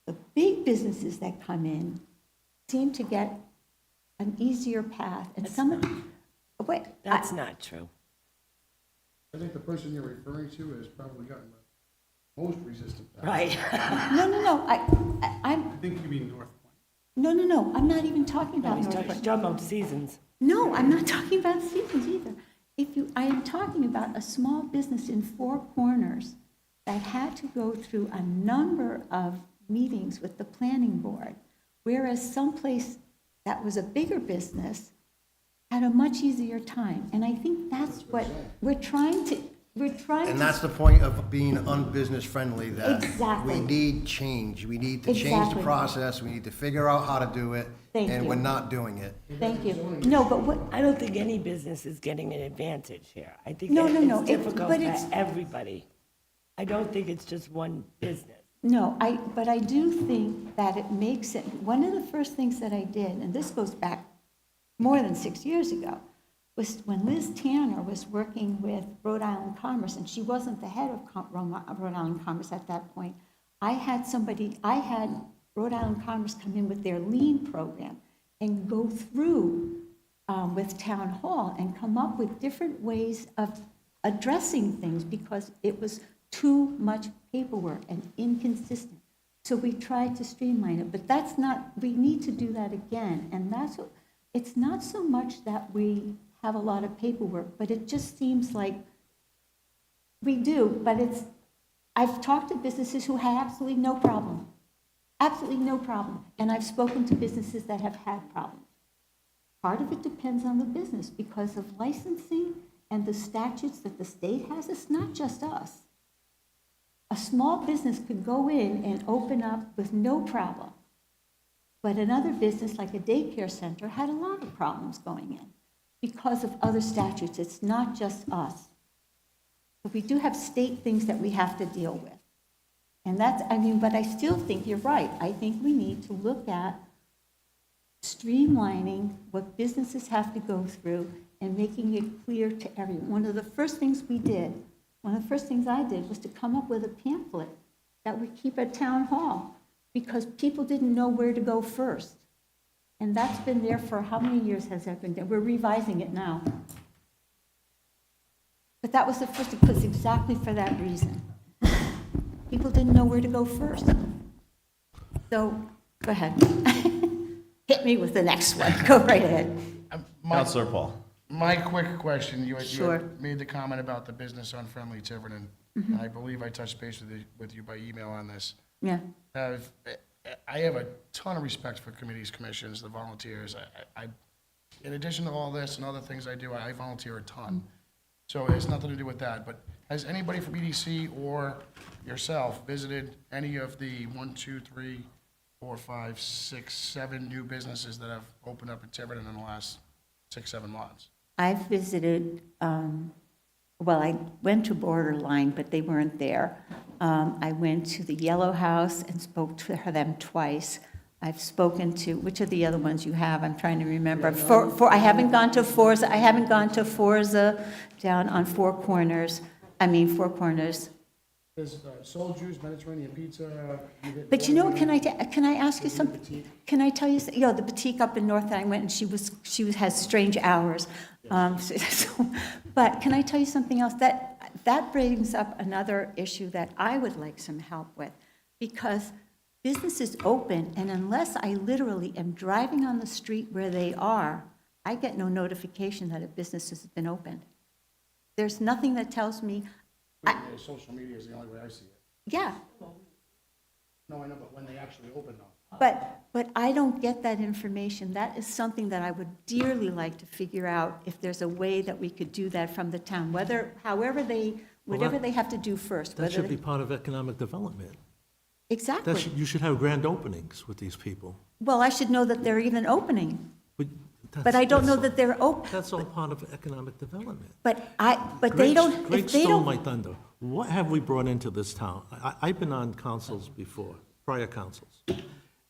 the big businesses that come in seem to get an easier path. And That's not true. I think the person you're referring to has probably gotten the most resistant. Right. No, I think you mean North Point. No, I'm not even talking about He's North Point. talking about Seasons. No, I'm not talking about Seasons either. I am talking about a small business in Four Corners that had to go through a number of meetings with the planning board, whereas someplace that was a bigger business had a much easier time. And I think that's what we're trying to. And that's the point of being unbusiness friendly, that Exactly. we need change. We need to change the process. We need to figure out how to do it. Thank and you. we're not doing it. Thank you. No, but what, I don't think any business is getting an advantage here. I think No, it's no, difficult but for it's- everybody. I don't think it's just one business. no, but I do think that it makes it, one of the first things that I did, and this goes back more than 6 years ago, was when Liz Tanner was working with Rhode Island Commerce, and she wasn't the head of Rhode Island Commerce at that point. I had Rhode Island Commerce come in with their lean program and go through with Town Hall and come up with different ways of addressing things, because it was too much paperwork and inconsistent. So we tried to streamline it, but we need to do that again. And it's not so much that we have a lot of paperwork, but it just seems like we do, but I've talked to businesses who had absolutely no problem. Absolutely no problem. And I've spoken to businesses that have had problems. Part of it depends on the business because of licensing and the statutes that the state has. It's not just us. A small business could go in and open up with no problem. But another business, like a daycare center, had a lot of problems going in because of other statutes. It's not just us. But we do have state things that we have to deal with. And that's, I mean, but I still think you're right. I think we need to look at streamlining what businesses have to go through and making it clear to everyone. One of the first things I did was to come up with a pamphlet that we keep at town hall because people didn't know where to go first. And that's been there for, how many years has that been there? We're revising it now. But that was the first, it was exactly for that reason. People didn't know where to go first. So, go ahead. Hit me with the next one. Go right ahead. Councilor Paul. My quick question, you Sure. had made the comment about the business unfriendly Tiverton, and I believe I touched base with you by email on this. Yeah. I have a ton of respect for committees, commissions, the volunteers. In addition to all this and other things I do, I volunteer a ton. So it has nothing to do with that, but has anybody from EDC or yourself visited any of the 1, 2, 3, 4, 5, 6, 7 new businesses that have opened up in Tiverton in the last 6, 7 months? I've visited, well, I went to Borderline, but they weren't there. I went to the Yellow House and spoke to them twice. I've spoken to, which are the other ones you have? I'm trying to remember. I haven't gone to Forza. I haven't gone to Forza down on Four Corners. There's Soul Juice, Mediterranean Pizza. But you know, can I ask you something? Can I tell you, the boutique up in North, I went and she has strange hours. But can I tell you something else? That brings up another issue that I would like some help with, because businesses open, and unless I literally am driving on the street where they are, I get no notification that a business has been opened. There's nothing that tells me. Social media is the only way I see it. Yeah, No, I know, but when they actually open though. but I don't get that information. That is something that I would dearly like to figure out, if there's a way that we could do that from the town, whatever they have to do first. That should be part of economic development. Exactly. You should have grand openings with these people. Well, I should know that they're even opening, but that's- I don't know that's- that they're open. That's all part of economic development. But they don't, Greg if they stole don't. my thunder. What have we brought into this town? I've been on councils before, prior councils,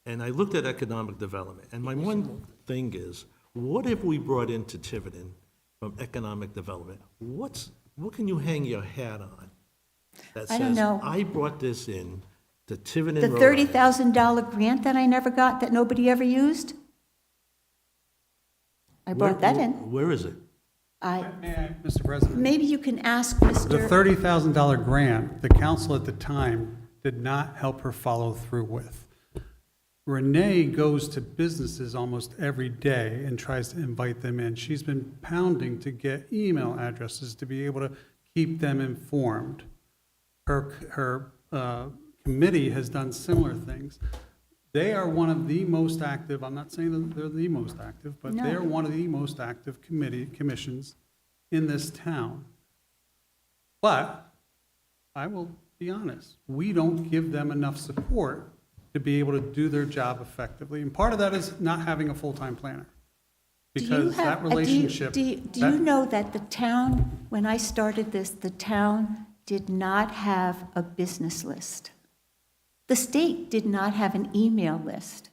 and I looked at economic development, and my one thing is, what have we brought into Tiverton from economic development? What can you hang your hat on that I don't says, know. I brought this in to Tiverton, The Rhode Island? $30,000 grant that I never got, that nobody ever used? I brought that in. Where is it? Mr. President? Maybe you can ask The Mr. $30,000 grant, the council at the time did not help her follow through with. Renee goes to businesses almost every day and tries to invite them in. She's been pounding to get email addresses to be able to keep them informed. Her committee has done similar things. They are one of the most active, I'm not saying that they're the most active, but No. they're one of the most active commissions in this town. But I will be honest, we don't give them enough support to be able to do their job effectively. And part of that is not having a full-time planner. Because that relationship. Do you know that the town, when I started this, the town did not have a business list? The state did not have an email list.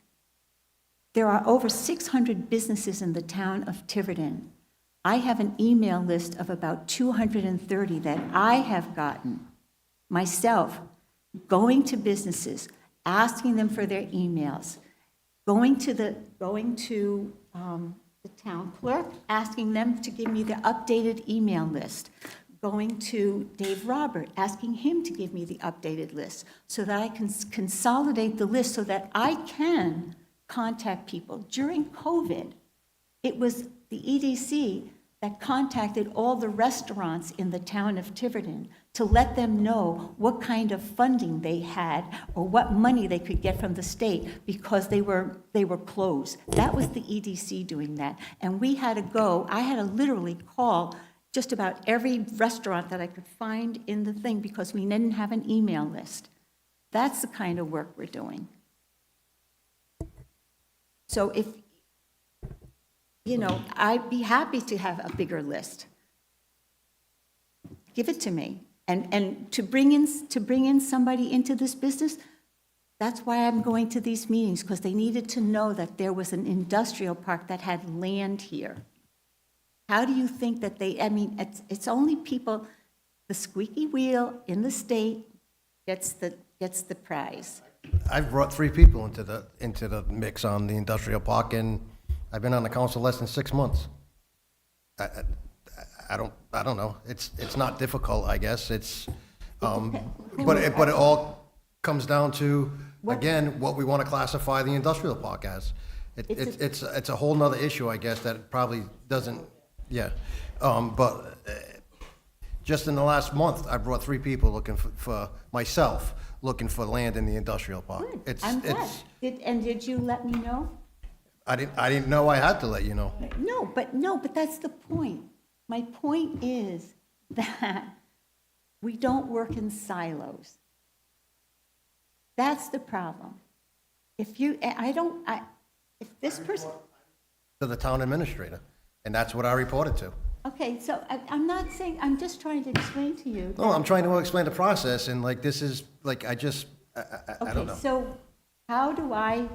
There are over 600 businesses in the town of Tiverton. I have an email list of about 230 that I have gotten myself, going to businesses, asking them for their emails, going to the town clerk, asking them to give me the updated email list, going to Dave Robert, asking him to give me the updated list so that I can consolidate the list so that I can contact people. During COVID, it was the EDC that contacted all the restaurants in the town of Tiverton to let them know what kind of funding they had or what money they could get from the state because they were closed. That was the EDC doing that. And we had to go, I had to literally call just about every restaurant that I could find in the thing because we didn't have an email list. That's the kind of work we're doing. So if, I'd be happy to have a bigger list. Give it to me. And to bring in somebody into this business, that's why I'm going to these meetings, because they needed to know that there was an industrial park that had land here. How do you think that it's only people, the squeaky wheel in the state gets the prize. I've brought 3 people into the mix on the industrial park, and I've been on the council less than 6 months. I don't know. It's not difficult, I guess. It's, but it all comes down to, again, what we want to classify the industrial park as. It's a whole nother issue, I guess, that probably doesn't, yeah. But just in the last month, I brought 3 people looking for myself, looking for land in the industrial park. Good. I'm glad. Did you let me know? I didn't know I had to let you know. No, but that's the point. My point is that we don't work in silos. That's the problem. If this person, To the town administrator, and that's what I reported to. okay, so I'm not saying, I'm just trying to explain to you. No, I'm trying to explain the process, and like, this is, like, I don't Okay, know. so how do I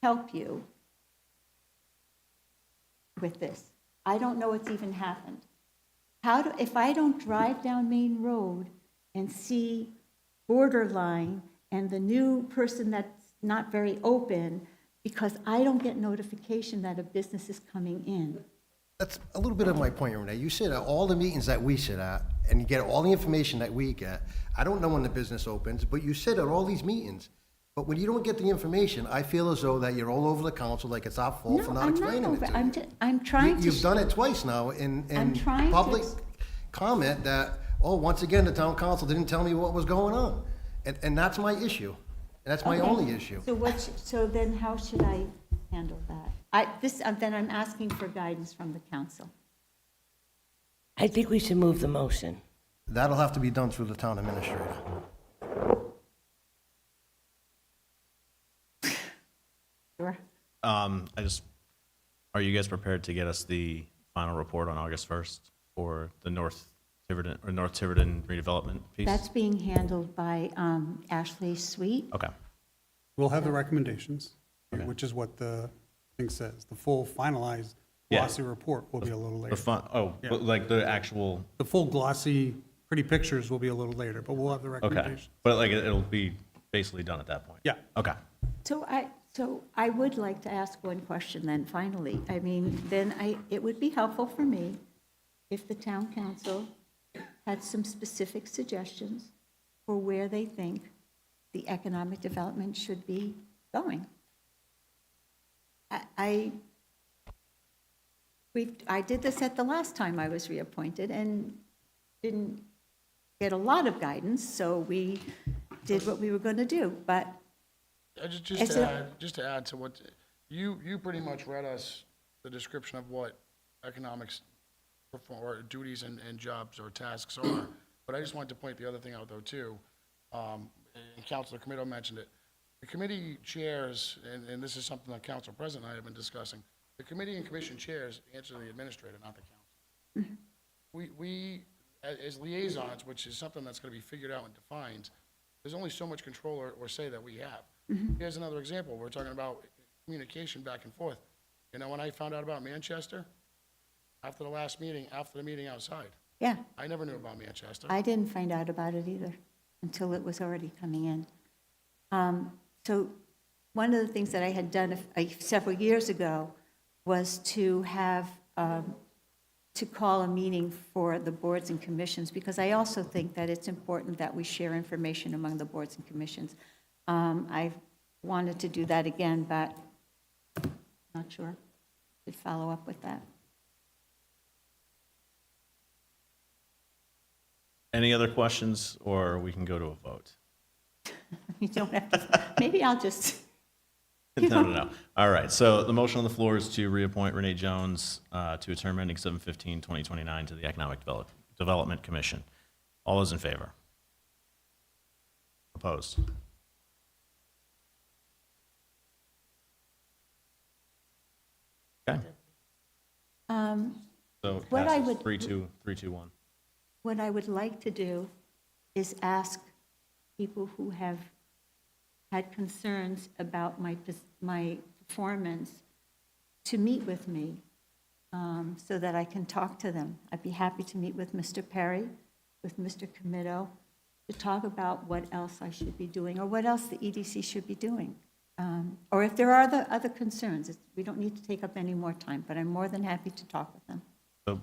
help you with this? I don't know what's even happened. If I don't drive down Main Road and see Borderline and the new person that's not very open, because I don't get notification that a business is coming in. That's a little bit of my point, Renee. You sit at all the meetings that we sit at, and you get all the information that we get. I don't know when the business opens, but you sit at all these meetings. But when you don't get the information, I feel as though that you're all over the council, like it's our fault for not explaining it to you. I'm trying to. You've done it twice now in trying to public comment that, oh, once again, the town council didn't tell me what was going on. And that's my issue. And that's my Okay. only issue. So then how should I handle that? Then I'm asking for guidance from the council. I think we should move the motion. That'll have to be done through the town administrator. Sure. Are you guys prepared to get us the final report on August 1st for the North Tiverton redevelopment piece? That's being handled by Ashley Sweet. Okay. We'll have the recommendations, which is what the thing says. The full finalized glossy report will be a little later. But like the actual. The full glossy, pretty pictures will be a little later, but we'll have the Okay. recommendations. But like it'll be basically done at that point? Yeah. Okay. So I would like to ask one question then, finally. I mean, it would be helpful for me if the town council had some specific suggestions for where they think the economic development should be going. I did this at the last time I was reappointed and didn't get a lot of guidance, so we did what we were going to do, but Just to add to what, you pretty much read us the description of what economics or duties and jobs or tasks are. But I just wanted to point the other thing out though too, and Councilor Chabot mentioned it. The committee chairs, and this is something that Council President and I have been discussing, the committee and commission chairs answer the administrator, not the council. We, as liaisons, which is something that's gonna be figured out and defined, there's only so much control or say that we have. Here's another example. We're talking about communication back and forth. You know, when I found out about Manchester, after the last meeting, after the meeting outside, yeah, I never knew about Manchester. I didn't find out about it either until it was already coming in. So one of the things that I had done several years ago was to have, to call a meeting for the boards and commissions, because I also think that it's important that we share information among the boards and commissions. I wanted to do that again, but not sure. Could follow up with that. Any other questions, or we can go to a vote? You don't have to, maybe I'll just. No. All right, so the motion on the floor is to reappoint Renee Jones to a term ending 7/15/2029 to the Economic Development Commission. All those in favor? Opposed? Okay, so What I passes would- 3-2, 3-2-1. What I would like to do is ask people who have had concerns about my performance to meet with me so that I can talk to them. I'd be happy to meet with Mr. Perry, with Mr. Comito, to talk about what else I should be doing or what else the EDC should be doing. Or if there are other concerns, we don't need to take up any more time, but I'm more than happy to talk with them. So,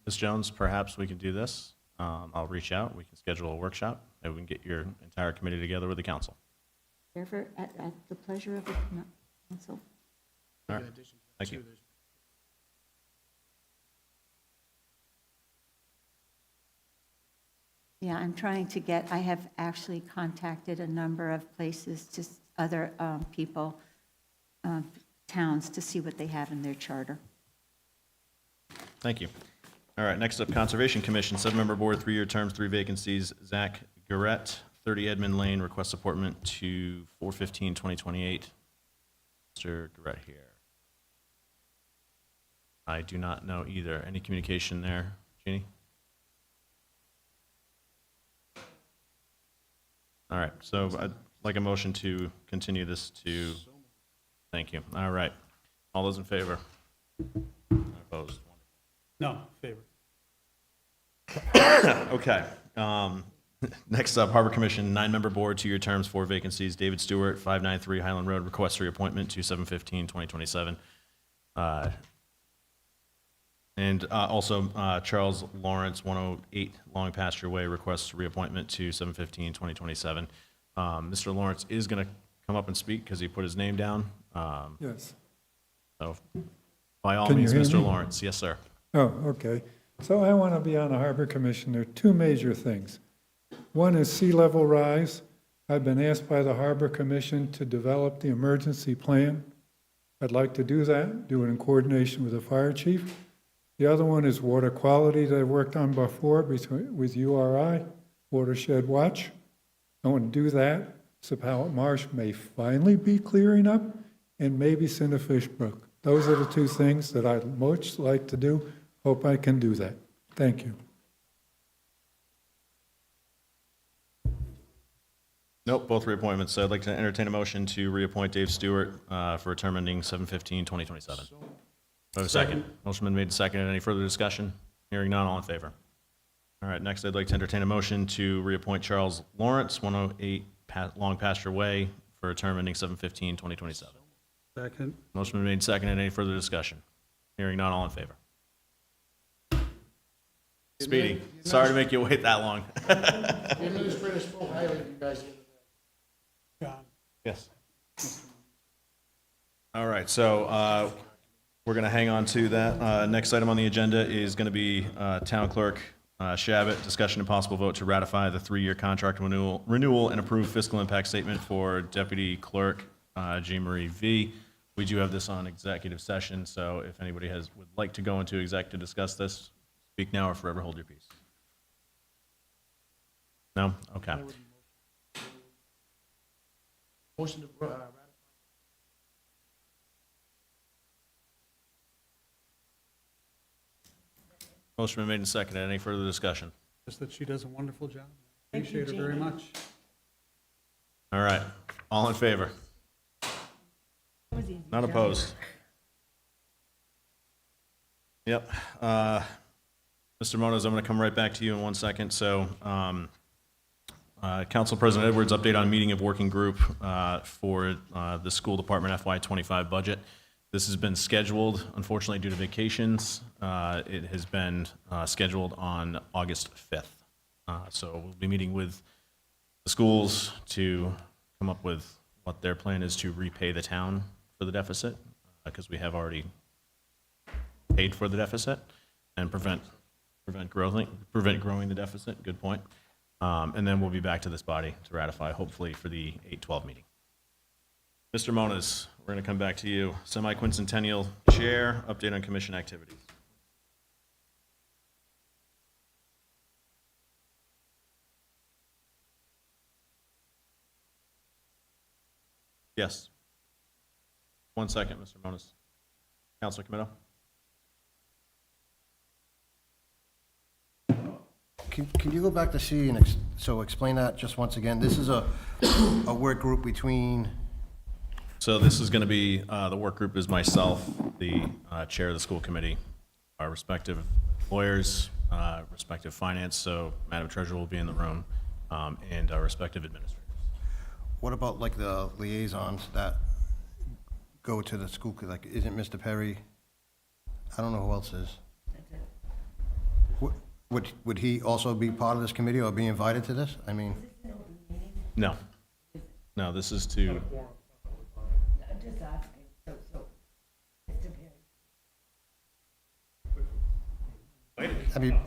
Ms. Jones, perhaps we can do this. I'll reach out, we can schedule a workshop, and we can get your entire committee together with the council. Whatever, at the pleasure of the council. All right, thank you. Yeah, I'm trying to I have actually contacted a number of places, just other people, towns, to see what they have in their charter. Thank you. All right, next up, Conservation Commission, 7-member board, 3-year terms, 3 vacancies. Zach Garrett, 30 Edmund Lane, requests appointment to 4/15/2028. Mr. Garrett here. I do not know either. Any communication there, Jeannie? All right, so I'd like a motion to continue this to, thank you. All right, all those in favor? Opposed? No, favor. Okay. Next up, Harbor Commission, 9-member board, 2-year terms, 4 vacancies. David Stewart, 593 Highland Road, requests reappointment to 7/15/2027. And also Charles Lawrence, 108 Long Pasture Way, requests reappointment to 7/15/2027. Mr. Lawrence is going to come up and speak because he put his name down. Yes. So by all Can you means, hear Mr. me? Lawrence. Yes, sir. Oh, okay. So I want to be on the Harbor Commission. There are 2 major things. One is sea level rise. I've been asked by the Harbor Commission to develop the emergency plan. I'd like to do that, do it in coordination with the fire chief. The other one is water quality that I worked on before with URI, Watershed Watch. I want to do that. Cipolla Marsh may finally be clearing up, and maybe Cinderfish Brook. Those are the 2 things that I'd most like to do. Hope I can do that. Thank you. Nope, both reappointments. So I'd like to entertain a motion to reappoint Dave Stewart for a term ending 7/15/2027. Do I have a second? Motion been made and seconded. Any further discussion? Hearing none, all in favor? All right, next I'd like to entertain a motion to reappoint Charles Lawrence, 108 Long Pasture Way, for a term ending 7/15/2027. Second. Motion been made and seconded. Any further discussion? Hearing none, all in favor? Speedy, sorry to make you wait that long. The administrator spoke highly of you guys. Yes. All right, so we're going to hang on to that. Next item on the agenda is going to be Town Clerk Chabot, discussion and possible vote to ratify the 3-year contract renewal and approve fiscal impact statement for Deputy Clerk Jean Marie Veegh. We do have this on executive session, so if anybody would like to go into exec to discuss this, speak now or forever hold your peace. No? Okay. Motion to ratify. Motion been made and seconded. Any further discussion? Just that she does a wonderful job. Thank you, Appreciate her very Jeannie. much. All right. All in favor? Not opposed? Yep. Mr. Moniz, I'm going to come right back to you in 1 second. So, Council President Edwards, update on meeting of working group for the School Department FY25 budget. This has been scheduled, unfortunately, due to vacations. It has been scheduled on August 5th. So we'll be meeting with the schools to come up with what their plan is to repay the town for the deficit, because we have already paid for the deficit, and prevent growing the deficit. Good point. And then we'll be back to this body to ratify, hopefully, for the 8/12 meeting. Mr. Moniz, we're going to come back to you. Semiquinentennial Chair, update on commission activities. Yes. 1 second, Mr. Moniz. Councilor Camino? Can you go back to C and explain that just once again? This is a work group between, So this is going to be, the work group is myself, the chair of the school committee, our respective lawyers, respective finance, so Madam Treasurer will be in the room, and our respective administrators. what about like the liaisons that go to the school, like, isn't Mr. Perry? I don't know who else is. Would he also be part of this committee or be invited to this? I mean, No. No, this is to, I'm just asking, so, Mr. Perry. I mean,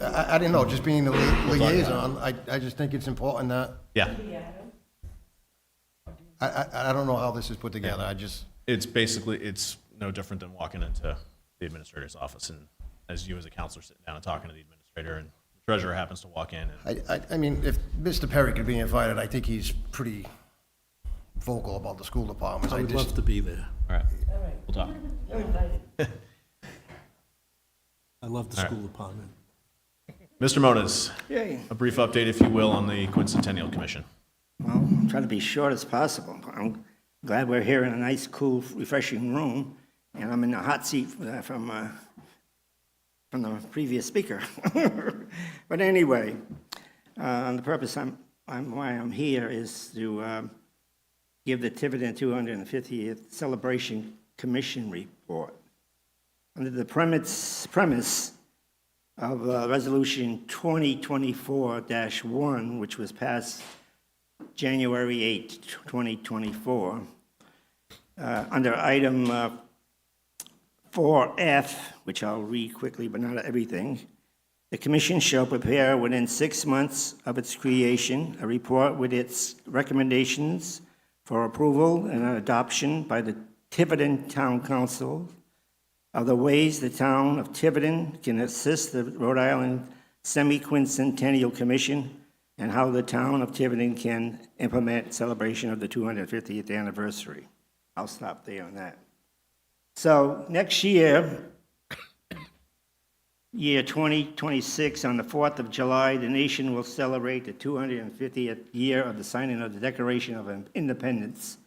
I didn't know, just being the liaison, I just think it's important that, yeah. I don't know how this is put together, I just, It's basically, it's no different than walking into the administrator's office and as you as a counselor sitting down and talking to the administrator and the treasurer happens to walk in. And I mean, if Mr. Perry could be invited, I think he's pretty vocal about the school department. I would love to be there. All right, we'll talk. You're invited. I love the school department. Mr. Moniz, Yay. a brief update, if you will, on the Quincentennial Commission. Well, I'm trying to be short as possible. I'm glad we're here in a nice, cool, refreshing room, and I'm in the hot seat from the previous speaker. But anyway, the purpose why I'm here is to give the Tiverton 250th Celebration Commission report. Under the premise of Resolution 2024-1, which was passed January 8, 2024, under item 4F, which I'll read quickly, but not everything, the commission shall prepare within 6 months of its creation a report with its recommendations for approval and adoption by the Tiverton Town Council of the ways the town of Tiverton can assist the Rhode Island Semiquinentennial Commission and how the town of Tiverton can implement celebration of the 250th anniversary. I'll stop there on that. So next year, year 2026, on the 4th of July, the nation will celebrate the 250th year of the signing of the Declaration of Independence.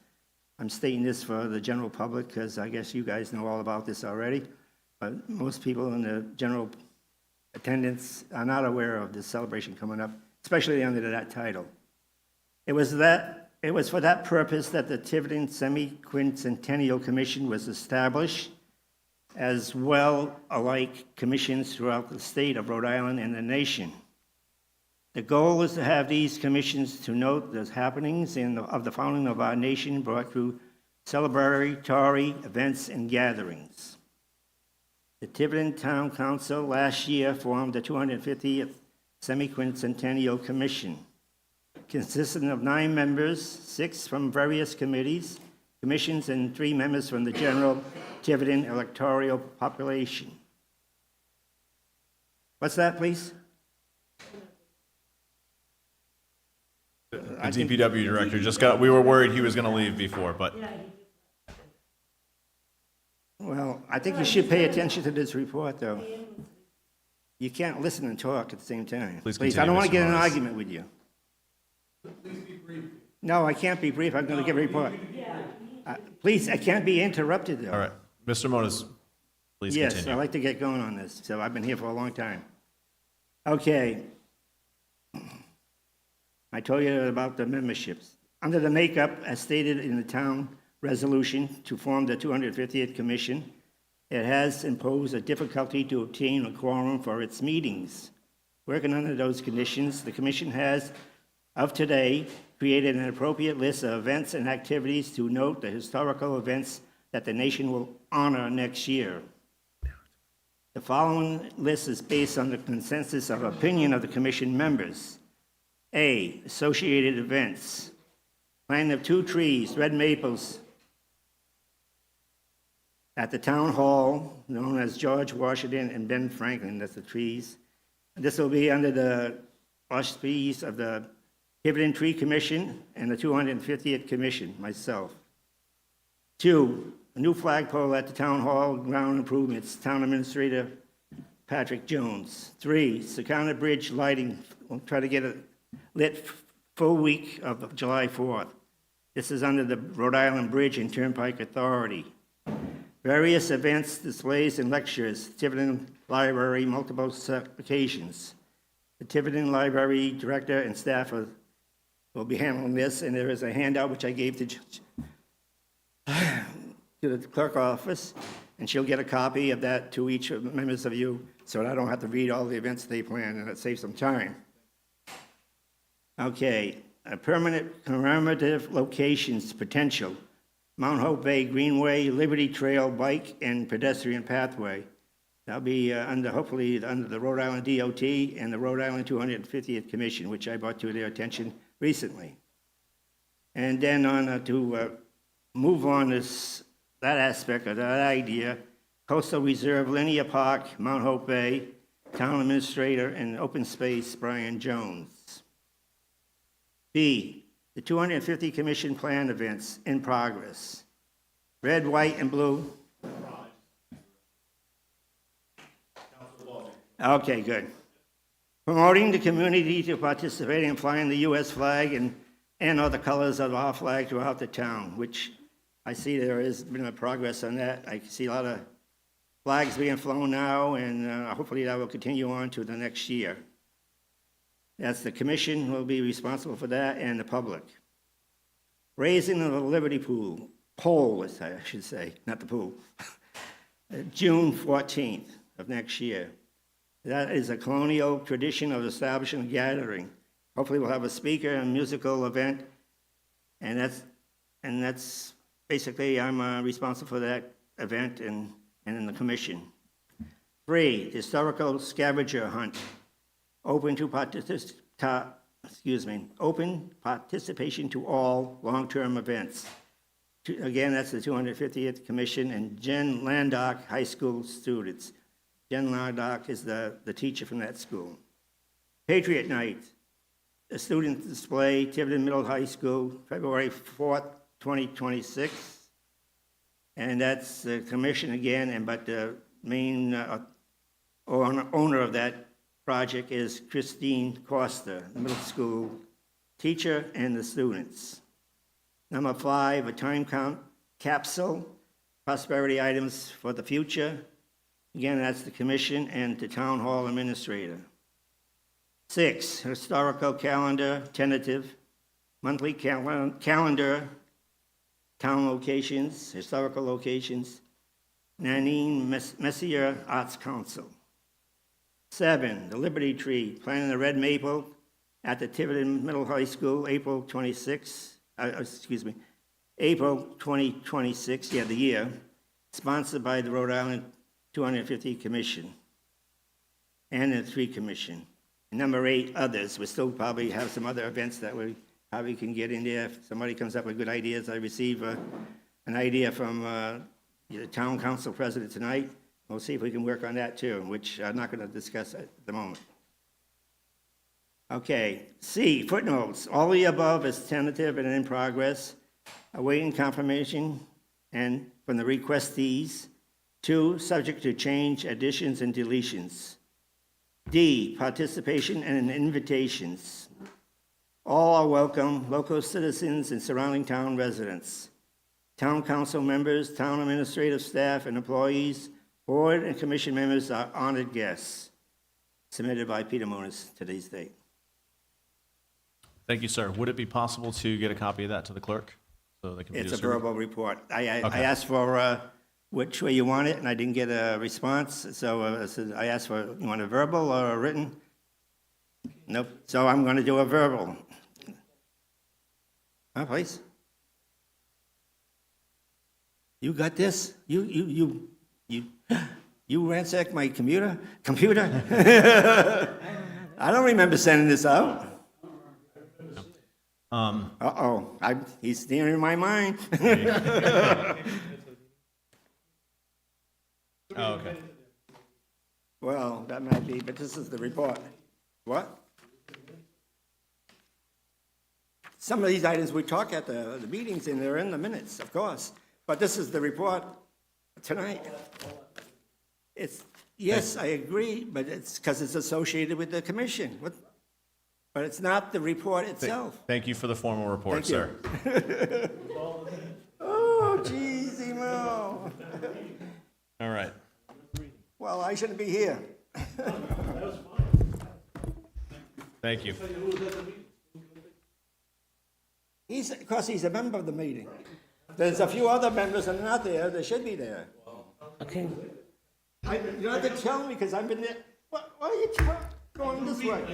I'm stating this for the general public because I guess you guys know all about this already, but most people in the general attendance are not aware of this celebration coming up, especially under that title. It was for that purpose that the Tiverton Semiquinentennial Commission was established, as well alike commissions throughout the state of Rhode Island and the nation. The goal is to have these commissions to note the happenings of the founding of our nation brought through celebratory events and gatherings. The Tiverton Town Council last year formed the 250th Semiquinentennial Commission, consisting of 9 members, 6 from various committees, commissions, and 3 members from the general Tiverton electoral population. What's that, please? The DPW director just we were worried he was going to leave before, but Well, I think you should pay attention to this report, though. You can't listen and talk at the same time. Please I continue, don't want to Mr. get in an Moniz. argument with you. No, I can't be brief. I'm going to give a report. Please, I can't be interrupted, though. all right. Mr. Moniz, please Yes, continue. I like to get going on this, so I've been here for a long time. Okay. I told you about the memberships. Under the makeup, as stated in the town resolution to form the 250th Commission, it has imposed a difficulty to obtain a quorum for its meetings. Working under those conditions, the Commission has, of today, created an appropriate list of events and activities to note the historical events that the nation will honor next year. The following list is based on the consensus of opinion of the Commission members. A, associated events. Planting of 2 trees, red maples, at the town hall, known as George Washington and Ben Franklin, that's the trees. This will be under the auspices of the Tiverton Tree Commission and the 250th Commission, myself. 2, a new flagpole at the Town Hall, ground improvements, Town Administrator Patrick Jones. 3, Secana Bridge lighting, we'll try to get it lit full week of July 4th. This is under the Rhode Island Bridge and Turnpike Authority. Various events, displays, and lectures, Tiverton Library, multiple occasions. The Tiverton Library Director and staff will be handling this, and there is a handout which I gave to the clerk office, and she'll get a copy of that to each of the members of you, so I don't have to read all the events they plan, and it saves some time. Okay, a permanent commemorative locations potential. Mount Hope Bay Greenway, Liberty Trail Bike and Pedestrian Pathway. That'll be hopefully under the Rhode Island DOT and the Rhode Island 250th Commission, which I brought to their attention recently. And then on to move on that aspect of that idea, Coastal Reserve, Linear Park, Mount Hope Bay, Town Administrator, and Open Space, Brian Jones. B, the 250 Commission Plan events in progress. Red, white, and blue. Okay, good. Promoting the community to participate in flying the U.S. flag and other colors of our flag throughout the town, which I see there has been a progress on that. I see a lot of flags being flown now, and hopefully that will continue on to the next year. That's the commission will be responsible for that, and the public. Raising of the Liberty pole, I should say, not the pool, June 14th of next year. That is a colonial tradition of establishing a gathering. Hopefully we'll have a speaker and musical event, and that's basically I'm responsible for that event and in the commission. 3, historical scavenger hunt. Open participation to all long-term events. Again, that's the 250th Commission and Jen Landock High School students. Jen Landock is the teacher from that school. Patriot Night, a student display, Tiverton Middle High School, February 4th, 2026. And that's the commission again, but the main owner of that project is Christine Costa, the middle school teacher, and the students. Number 5, a time capsule, prosperity items for the future. Again, that's the commission and the town hall administrator. 6, historical calendar, tentative, monthly calendar, town locations, historical locations, Nanine Messier Arts Council. 7, the Liberty Tree, planting the red maple at the Tiverton Middle High School, April 2026, the year, sponsored by the Rhode Island 250 Commission and the 3 Commission. And number 8, others. We still probably have some other events that we probably can get in there. If somebody comes up with good ideas, I receive an idea from the Town Council President tonight. We'll see if we can work on that too, which I'm not going to discuss at the moment. Okay, C, footnotes. All the above is tentative and in progress, awaiting confirmation and from the requestees. 2, subject to change, additions, and deletions. D, participation and invitations. All are welcome, local citizens and surrounding town residents. Town council members, town administrative staff, and employees, board and commission members are honored guests. Submitted by Peter Moniz, today's date. Thank you, sir. Would it be possible to get a copy of that to the clerk? So they can be It's a distributed? verbal report. I Okay. asked for which way you want it, and I didn't get a response, so I asked for, you want a verbal or a written? Nope, so I'm going to do a verbal. Please. You got this? You ransacked my computer? I don't remember sending this out. He's steering my mind. Oh, okay. Well, that might be, but this is the report. What? Some of these items we talk at the meetings, and they're in the minutes, of course. But this is the report tonight. It's, yes, I agree, but it's because it's associated with the commission. But it's not the report itself. Thank you for the formal report, Thank you. sir. Oh, geez, Emo. All right. Well, I shouldn't be here. Thank you. Because he's a member of the meeting. There's a few other members that are not there, they should be there. Okay. You don't have to tell me, because I've been there. Why are you going this way?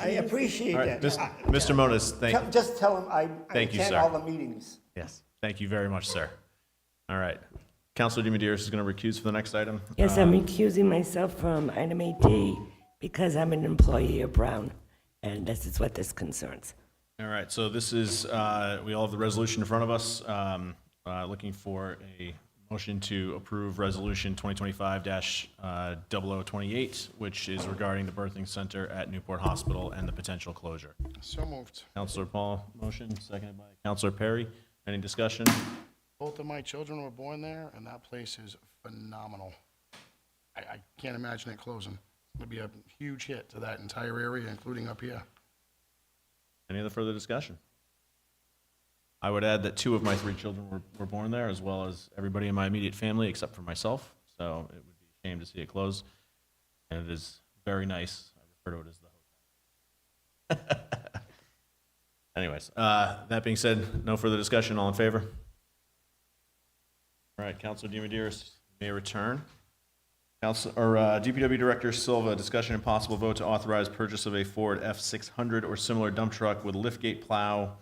I appreciate All right, that. Mr. Moniz, Just tell him I Thank you, attend sir. all the meetings. Yes, thank you very much, sir. All right. Councilor DiMedeiros is going to recuse for the next item. Yes, I'm recusing myself from item 8D because I'm an employee of Brown, and this is what this concerns. All right, so this is, we all have the resolution in front of us. Looking for a motion to approve Resolution 2025-0028, which is regarding the birthing center at Newport Hospital and the potential closure. So moved. Councilor Paul, motion, seconded by Councilor Perry. Any discussion? Both of my children were born there, and that place is phenomenal. I can't imagine it closing. It'll be a huge hit to that entire area, including up here. Any other further discussion? I would add that 2 of my 3 children were born there, as well as everybody in my immediate family, except for myself. So it would be a shame to see it close. And it is very nice. I refer to it as the hotel. Anyways, that being said, no further discussion. All in favor? All right, Councilor DiMedeiros may return. DPW Director Silvia, discussion and possible vote to authorize purchase of a Ford F600 or similar dump truck with liftgate plow,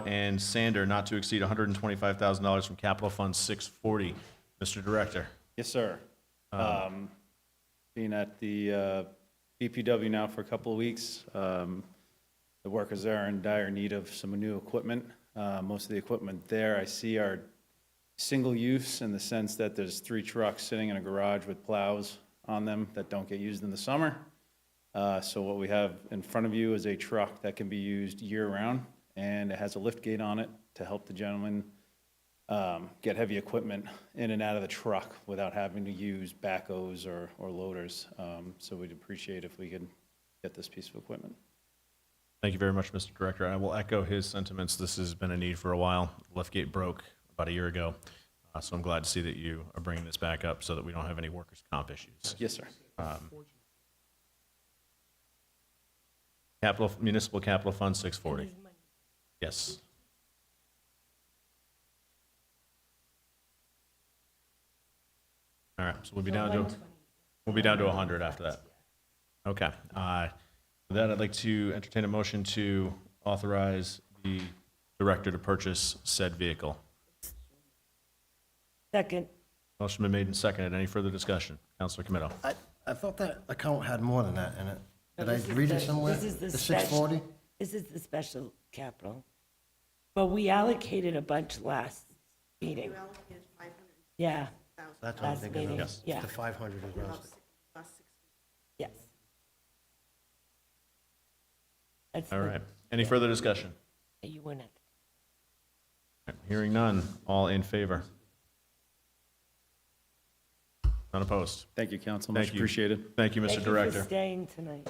and sander not to exceed $125,000 from Capital Fund 640. Mr. Director. Yes, sir. Being at the DPW now for a couple of weeks, the workers there are in dire need of some new equipment. Most of the equipment there I see are single use in the sense that there's 3 trucks sitting in a garage with plows on them that don't get used in the summer. So what we have in front of you is a truck that can be used year-round, and it has a lift gate on it to help the gentleman get heavy equipment in and out of the truck without having to use backhoes or loaders. So we'd appreciate if we could get this piece of equipment. Thank you very much, Mr. Director. I will echo his sentiments. This has been a need for a while. Liftgate broke about a year ago, so I'm glad to see that you are bringing this back up so that we don't have any workers' comp issues. Yes, sir. Municipal Capital Fund 640. Yes. All right, so we'll be down to 100 after that. Okay. With that, I'd like to entertain a motion to authorize the director to purchase said vehicle. Second. Motion been made and seconded. Any further discussion? Councilor Comito. I thought that account had more than that in it. Did I read it somewhere? This is the The special. 640? This is the special capital. But we allocated a bunch last meeting. Yeah. That's what I'm Last thinking meeting, of. yeah. The 500 is what I was Yes. That's All the- right. Any further discussion? You win it. Hearing none. All in favor? None opposed. Thank you, council. Thank Much you. appreciated. Thank you, Mr. Thank you Director. for staying tonight.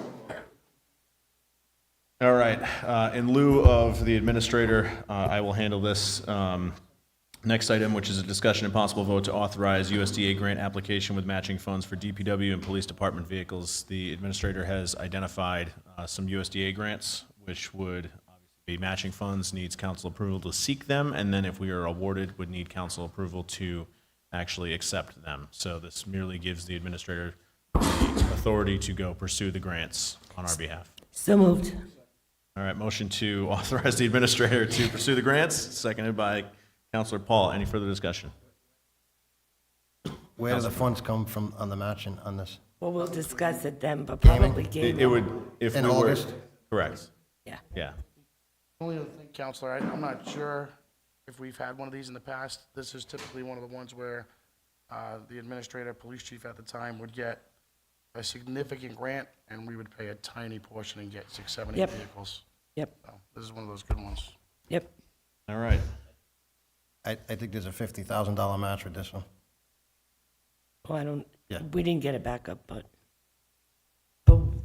All right, in lieu of the administrator, I will handle this next item, which is a discussion and possible vote to authorize USDA grant application with matching funds for DPW and Police Department vehicles. The administrator has identified some USDA grants, which would obviously be matching funds, needs council approval to seek them, and then if we are awarded, would need council approval to actually accept them. So this merely gives the administrator the authority to go pursue the grants on our behalf. So moved. All right, motion to authorize the administrator to pursue the grants, seconded by Councilor Paul. Any further discussion? Where do the funds come from on the matching on this? Well, we'll discuss it then, but probably It would, if we In were. August? Correct. Yeah. Yeah. Only other thing, Counselor, I'm not sure if we've had one of these in the past. This is typically one of the ones where the administrator, police chief at the time would get a significant grant, and we would pay a tiny portion and get 6, 7, 8 Yep. vehicles. Yep. So this is one of those good ones. Yep. All right. I think there's a $50,000 match with this one. Well, Yeah. we didn't get it back up, but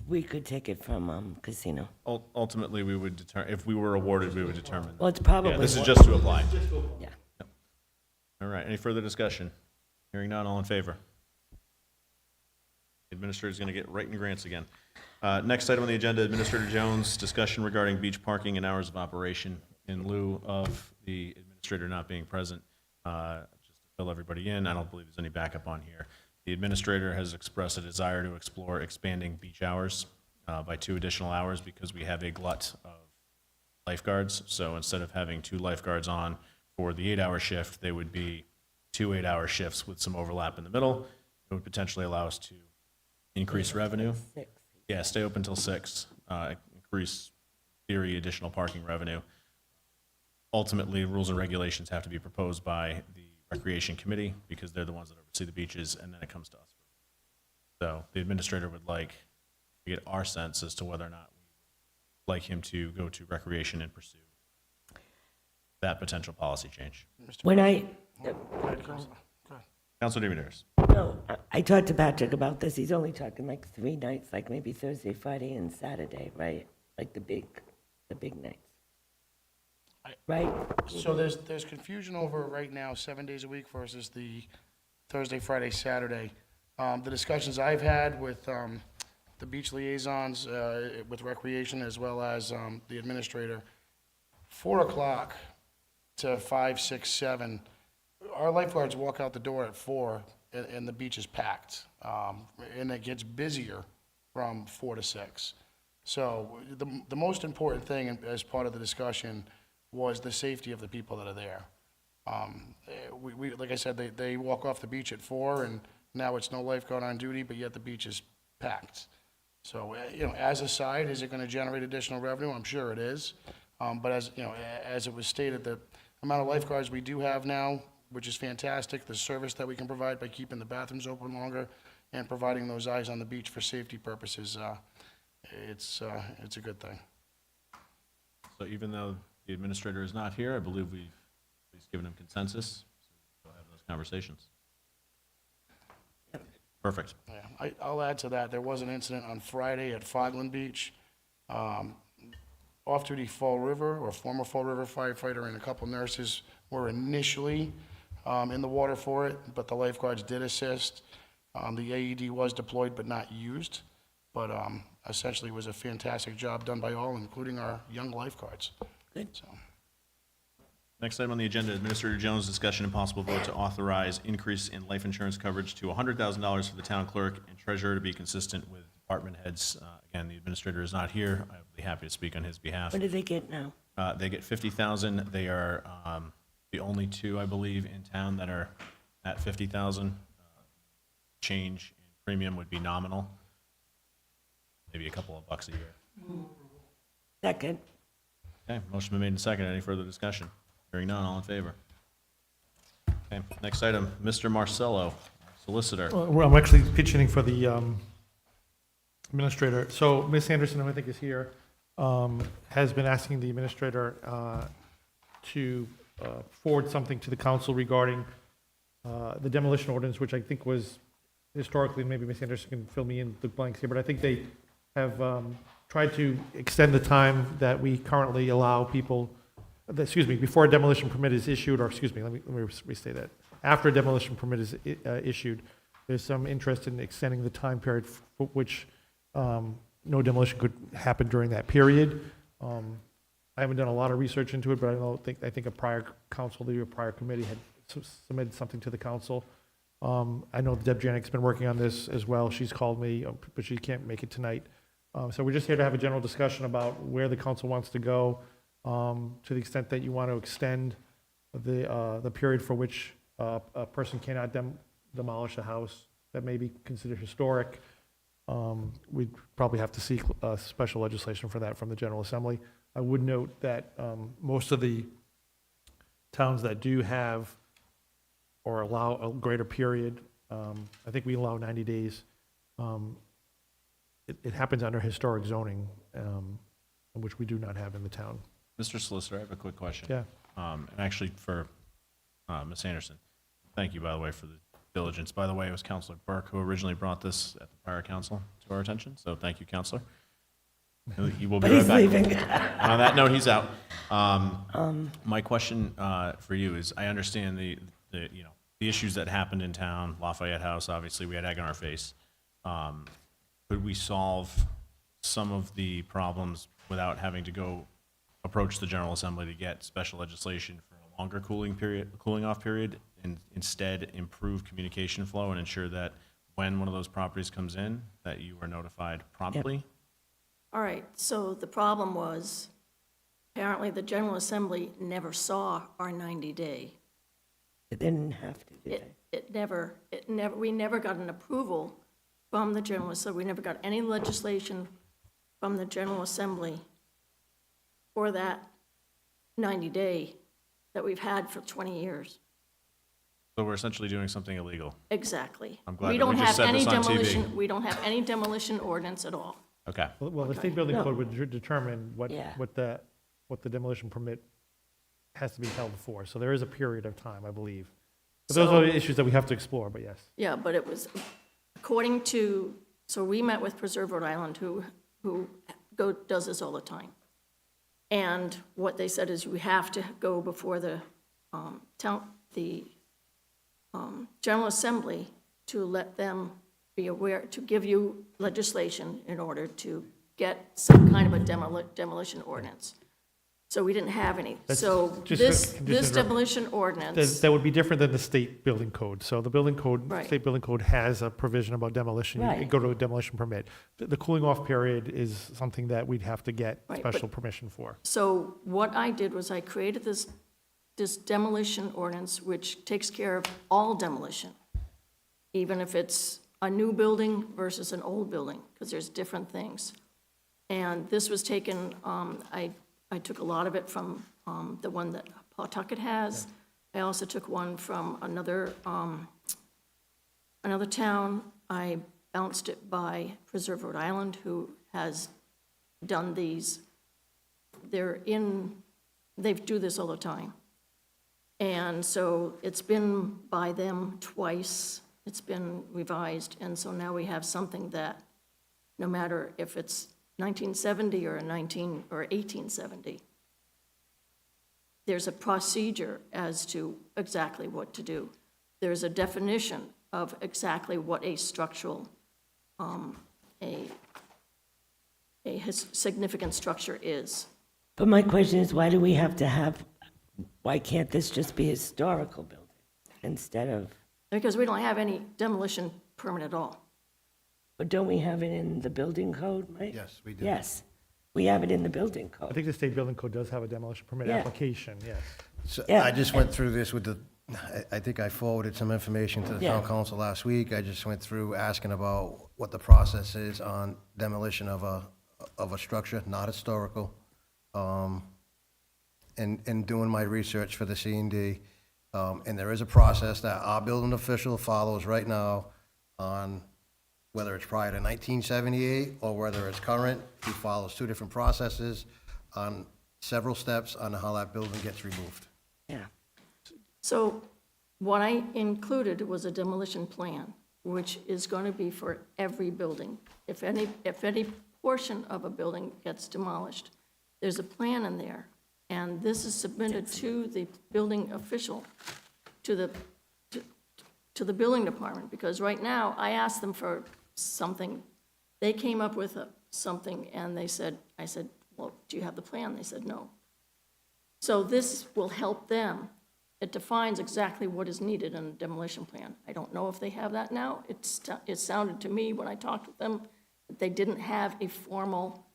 we could take it from casino. Ultimately, we would if we were awarded, we would determine. Well, it's probably. Yeah, this is just to apply. Yeah. Yep. All right, any further discussion? Hearing none, all in favor? The Administrator's going to get right in grants again. Next item on the agenda, Administrator Jones, discussion regarding beach parking and hours of operation. In lieu of the Administrator not being present, just to fill everybody in, I don't believe there's any backup on here. The Administrator has expressed a desire to explore expanding beach hours by 2 additional hours because we have a glut of lifeguards. So instead of having 2 lifeguards on for the 8-hour shift, they would be 2 8-hour shifts with some overlap in the middle. It would potentially allow us to increase revenue. Yeah, stay open till 6, increase theory additional parking revenue. Ultimately, rules and regulations have to be proposed by the Recreation Committee because they're the ones that oversee the beaches, and then it comes to us. So the Administrator would like to get our sense as to whether or not we would like him to go to Recreation and pursue that potential policy change. When I, Councilor DiMeneres. no, I talked to Patrick about this. He's only talking like 3 nights, like maybe Thursday, Friday, and Saturday, right? Like the big nights. Right? So there's confusion over right now, 7 days a week versus the Thursday, Friday, Saturday. The discussions I've had with the beach liaisons, with Recreation, as well as the Administrator, 4 o'clock to 5, 6, 7, our lifeguards walk out the door at 4, and the beach is packed. And it gets busier from 4 to 6. So the most important thing as part of the discussion was the safety of the people that are there. We like I said, they walk off the beach at 4, and now it's no lifeguard on duty, but yet the beach is packed. So, as a side, is it going to generate additional revenue? I'm sure it is. But as it was stated, the amount of lifeguards we do have now, which is fantastic, the service that we can provide by keeping the bathrooms open longer and providing those eyes on the beach for safety purposes, it's a good thing. So even though the Administrator is not here, I believe we've at least given him consensus. So we'll have those conversations. Perfect. Yeah, I'll add to that. There was an incident on Friday at Fogland Beach. Off-duty Fall River, or former Fall River firefighter, and a couple nurses were initially in the water for it, but the lifeguards did assist. The AED was deployed but not used, but essentially it was a fantastic job done by all, including our young lifeguards. Good. So. Next item on the agenda, Administrator Jones' discussion and possible vote to authorize increase in life insurance coverage to $100,000 for the Town Clerk and Treasurer to be consistent with department heads. Again, the Administrator is not here. I would be happy to speak on his behalf. What do they get now? They get $50,000. They are the only 2, I believe, in town that are at $50,000. Change in premium would be nominal, maybe a couple of bucks a year. Second. Okay, motion been made and seconded. Any further discussion? Hearing none, all in favor? Okay, next item, Mr. Marcello, Solicitor. Well, I'm actually pitching for the Administrator. So Ms. Anderson, who I think is here, has been asking the Administrator to forward something to the council regarding the demolition ordinance, which I think was historically, maybe Ms. Anderson can fill me in the blanks here, but I think they have tried to extend the time that we currently allow people, before a demolition permit is issued, or let me restate that. After a demolition permit is issued, there's some interest in extending the time period for which no demolition could happen during that period. I haven't done a lot of research into it, but I think a prior council, a prior committee had submitted something to the council. I know Deb Janik's been working on this as well. She's called me, but she can't make it tonight. So we're just here to have a general discussion about where the council wants to go, to the extent that you want to extend the period for which a person cannot demolish a house that may be considered historic. We'd probably have to seek special legislation for that from the General Assembly. I would note that most of the towns that do have or allow a greater period, I think we allow 90 days. It happens under historic zoning, which we do not have in the town. Mr. Solicitor, I have a quick question. Yeah. And actually for Ms. Anderson, thank you, by the way, for the diligence. By the way, it was Councilor Burke who originally brought this at the prior council to our attention, so thank you, Councilor. He will be But he's right back. leaving. On that note, he's out. My question for you is, I understand the issues that happened in town, Lafayette House, obviously, we had egg on our face. Could we solve some of the problems without having to go approach the General Assembly to get special legislation for a longer cooling off period, and instead improve communication flow and ensure that when one of those properties comes in, that you are notified promptly? All right, so the problem was, apparently the General Assembly never saw our 90-day. It didn't have to, did they? We never got an approval from the General Assembly. We never got any legislation from the General Assembly for that 90-day that we've had for 20 years. So we're essentially doing something illegal. Exactly. I'm glad that we just said this on TV. We don't have any demolition ordinance at all. Okay. Well, the state building No. code would determine what Yeah. the demolition permit has to be held for. So there is a period of time, I believe. But those are the issues that we have to explore, but yes. Yeah, but it was, according to, so we met with Preserve Rhode Island, who does this all the time. And what they said is you have to go before the General Assembly to let them be aware, to give you legislation in order to get some kind of a demolition ordinance. So we didn't have any. That's So just a this condition of- demolition ordinance, That would be different than the state building code. So the building code, Right. state building code has a provision about demolition. You Right. go to a demolition permit. The cooling off period is something that we'd have to get Right, special permission for. so what I did was I created this demolition ordinance, which takes care of all demolition, even if it's a new building versus an old building, because there's different things. And this was taken, I took a lot of it from the one that Pawtucket has. I also took one from another town. I bounced it by Preserve Rhode Island, who has done these. They do this all the time. And so it's been by them twice. It's been revised, and so now we have something that, no matter if it's 1970 or 1870, there's a procedure as to exactly what to do. There's a definition of exactly what a structural, significant structure is. But my question is, why do we have to why can't this just be a historical building instead of, Because we don't have any demolition permit at all. but don't we have it in the building code, Mike? Yes, we do. Yes, we have it in the building I code. think the state building code does have a demolition permit Yeah. application, yes. So Yeah. I just went through this with I think I forwarded some information to the town Yeah. council last week. I just went through asking about what the process is on demolition of a structure, not historical. And doing my research for the C&D. And there is a process that our building official follows right now on whether it's prior to 1978 or whether it's current. He follows two different processes on several steps on how that building gets removed. Yeah. So what I included was a demolition plan, which is going to be for every building. If any portion of a building gets demolished, there's a plan in there, and this is submitted to the building official, to the building department, because right now, I asked them for something. They came up with something, and I said, well, do you have the plan? They said, no. So this will help them. It defines exactly what is needed in a demolition plan. I don't know if they have that now. It sounded to me, when I talked with them, that they didn't have a formal,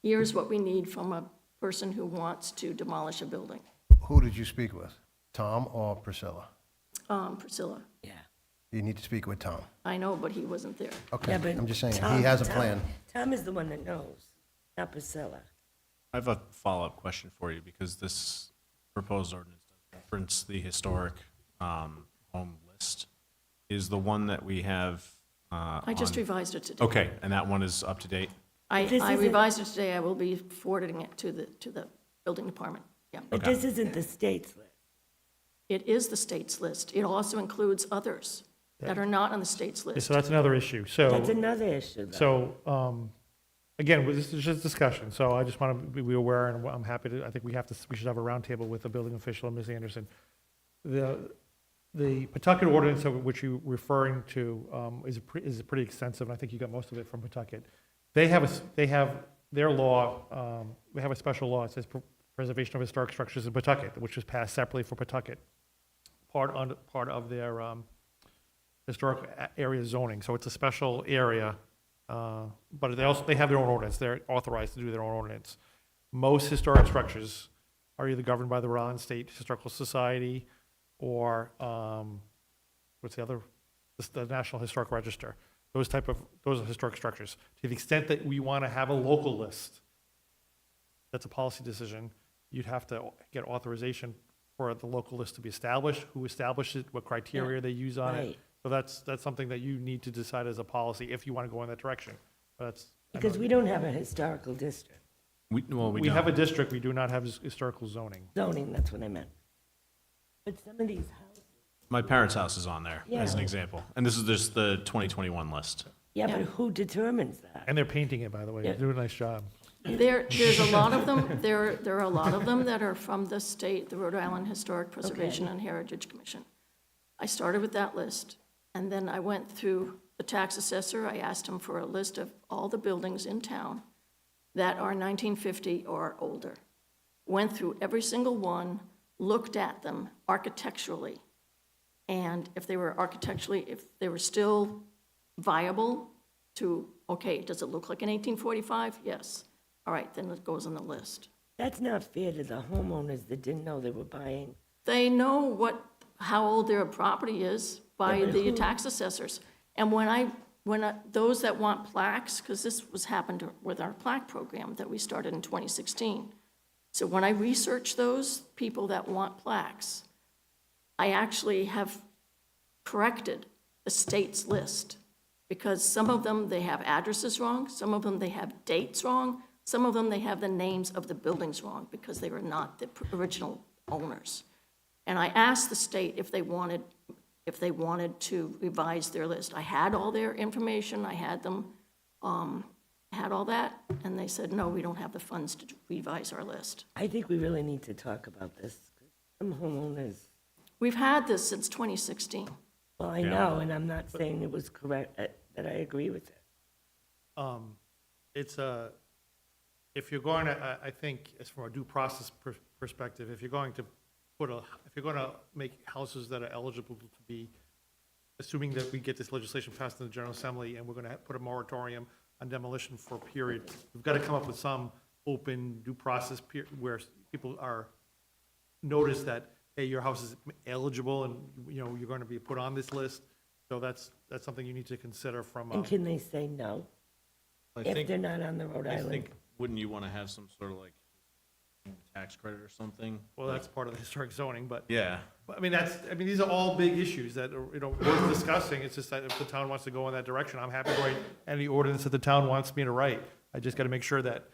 here's what we need from a person who wants to demolish a building. Who did you speak with? Tom or Priscilla? Priscilla. Yeah. You need to speak with Tom. I know, but he wasn't there. Okay, Yeah, but I'm just saying, Tom- he has a Tom- plan. Tom is the one that knows, not Priscilla. I have a follow-up question for you, because this proposed ordinance does reference the historic home list. Is the one that we have I just on- revised it today. Okay, and that one is up to date? I This isn't- revised it today. I will be forwarding it to the building department, yeah. But this isn't the state's list. It is the state's list. It also includes others that are not on the state's Yeah, list. so that's another issue, so. That's another issue, though. So, again, this is just discussion, so I just want to be aware, and I'm happy to, I think we should have a roundtable with the building official and Ms. Anderson. The Pawtucket ordinance of which you're referring to is pretty extensive, and I think you got most of it from Pawtucket. They have their law, they have a special law, it says preservation of historic structures in Pawtucket, which was passed separately for Pawtucket, part of their historic area zoning, so it's a special area, but they have their own ordinance, they're authorized to do their own ordinance. Most historic structures are either governed by the Rhode Island State Historical Society or, what's the other, the National Historic Register. Those are historic structures. To the extent that we want to have a local list, that's a policy decision, you'd have to get authorization for the local list to be established, who established it, what criteria they use on it. Right. So that's something that you need to decide as a policy if you want to go in that direction. But Because we don't have a historical district. We have a district, we do not have historical zoning. Zoning, that's what I meant. But some of these houses, My parents' house is on there, as an Yeah. example. And this is just the 2021 list. yeah, but who determines that? And they're painting it, by the way, Yeah. they're doing a nice job. There's a lot of them, there are a lot of them that are from the state, the Rhode Island Historic Preservation and Heritage Commission. I started with that list, and then I went through the tax assessor. I asked him for a list of all the buildings in town that are 1950 or older. Went through every single one, looked at them architecturally, and if they were still viable to, okay, does it look like an 1845? Yes. All right, then it goes on the list. That's not fair to the homeowners that didn't know they were buying. They know how old their property is by the tax assessors. And those that want plaques, because this was happened with our plaque program that we started in 2016. So when I research those people that want plaques, I actually have corrected the state's list, because some of them, they have addresses wrong, some of them, they have dates wrong, some of them, they have the names of the buildings wrong, because they were not the original owners. And I asked the state if they wanted to revise their list. I had all their information, I had them, had all that, and they said, no, we don't have the funds to revise our list. I think we really need to talk about this. Some homeowners, We've had this since 2016. well, I know, and I'm not saying it was correct, that I agree with it. If you're going to, I think, as from a due process perspective, if you're going to make houses that are eligible to be, assuming that we get this legislation passed in the General Assembly and we're going to put a moratorium on demolition for a period, we've got to come up with some open due process where people are noticed that, hey, your house is eligible and, you're going to be put on this list. So that's something you need to consider from. And can they say no if they're not on the Rhode I Island? think, wouldn't you want to have some sort of like tax credit or something? Well, that's part of the historic zoning, but. Yeah. But, these are all big issues that are, worth discussing. It's just that if the town wants to go in that direction, I'm happy to write any ordinance that the town wants me to write. I just got to make sure that,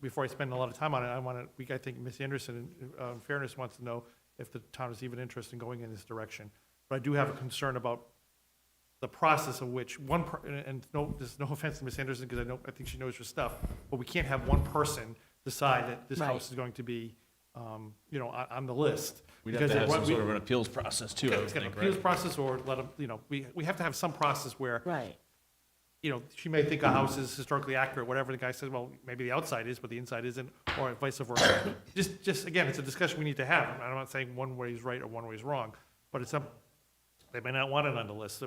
before I spend a lot of time on it, I think Ms. Anderson, in fairness, wants to know if the town is even interested in going in this direction. But I do have a concern about the process of which there's no offense to Ms. Anderson, because I think she knows her stuff, but we can't have one person decide that this house is going to be, on the list. We'd have to have some sort of an appeals process too, I would It's got an think, appeals right? process, or let them, we have to have some process where, Right. she may think a house is historically accurate, whatever, the guy says, well, maybe the outside is, but the inside isn't, or vice versa. Just, again, it's a discussion we need to have. I'm not saying one way is right or one way is wrong, but they may not want it on the list,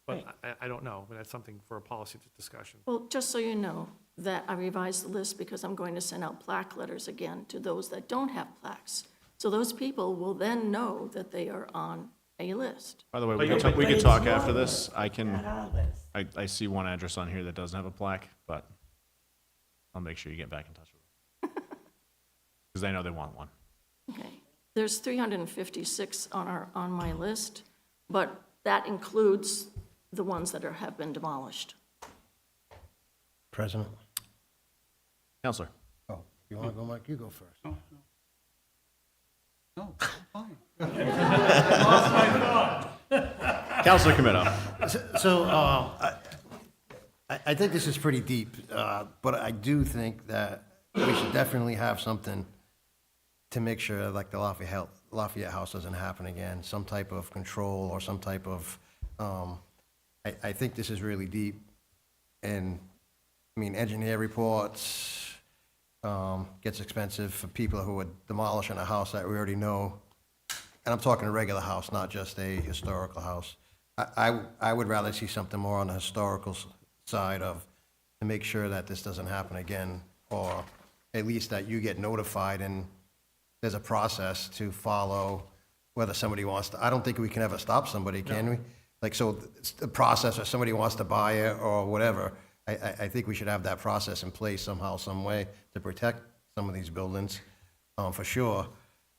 but I don't know, but that's something for a policy discussion. Well, just so you know, that I revised the list because I'm going to send out plaque letters again to those that don't have plaques. So those people will then know that they are on a list. By the way, we could talk after this. I see one address on here that doesn't have a plaque, but I'll make sure you get back in touch with them. Because I know they want one. Okay. There's 356 on my list, but that includes the ones that have been demolished. President? Counselor? You want to go, Mike? You go first. No, fine. Councilor Camino. So, I think this is pretty deep, but I do think that we should definitely have something to make sure, like the Lafayette House doesn't happen again, some type of control or some type of, I think this is really deep. And, I mean, engineer reports gets expensive for people who are demolishing a house that we already know. And I'm talking a regular house, not just a historical house. I would rather see something more on the historical side of, to make sure that this doesn't happen again, or at least that you get notified and there's a process to follow, whether somebody wants to, I don't think we can ever stop somebody, can we? Like, so the process, or somebody wants to buy it or whatever, I think we should have that process in place somehow, some way to protect some of these buildings, for sure.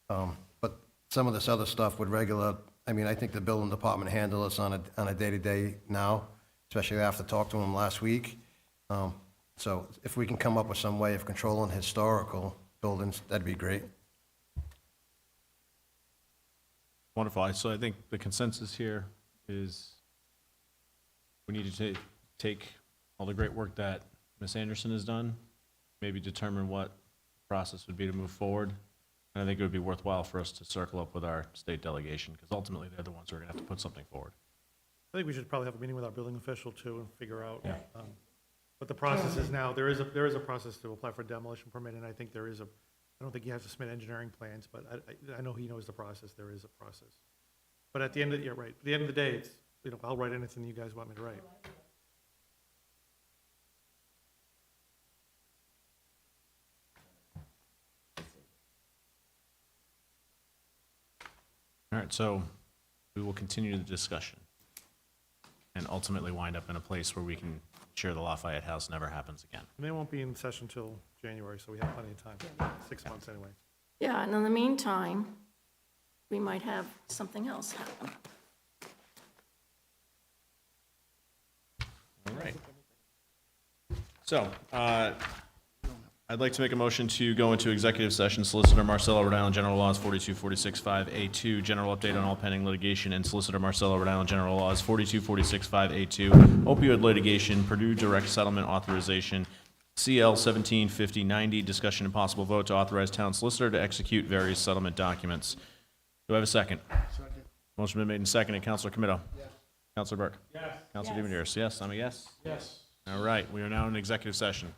But some of this other stuff with regular, I mean, I think the building department handles this on a day-to-day now, especially after talking to them last week. So if we can come up with some way of controlling historical buildings, that'd be great. Wonderful. So I think the consensus here is we need to take all the great work that Ms. Anderson has done, maybe determine what the process would be to move forward. And I think it would be worthwhile for us to circle up with our state delegation, because ultimately they're the ones who are going to have to put something forward. I think we should probably have a meeting with our building official too and figure out what the process is now. There is a process to apply for a demolition permit, and I think there is I don't think he has to submit engineering plans, but I know he knows the process. There is a process. But at the end of the, right, at the end of the day, it's, I'll write anything you guys want me to write. All right, so we will continue the discussion and ultimately wind up in a place where we can ensure the Lafayette House never happens again. And they won't be in session till January, so we have plenty of time, 6 months anyway. Yeah, and in the meantime, we might have something else happen. All right. So, I'd like to make a motion to go into executive session. Solicitor Marcello, Rhode Island General Laws 42465A2, general update on all pending litigation, and Solicitor Marcello, Rhode Island General Laws 42465A2, opioid litigation, Purdue direct settlement authorization, CL 175090, discussion and possible vote to authorize town solicitor to execute various settlement documents. Do I have a second? Second. Motion been made and seconded. Councilor Camino? Yes. Councilor Burke? Yes. Councilor DiMeneres? Yes, I'm a yes? Yes. All right, we are now in executive session.